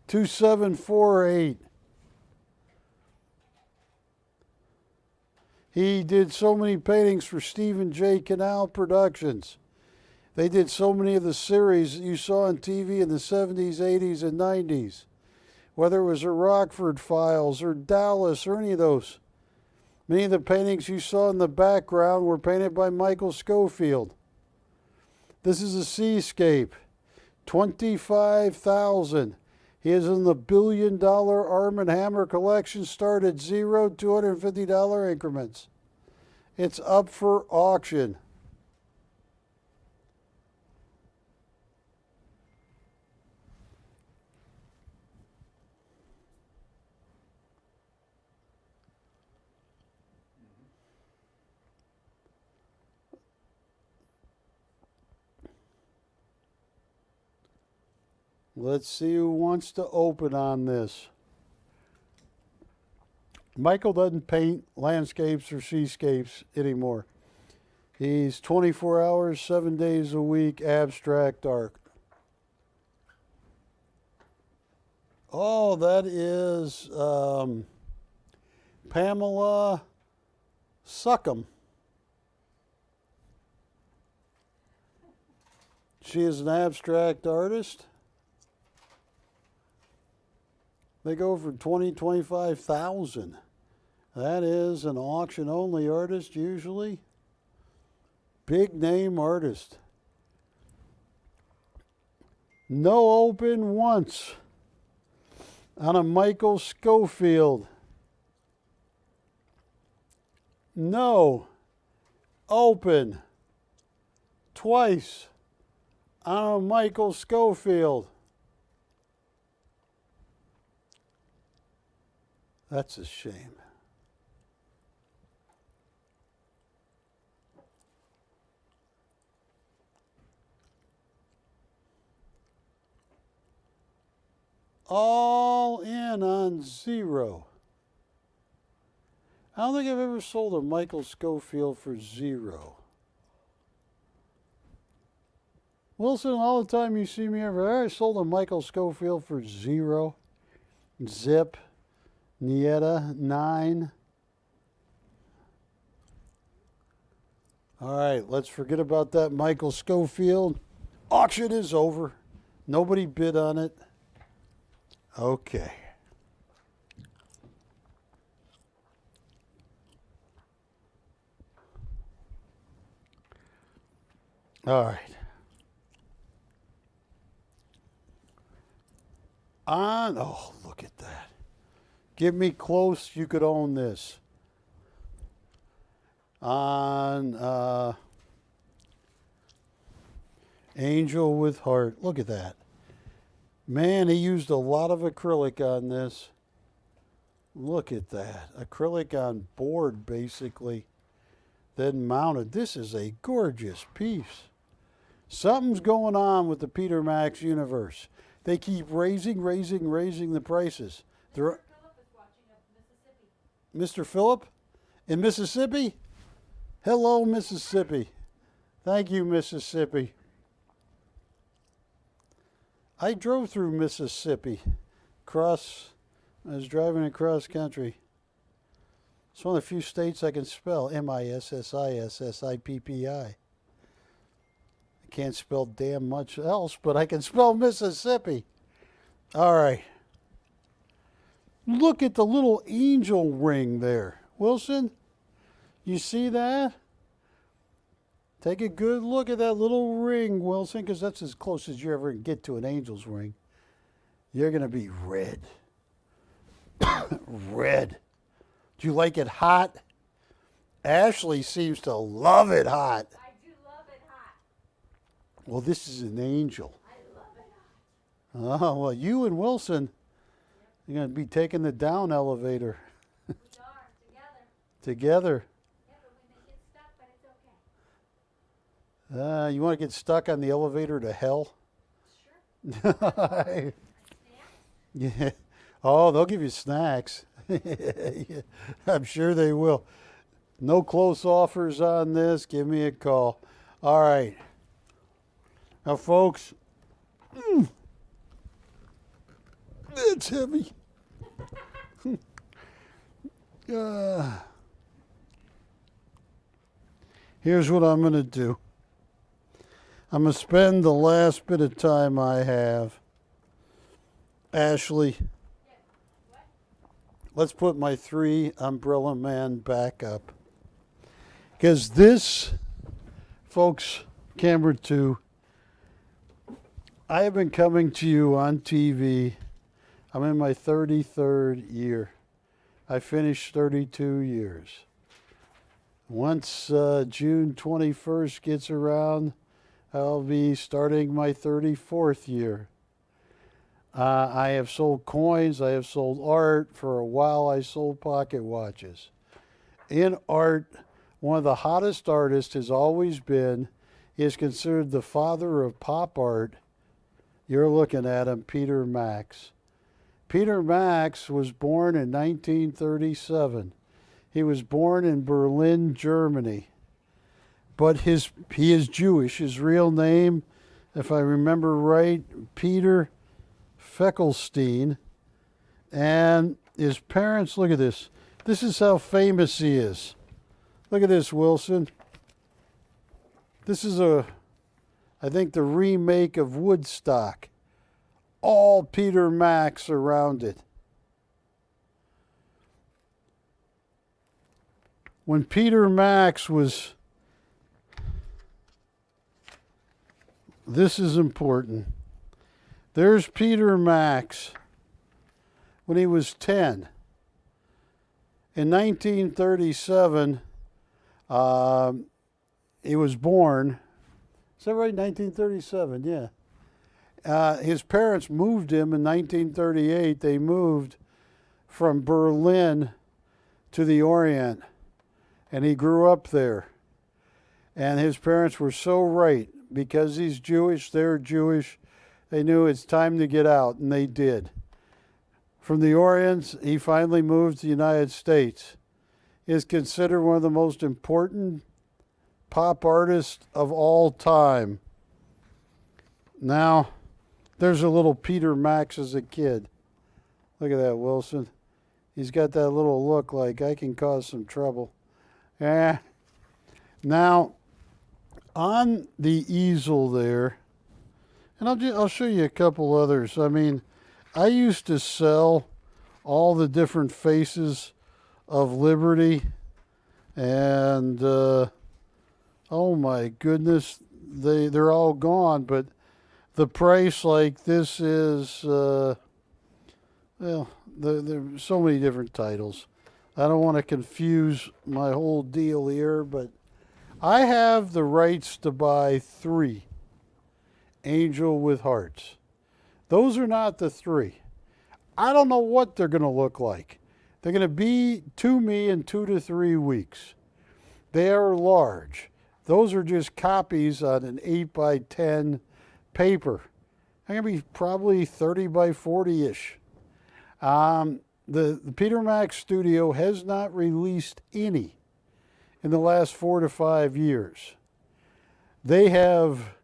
2748. He did so many paintings for Stephen J. Canal Productions. They did so many of the series that you saw on TV in the 70s, 80s, and 90s. Whether it was the Rockford Files or Dallas or any of those. Many of the paintings you saw in the background were painted by Michael Schofield. This is a seascape, $25,000. He is in the $1 billion Arm & Hammer collection, start at $0, $250 increments. It's up for auction. Let's see who wants to open on this. Michael doesn't paint landscapes or seascapes anymore. He's 24 hours, 7 days a week, abstract art. Oh, that is Pamela Suckham. She is an abstract artist. They go for 20, 25,000. That is an auction-only artist usually. Big name artist. No open once on a Michael Schofield. No open twice on a Michael Schofield. That's a shame. All in on zero. I don't think I've ever sold a Michael Schofield for zero. Wilson, all the time you see me ever, I sold a Michael Schofield for zero. Zip. Nieta, 9. All right, let's forget about that Michael Schofield. Auction is over. Nobody bid on it. Okay. All right. Oh, look at that. Give me close, you could own this. On Angel with Heart. Look at that. Man, he used a lot of acrylic on this. Look at that. Acrylic on board, basically. Then mounted. This is a gorgeous piece. Something's going on with the Peter Max universe. They keep raising the prices. They're, Philip is watching up Mississippi. Mr. Phillip in Mississippi? Hello, Mississippi. Thank you, Mississippi. I drove through Mississippi. I was driving across country. It's one of the few states I can spell. Mississippi. I can't spell damn much else, but I can spell Mississippi. All right. Look at the little angel ring there. Wilson, you see that? Take a good look at that little ring, Wilson, because that's as close as you ever get to an angel's ring. You're going to be red. Red. Do you like it hot? Ashley seems to love it hot. I do love it hot. Well, this is an angel. I love it hot. Oh, well, you and Wilson, you're going to be taking the down elevator We are together. together. Yeah, but we may get stuck, but it's okay. You want to get stuck on the elevator to hell? Sure. Yeah. Oh, they'll give you snacks. I'm sure they will. No close offers on this. Give me a call. All right. Now, folks, it's heavy. Here's what I'm going to do. I'm going to spend the last bit of time I have. Ashley, let's put my 3 Umbrella Man back up. Because this, folks, camera 2, I have been coming to you on TV. I'm in my 33rd year. I finished 32 years. Once June 21st gets around, I'll be starting my 34th year. I have sold coins. I have sold art. For a while, I sold pocket watches. In art, one of the hottest artists has always been, he is considered the father of pop art. You're looking at him, Peter Max. Peter Max was born in 1937. He was born in Berlin, Germany. But he is Jewish. His real name, if I remember right, Peter Feckelstein. And his parents, look at this. This is how famous he is. Look at this, Wilson. This is I think the remake of Woodstock. All Peter Max around it. When Peter Max was, this is important. There's Peter Max when he was 10. In 1937, he was born. Is that right? 1937, yeah. His parents moved him in 1938. They moved from Berlin to the Orient, and he grew up there. And his parents were so right. Because he's Jewish, they're Jewish. They knew it's time to get out, and they did. From the Orient, he finally moved to the United States. He is considered one of the most important pop artists of all time. Now, there's a little Peter Max as a kid. Look at that, Wilson. He's got that little look like I can cause some trouble. Yeah. Now, on the easel there, and I'll show you a couple others. I mean, I used to sell all the different faces of Liberty, and oh my goodness, they're all gone. But the price, like this, is well, there's so many different titles. I don't want to confuse my whole deal here, but I have the rights to buy 3 Angel with Hearts. Those are not the 3. I don't know what they're going to look like. They're going to be to me in 2 to 3 weeks. They are large. Those are just copies on an 8 by 10 paper. They're going to be probably 30 by 40-ish. The Peter Max studio has not released any in the last 4 to 5 years. They have,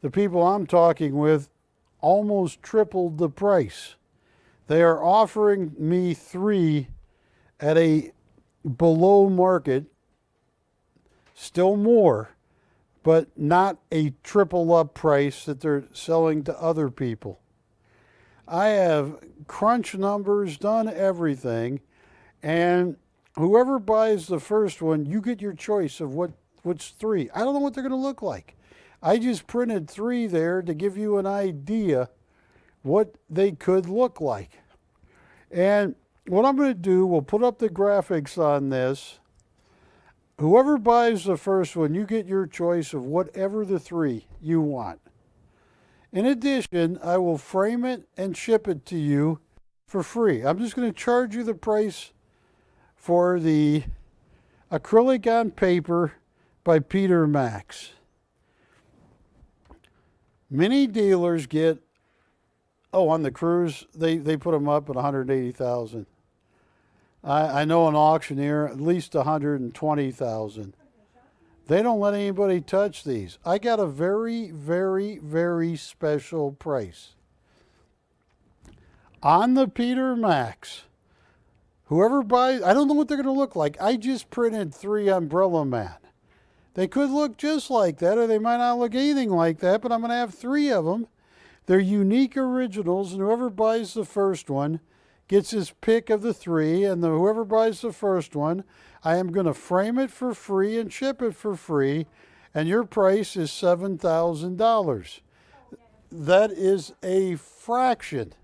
the people I'm talking with, almost tripled the price. They are offering me 3 at a below market, still more, but not a triple up price that they're selling to other people. I have crunched numbers, done everything, and whoever buys the first one, you get your choice of what's 3. I don't know what they're going to look like. I just printed 3 there to give you an idea what they could look like. And what I'm going to do, we'll put up the graphics on this. Whoever buys the first one, you get your choice of whatever the 3 you want. In addition, I will frame it and ship it to you for free. I'm just going to charge you the price for the acrylic on paper by Peter Max. Many dealers get, on the cruise, they put them up at $180,000. I know an auctioneer, at least $120,000. They don't let anybody touch these. I got a very, very, very special price. On the Peter Max, whoever buys, I don't know what they're going to look like. I just printed 3 Umbrella Man. They could look just like that, or they might not look anything like that, but I'm going to have 3 of them. They're unique originals, and whoever buys the first one gets his pick of the 3, and whoever buys the first one, I am going to frame it for free and ship it for free, and your price is $7,000. That is a fraction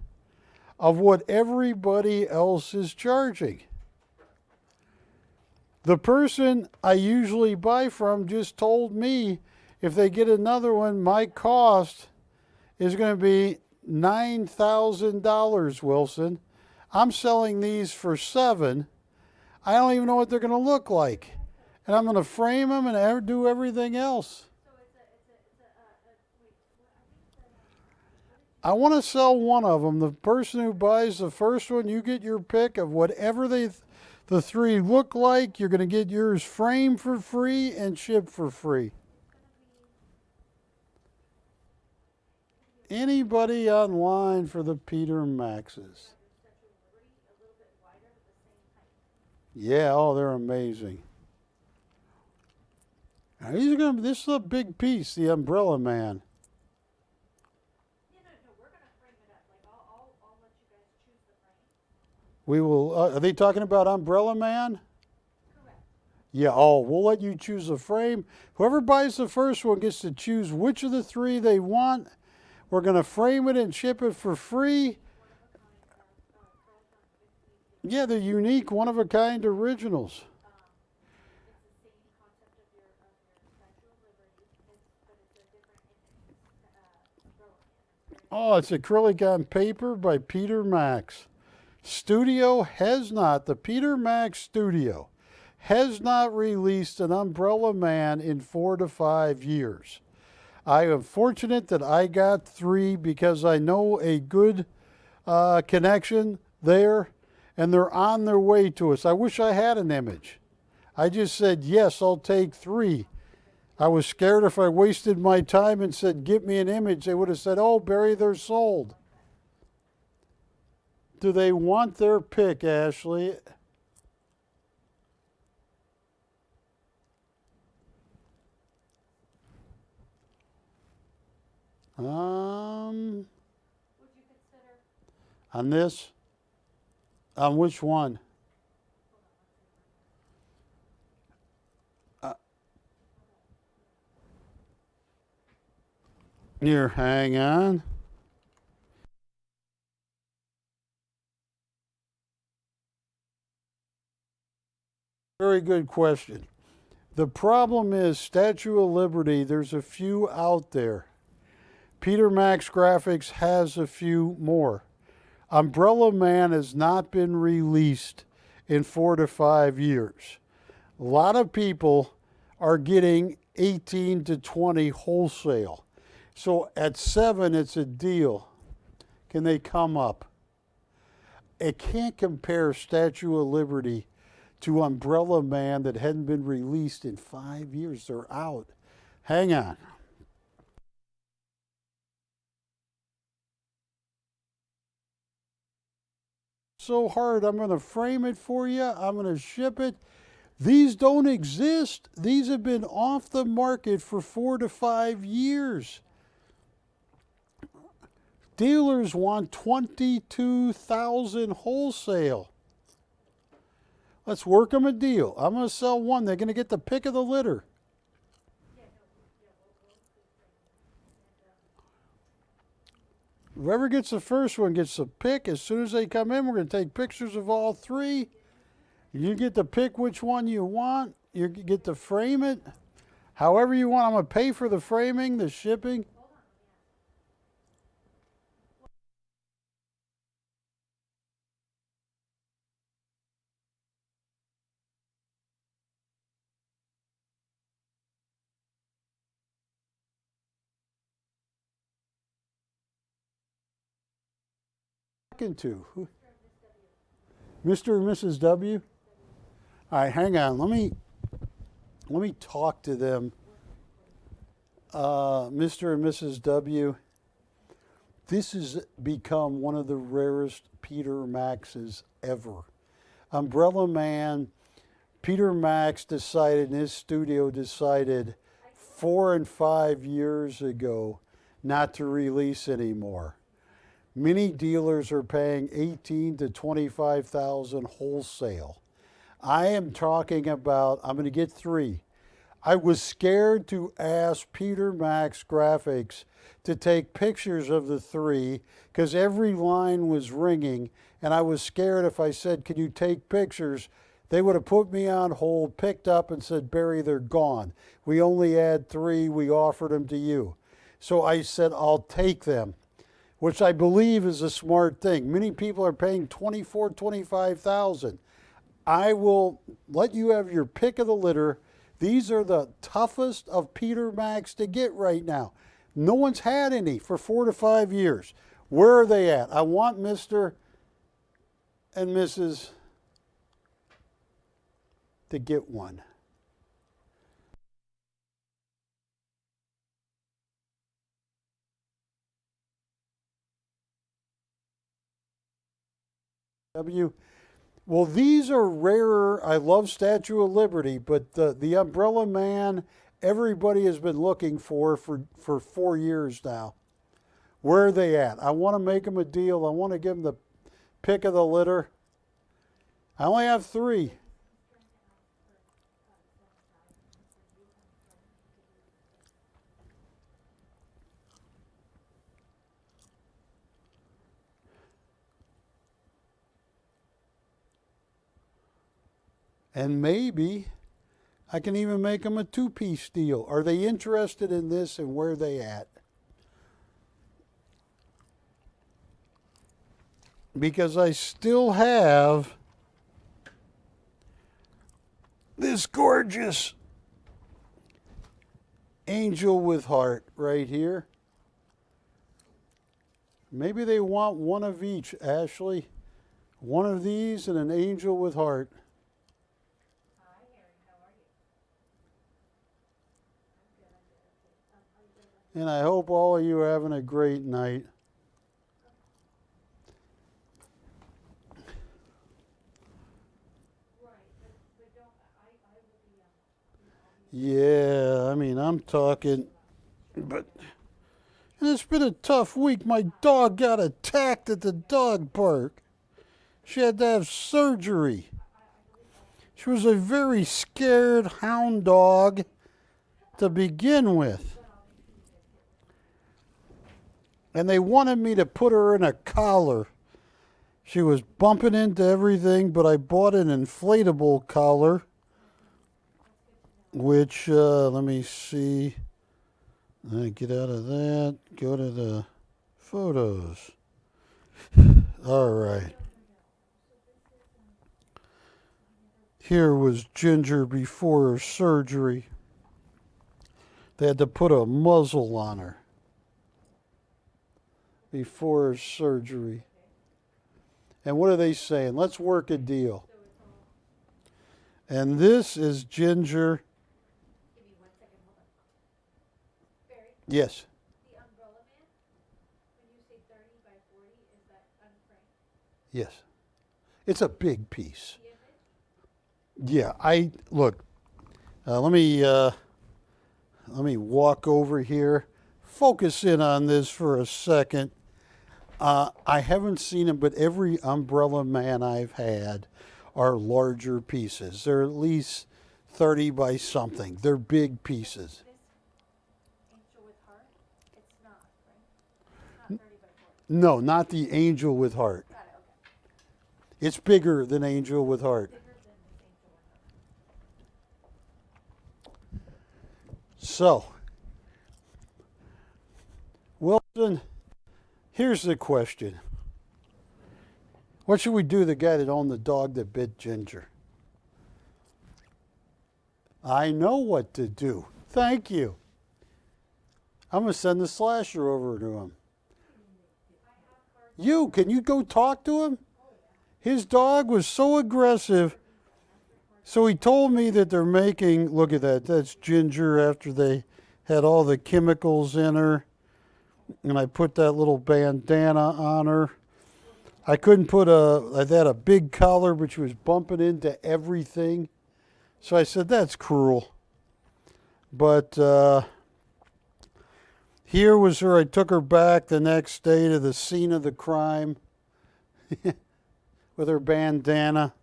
of what everybody else is charging. The person I usually buy from just told me if they get another one, my cost is going to be $9,000, Wilson. I'm selling these for $7,000. I don't even know what they're going to look like. And I'm going to frame them and do everything else. I want to sell one of them. The person who buys the first one, you get your pick of whatever the 3 look like. You're going to get yours framed for free and shipped for free. Anybody online for the Peter Maxes? Yeah, oh, they're amazing. Now, this is a big piece, the Umbrella Man. No, we're gonna frame it up. Like, I'll let you guys choose the frame. We will, are they talking about Umbrella Man? Correct. Yeah, oh, we'll let you choose a frame. Whoever buys the first one gets to choose which of the three they want. We're going to frame it and ship it for free. Yeah, they're unique, one-of-a-kind originals. It's the same concept of your Statue of Liberty, but it's a different umbrella. Oh, it's acrylic on paper by Peter Max. Studio has not, the Peter Max Studio has not released an Umbrella Man in 4 to 5 years. I am fortunate that I got 3 because I know a good connection there, and they're on their way to us. I wish I had an image. I just said, yes, I'll take 3. I was scared if I wasted my time and said, get me an image, they would have said, oh, Barry, they're sold. Do they want their pick, Ashley? Would you consider? On this? On which one? Here, hang on. Very good question. The problem is Statue of Liberty, there's a few out there. Peter Max Graphics has a few more. Umbrella Man has not been released in 4 to 5 years. A lot of people are getting 18 to 20 wholesale. So at 7, it's a deal. Can they come up? It can't compare Statue of Liberty to Umbrella Man that hadn't been released in 5 years. They're out. Hang on. So hard. I'm going to frame it for you. I'm going to ship it. These don't exist. These have been off the market for 4 to 5 years. Dealers want 22,000 wholesale. Let's work them a deal. I'm going to sell one. They're going to get the pick of the litter. Whoever gets the first one gets the pick. As soon as they come in, we're going to take pictures of all 3. You get to pick which one you want. You get to frame it however you want. I'm going to pay for the framing, the shipping. To Mr. and Mrs. W. All right, hang on. Let me talk to them. Mr. and Mrs. W. This has become one of the rarest Peter Maxes ever. Umbrella Man, Peter Max decided, in his studio decided 4 and 5 years ago not to release anymore. Many dealers are paying 18 to 25,000 wholesale. I am talking about, I'm going to get 3. I was scared to ask Peter Max Graphics to take pictures of the 3 because every line was ringing, and I was scared if I said, can you take pictures, they would have put me on hold, picked up and said, Barry, they're gone. We only had 3, we offered them to you. So I said, I'll take them, which I believe is a smart thing. Many people are paying 24, 25,000. I will let you have your pick of the litter. These are the toughest of Peter Max to get right now. No one's had any for 4 to 5 years. Where are they at? I want Mr. and Mrs. to get one. W. Well, these are rarer. I love Statue of Liberty, but the Umbrella Man, everybody has been looking for 4 years now. Where are they at? I want to make them a deal. I want to give them the pick of the litter. I only have 3. And maybe I can even make them a 2-piece deal. Are they interested in this and where they at? Because I still have this gorgeous angel with heart right here. Maybe they want one of each, Ashley. One of these and an angel with heart. Hi, Harry. How are you? And I hope all of you are having a great night. Yeah, I mean, I'm talking, but it's been a tough week. My dog got attacked at the dog park. She had to have surgery. She was a very scared hound dog to begin with. And they wanted me to put her in a collar. She was bumping into everything, but I bought an inflatable collar, which, let me see. Get out of that. Go to the photos. All right. Here was Ginger before her surgery. They had to put a muzzle on her before her surgery. And what are they saying? Let's work a deal. And this is Ginger. Give me 1 second. Hold on. Barry, Yes. the Umbrella Man, when you say 30 by 40, is that unframed? Yes. It's a big piece. The image? Yeah, look. Let me walk over here. Focus in on this for a second. I haven't seen them, but every Umbrella Man I've had are larger pieces. They're at least 30 by something. They're big pieces. This angel with heart, it's not, right? It's not 30 by 40. No, not the angel with heart. Got it, okay. It's bigger than angel with heart. Bigger than this angel with heart. So, Wilson, here's the question. What should we do to the guy that owned the dog that bit Ginger? I know what to do. Thank you. I'm going to send the slasher over to him. Can you go talk to him? His dog was so aggressive. So he told me that they're making, look at that, that's Ginger after they had all the chemicals in her. And I put that little bandana on her. I couldn't put I had a big collar, but she was bumping into everything. So I said, that's cruel. But here was her. I took her back the next day to the scene of the crime with her bandana.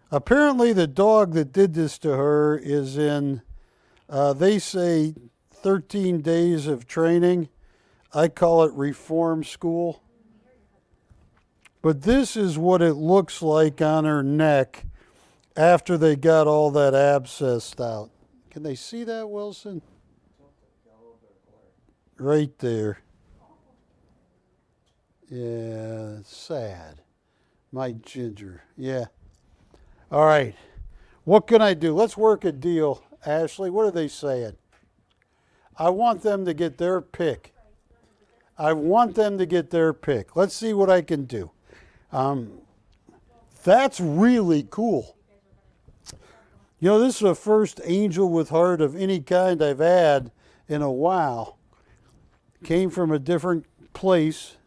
Apparently the dog that did this to her is in, they say 13 days of training. I call it reform school. But this is what it looks like on her neck after they got all that abscess out. Can they see that, Wilson? Right there. Yeah, it's sad. My Ginger. Yeah. All right. What can I do? Let's work a deal. Ashley, what are they saying? I want them to get their pick. Let's see what I can do. That's really cool. You know, this is the first angel with heart of any kind I've had in a while. Came from a different place.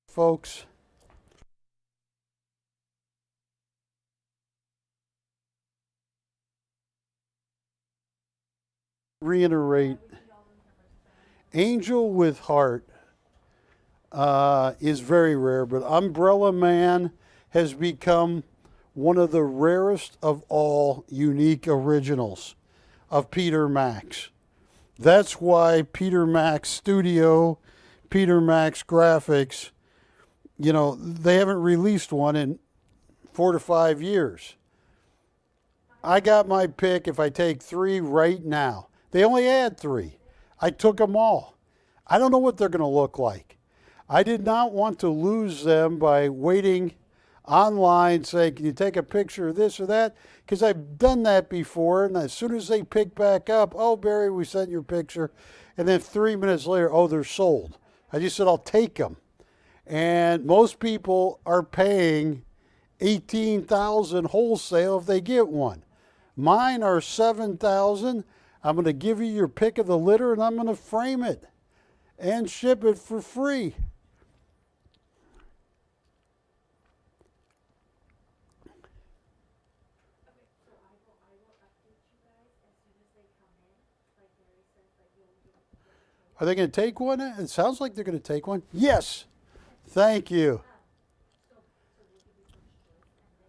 Folks, reiterate, Angel with Heart is very rare, but Umbrella Man has become one of the rarest of all unique originals of Peter Max. That's why Peter Max Studio, Peter Max Graphics, you know, they haven't released one in 4 to 5 years. I got my pick if I take 3 right now. They only had 3. I took them all. I don't know what they're going to look like. I did not want to lose them by waiting online saying, can you take a picture of this or that? Because I've done that before, and as soon as they pick back up, oh, Barry, we sent your picture. And then 3 minutes later, oh, they're sold. I just said, I'll take them. And most people are paying $18,000 wholesale if they get one. Mine are $7,000. I'm going to give you your pick of the litter, and I'm going to frame it and ship it for free. Are they going to take one? It sounds like they're going to take one. Yes. Thank you.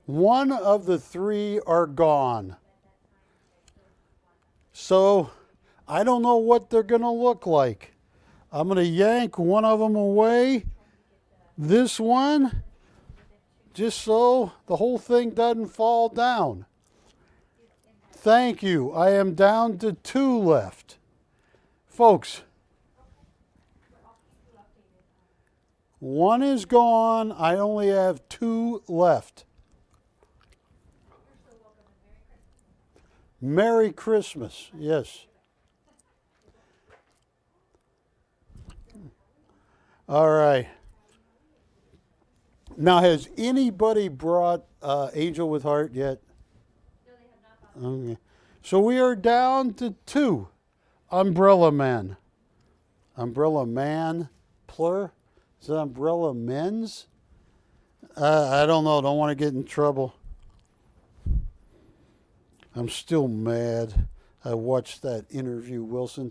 One of the 3 are gone. So I don't know what they're going to look like. I'm going to yank one of them away. This one, just so the whole thing doesn't fall down. Thank you. I am down to 2 left. Folks, 1 is gone. I only have 2 left. Merry Christmas. Yes. All right. Now, has anybody brought Angel with Heart yet? No, they have not. Okay. So we are down to 2. Umbrella Man. Umbrella Man, plur. Is it Umbrella Men's? I don't know. Don't want to get in trouble. I'm still mad. I watched that interview, Wilson.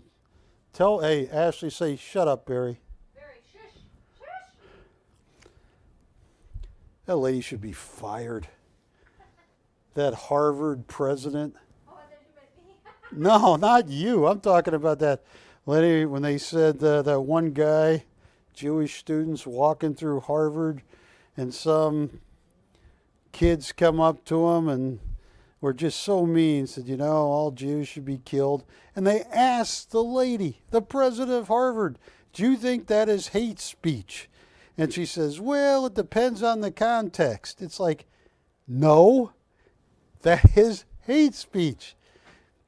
Hey, Ashley, say, shut up, Barry. Barry, shush, shush. That lady should be fired. That Harvard president. Oh, I thought you meant me. No, not you. I'm talking about that lady when they said that one guy, Jewish students walking through Harvard, and some kids come up to him and were just so mean, said, you know, all Jews should be killed. And they asked the lady, the president of Harvard, do you think that is hate speech? And she says, well, it depends on the context. It's like, no, that is hate speech.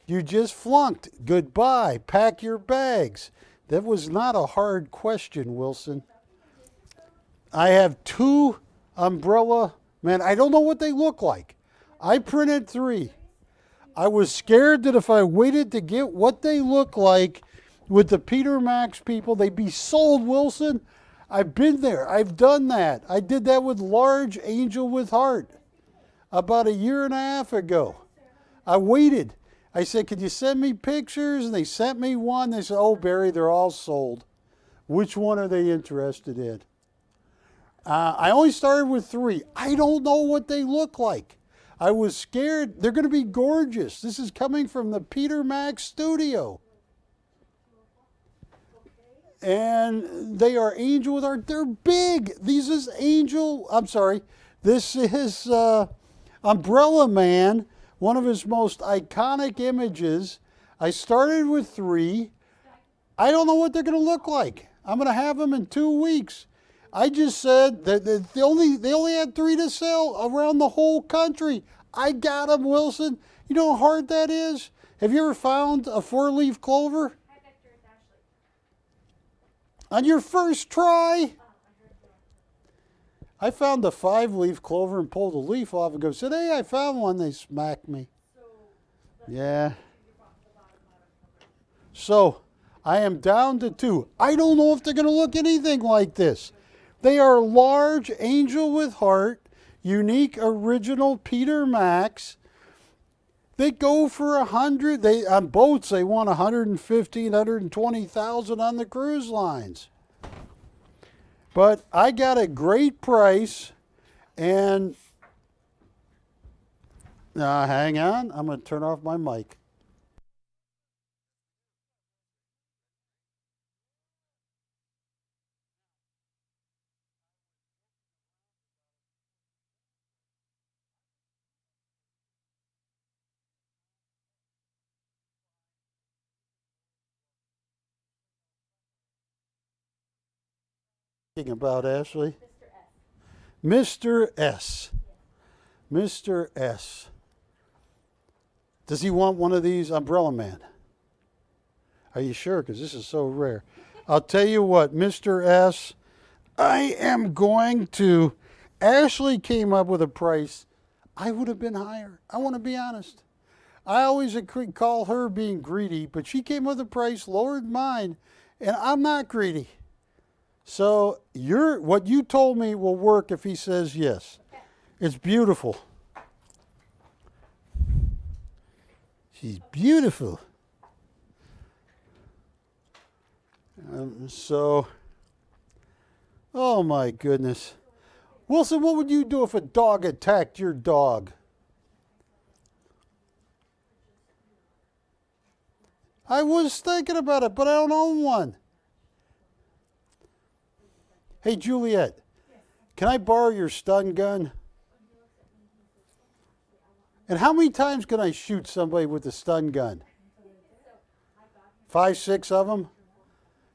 You just flunked. Goodbye. Pack your bags. That was not a hard question, Wilson. I have 2 Umbrella Man. I don't know what they look like. I printed 3. I was scared that if I waited to get what they look like with the Peter Max people, they'd be sold, Wilson. I've been there. I've done that. I did that with large Angel with Heart about 1.5 years ago. I waited. I said, could you send me pictures? And they sent me one. They said, oh, Barry, they're all sold. Which one are they interested in? I only started with 3. I don't know what they look like. I was scared. They're going to be gorgeous. This is coming from the Peter Max studio. And they are Angel with Heart. They're big. This is Umbrella Man, one of his most iconic images. I started with 3. I don't know what they're going to look like. I'm going to have them in 2 weeks. I just said that they only had 3 to sell around the whole country. I got them, Wilson. You know how hard that is? Have you ever found a 4-leaf clover? Hi, Victor, it's Ashley. On your first try? I found a 5-leaf clover and pulled a leaf off and said, hey, I found one. They smacked me. Yeah. So I am down to 2. I don't know if they're going to look anything like this. They are large Angel with Heart, unique original Peter Max. They go for 100. They on boats they want 115, 120,000 on the cruise lines. But I got a great price, and hang on, I'm going to turn off my mic. About Ashley? Mr. S. Mr. S. Does he want one of these Umbrella Man? Are you sure? Because this is so rare. I'll tell you what, Mr. S, I am going to. Ashley came up with a price. I would have been higher. I want to be honest. I always call her being greedy, but she came up with a price lower than mine, and I'm not greedy. So what you told me will work if he says yes. It's beautiful. She's beautiful. Oh my goodness. Wilson, what would you do if a dog attacked your dog? I was thinking about it, but I don't own one. Hey, Juliet, can I borrow your stun gun? And how many times can I shoot somebody with a stun gun? 5, 6 of them?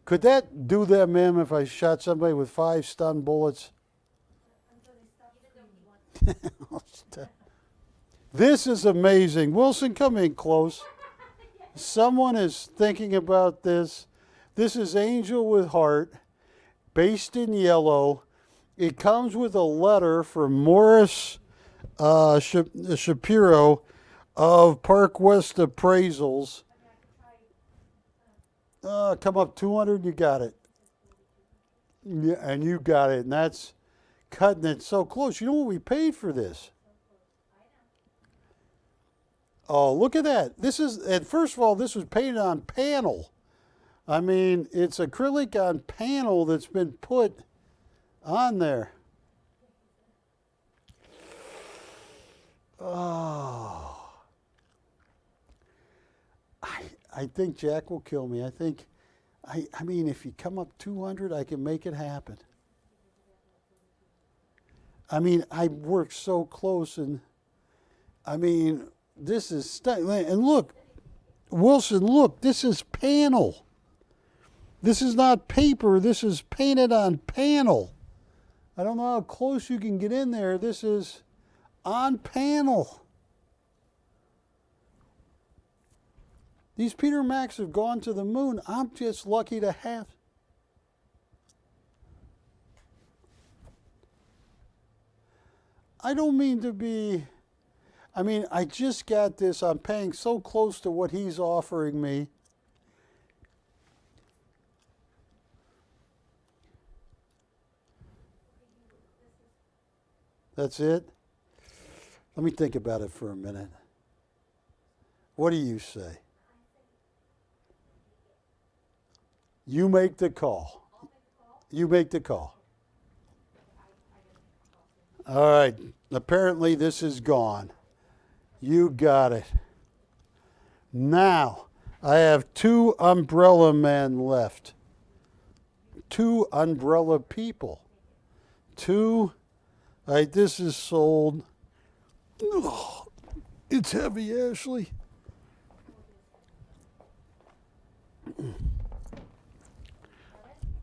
Could that do them in if I shot somebody with 5 stun bullets? This is amazing. Wilson, come in close. Someone is thinking about this. This is Angel with Heart. Based in yellow. It comes with a letter from Morris Shapiro of Park West Appraisals. Come up 200, you got it. Yeah, and you got it, and that's cutting it so close. You know what we paid for this? Oh, look at that. This is, and first of all, this was painted on panel. I mean, it's acrylic on panel that's been put on there. Oh. I think Jack will kill me. I mean, if you come up 200, I can make it happen. I mean, I worked so close, and I mean, this is, and look, Wilson, look, this is panel. This is not paper. This is painted on panel. I don't know how close you can get in there. This is on panel. These Peter Macs have gone to the moon. I'm just lucky to have. I don't mean to be, I mean, I just got this. I'm paying so close to what he's offering me. That's it? Let me think about it for a minute. What do you say? You make the call. You make the call. All right. Apparently this is gone. You got it. Now, I have 2 umbrella men left. 2 umbrella people. 2. All right, this is sold. Oh, it's heavy, Ashley.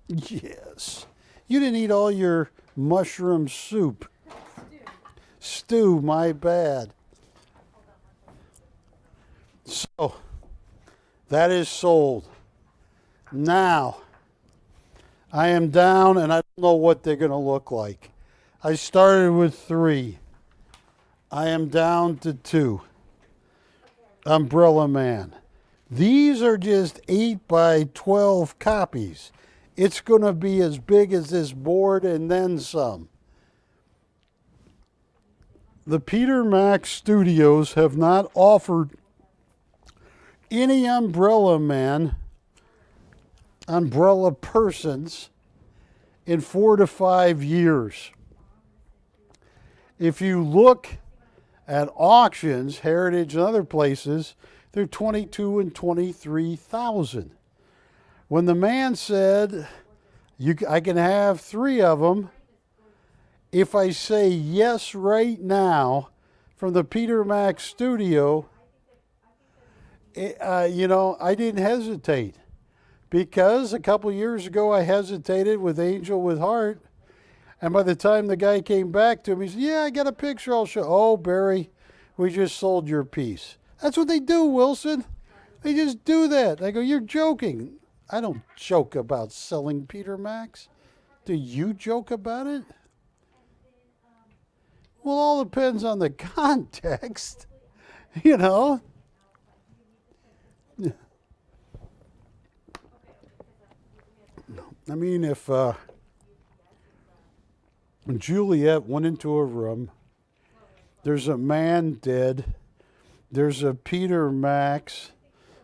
Yes. You didn't eat all your mushroom soup. Stew, my bad. So, that is sold. Now, I am down, and I don't know what they're going to look like. I started with 3. I am down to 2. Umbrella Man. These are just 8 by 12 copies. It's going to be as big as this board and then some. the Peter Max Studios have not offered any umbrella persons in 4 to 5 years. If you look at auctions, Heritage and other places, they're 22 and 23,000. When the man said, I can have 3 of them, if I say yes right now from the Peter Max studio, I didn't hesitate. Because a couple years ago I hesitated with Angel with Heart, and by the time the guy came back to me, he said, yeah, I got a picture I'll show. Oh, Barry, we just sold your piece. That's what they do, Wilson. They just do that. I go, you're joking. I don't joke about selling Peter Max. Do you joke about it? Well, all depends on the context, you know. I mean, if Juliet went into a room, there's a man dead, there's a Peter Max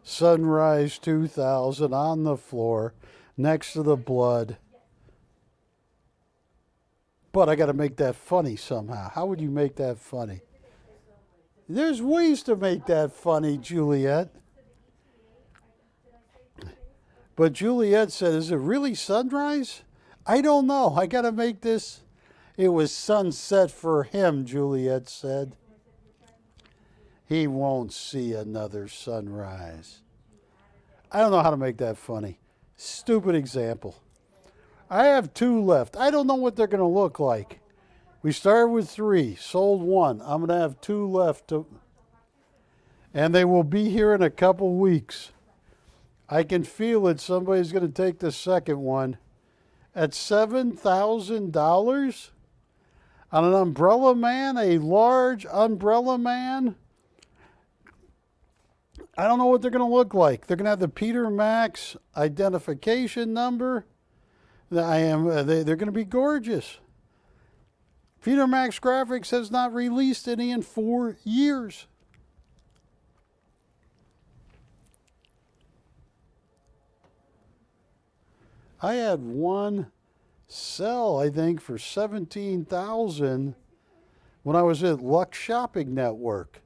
Sunrise 2000 on the floor next to the blood. But I got to make that funny somehow. How would you make that funny? There's ways to make that funny, Juliet. But Juliet said, is it really sunrise? I don't know. I got to make this. It was sunset for him, Juliet said. He won't see another sunrise. I don't know how to make that funny. Stupid example. I have 2 left. I don't know what they're going to look like. We started with 3, sold 1. I'm going to have 2 left. And they will be here in a couple weeks. I can feel it. Somebody's going to take the second one. At $7,000 on an umbrella man, a large umbrella man. I don't know what they're going to look like. They're going to have the Peter Max identification number. They're going to be gorgeous. Peter Max Graphics has not released any in 4 years. I had one sell, I think, for $17,000 when I was at Lux Shopping Network.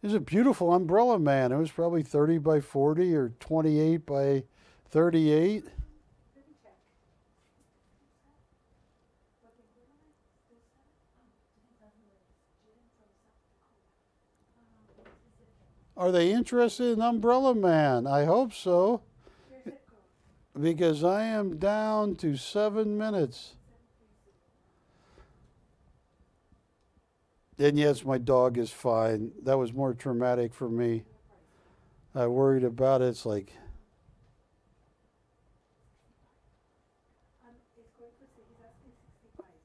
It was a beautiful umbrella man. It was probably 30 by 40 or 28 by 38. Are they interested in Umbrella Man? I hope so. Because I am down to 7 minutes. And yes, my dog is fine. That was more traumatic for me. I worried about it. It's like,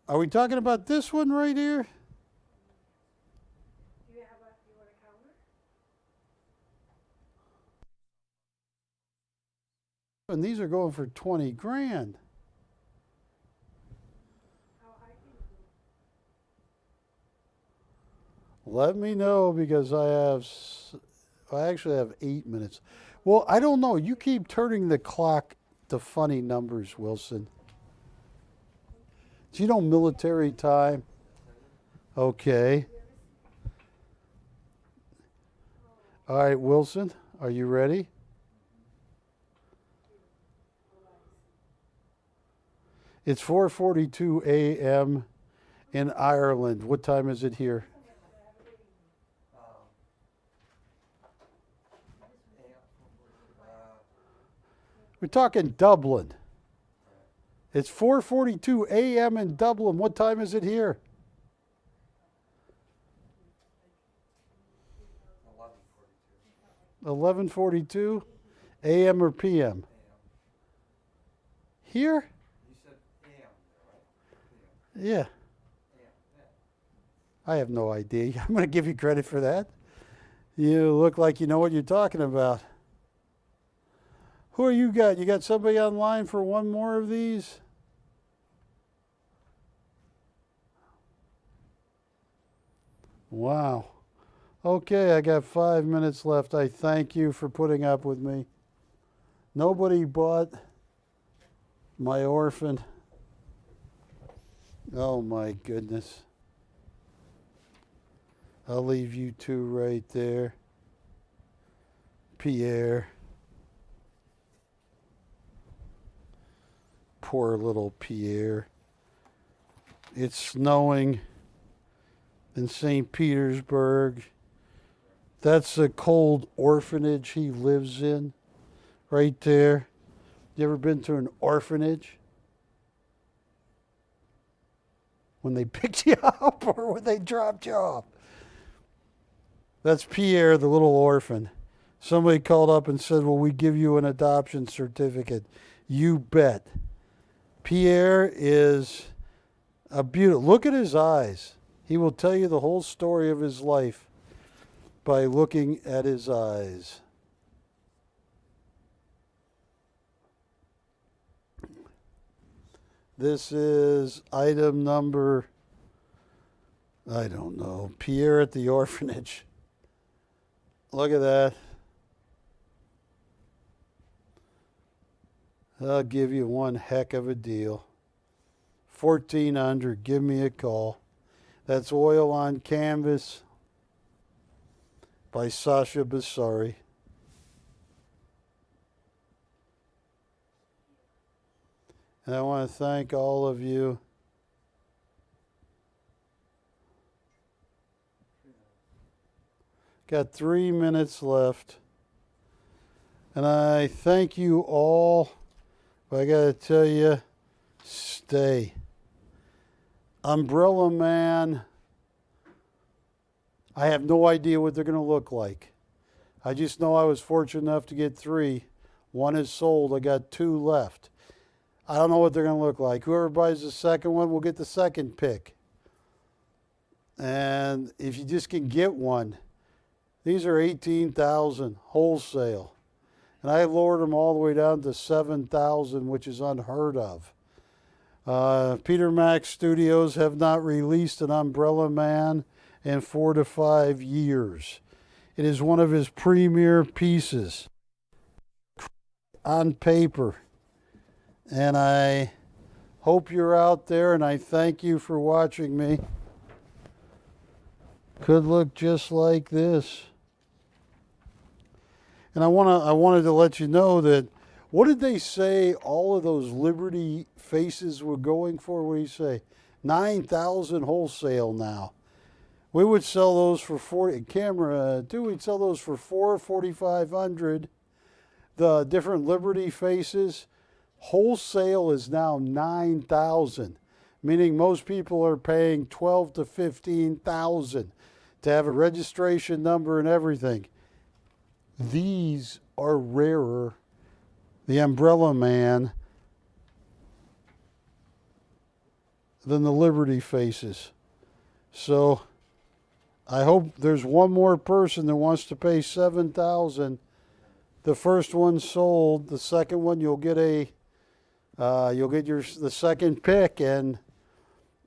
are we talking about this one right here? And these are going for 20 grand. Let me know, because I actually have 8 minutes. Well, I don't know. You keep turning the clock to funny numbers, Wilson. Do you know military time? Okay. All right, Wilson, are you ready? It's 4:42 a.m. in Ireland. What time is it here? We're talking Dublin. It's 4:42 a.m. in Dublin. What time is it here? 11:42 a.m. or p.m. Here? Yeah. I have no idea. I'm going to give you credit for that. You look like you know what you're talking about. Who are you got? You got somebody online for one more of these? Wow. Okay, I got 5 minutes left. I thank you for putting up with me. Nobody bought my orphan. Oh my goodness. I'll leave you two right there. Pierre. Poor little Pierre. It's snowing in St. Petersburg. That's a cold orphanage he lives in, right there. You ever been to an orphanage? When they picked you up or when they dropped you off? That's Pierre, the little orphan. Somebody called up and said, "Will we give you an adoption certificate?" You bet. Pierre is a beautiful. Look at his eyes. He will tell you the whole story of his life by looking at his eyes. This is item number, I don't know, Pierre at the orphanage. Look at that. I'll give you one heck of a deal. $1,400, give me a call. That's oil on canvas by Sasha Basari. And I want to thank all of you. Got 3 minutes left. And I thank you all. But I got to tell you, stay. Umbrella Man, I have no idea what they're going to look like. I just know I was fortunate enough to get 3. 1 is sold. I got 2 left. I don't know what they're going to look like. Whoever buys the second one will get the second pick. And if you just can get one, these are $18,000 wholesale. And I lowered them all the way down to $7,000, which is unheard of. Peter Max Studios have not released an Umbrella Man in 4 to 5 years. It is one of his premier pieces on paper. And I hope you're out there, and I thank you for watching me. Could look just like this. And I wanted to let you know that, what did they say all of those Liberty faces were going for? What do you say? 9,000 wholesale now. We would sell those for 40. Camera 2, we'd sell those for $4,500. The different Liberty faces. Wholesale is now 9,000, meaning most people are paying 12 to 15,000 to have a registration number and everything. These are rarer. The Umbrella Man than the Liberty faces. So I hope there's one more person that wants to pay $7,000. The first one sold. The second one you'll get the second pick, and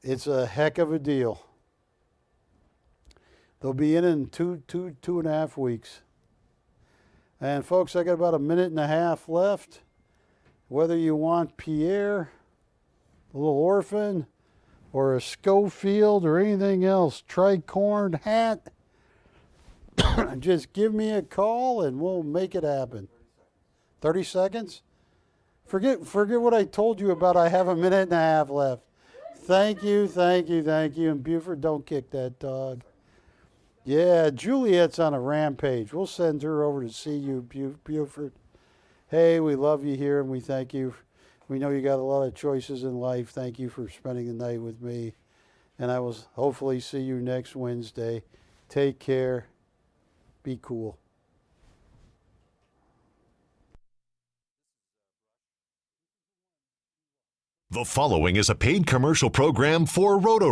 it's a heck of a deal. They'll be in 2.5 weeks. And folks, I got about 1.5 minutes left. Whether you want Pierre, a little orphan, or a Schofield, or anything else, tricorn hat, just give me a call and we'll make it happen. 30 seconds? Forget what I told you about. I have 1.5 minutes left. Thank you. And Buford, don't kick that dog. Yeah, Juliet's on a rampage. We'll send her over to see you, Buford. Hey, we love you here and we thank you. We know you got a lot of choices in life. Thank you for spending the night with me. And I will hopefully see you next Wednesday. Take care. Be cool. The following is a paid commercial program for Roto